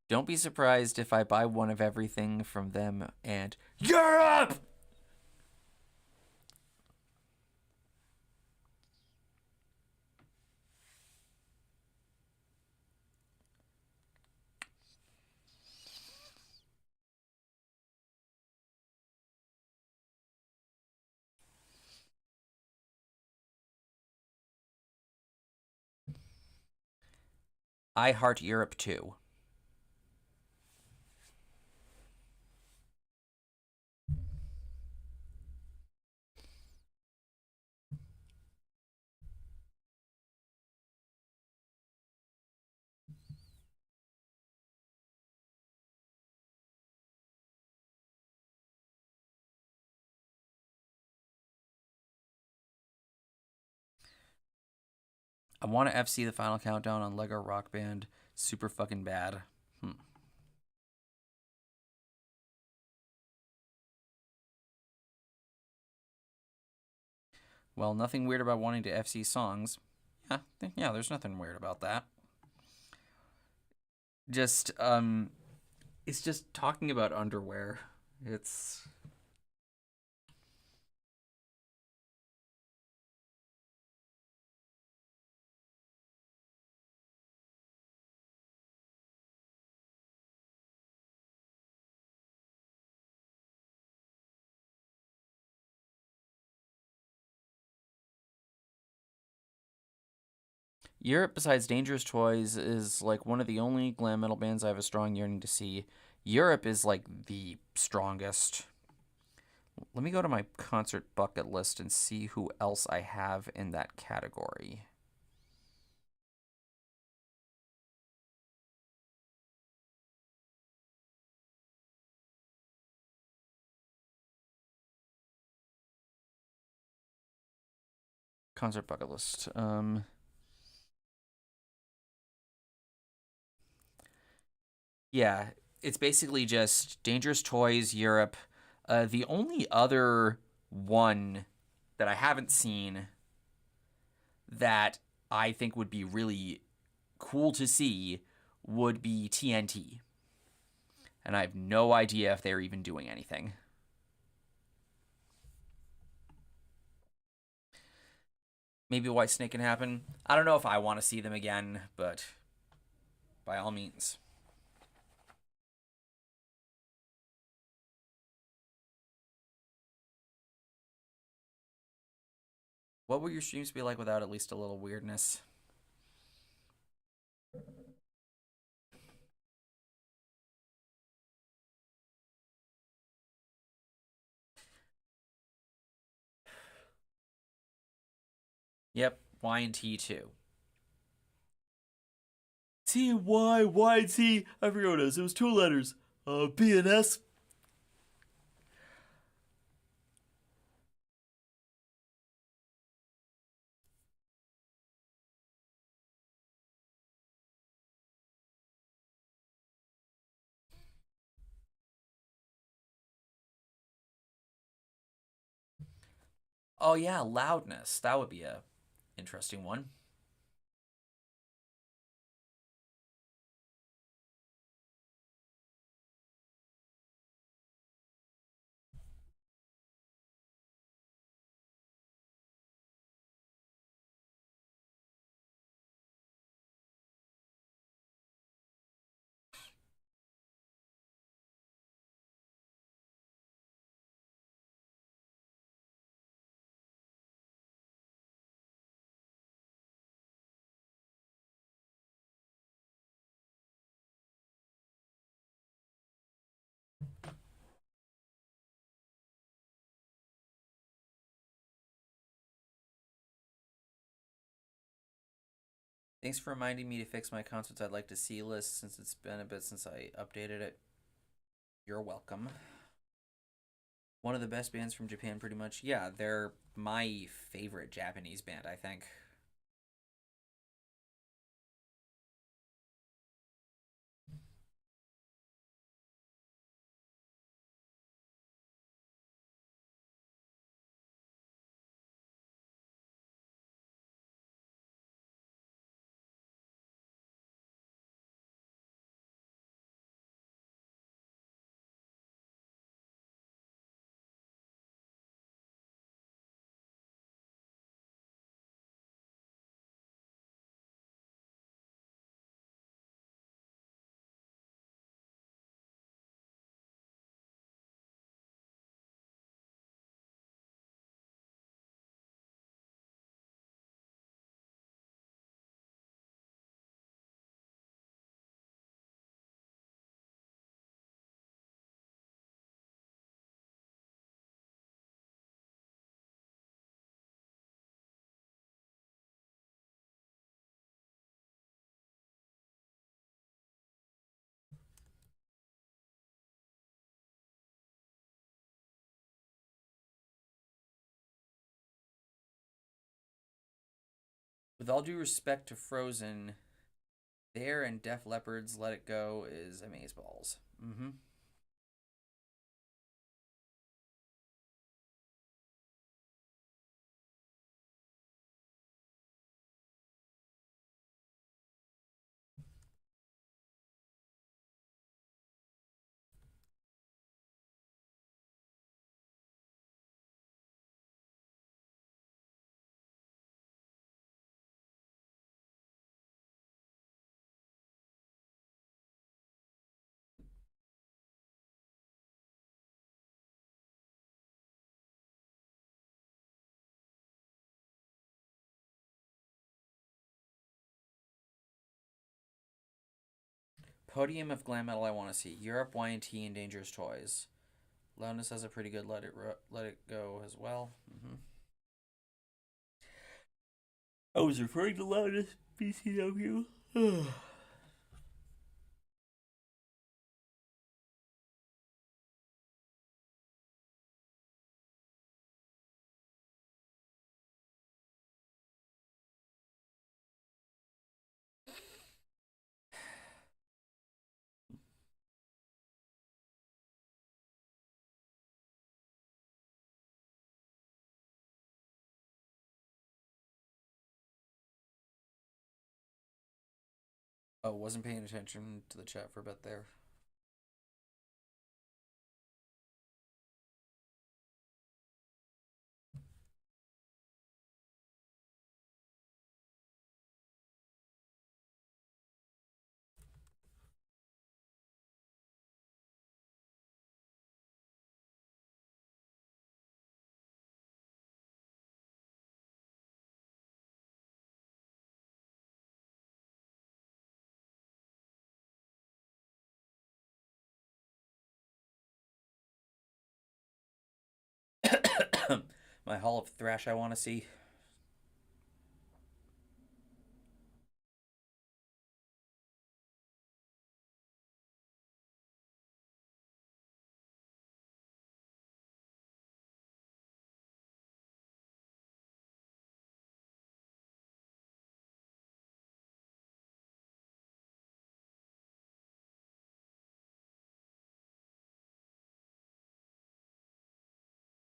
Speaker 1: Don't be surprised if I buy one of everything from them and Europe! I heart Europe too. I want to FC the final countdown on Lego Rock Band. Super fucking bad. Well, nothing weird about wanting to FC songs. Yeah, there's nothing weird about that. Just, it's just talking about underwear. It's Europe, besides Dangerous Toys, is like one of the only glam metal bands I have a strong yearning to see. Europe is like the strongest. Let me go to my concert bucket list and see who else I have in that category. Concert bucket list. Yeah, it's basically just Dangerous Toys, Europe. The only other one that I haven't seen that I think would be really cool to see would be TNT. And I have no idea if they're even doing anything. Maybe White Snake can happen. I don't know if I want to see them again, but by all means. What would your streams be like without at least a little weirdness? Yep, Y and T too. T Y Y T. I forgot what it was. It was two letters. B and S. Oh yeah, loudness. That would be a interesting one. Thanks for reminding me to fix my concerts I'd like to see list since it's been a bit since I updated it. You're welcome. One of the best bands from Japan, pretty much. Yeah, they're my favorite Japanese band, I think. With all due respect to Frozen, there and Def Leppard's Let It Go is amazeballs. Mm-hmm. Podium of glam metal I want to see. Europe, Y&T, and Dangerous Toys. Loudness has a pretty good Let It Go as well. Mm-hmm. I was referring to Loudness, BCW. Oh, wasn't paying attention to the chat for a bit there. My Hall of Thrash I want to see.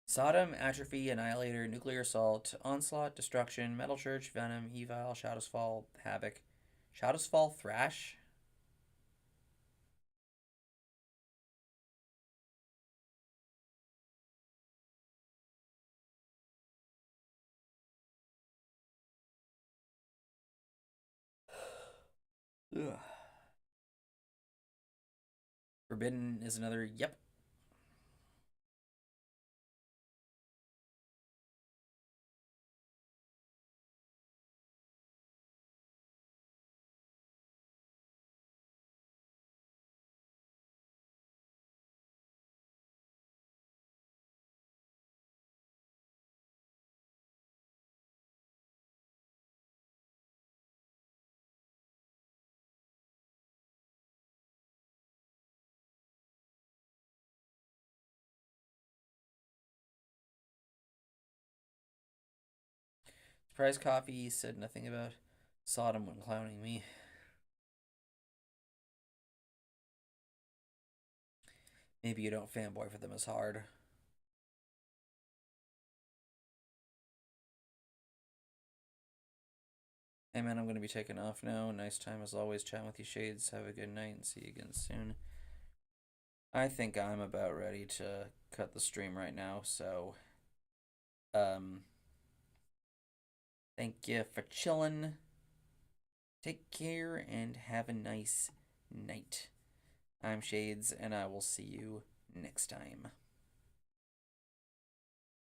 Speaker 1: Sodom, Atrophy, Annihilator, Nuclear Assault, Onslaught, Destruction, Metal Church, Venom, Evil, Shadows Fall, Havoc. Shadows Fall, Thrash? Ugh. Forbidden is another, yep. Surprise Coffee said nothing about Sodom when clowning me. Maybe you don't fanboy for them as hard. Hey man, I'm going to be taking off now. Nice time as always chatting with you, Shades. Have a good night and see you again soon. I think I'm about ready to cut the stream right now, so um thank you for chilling. Take care and have a nice night. I'm Shades and I will see you next time.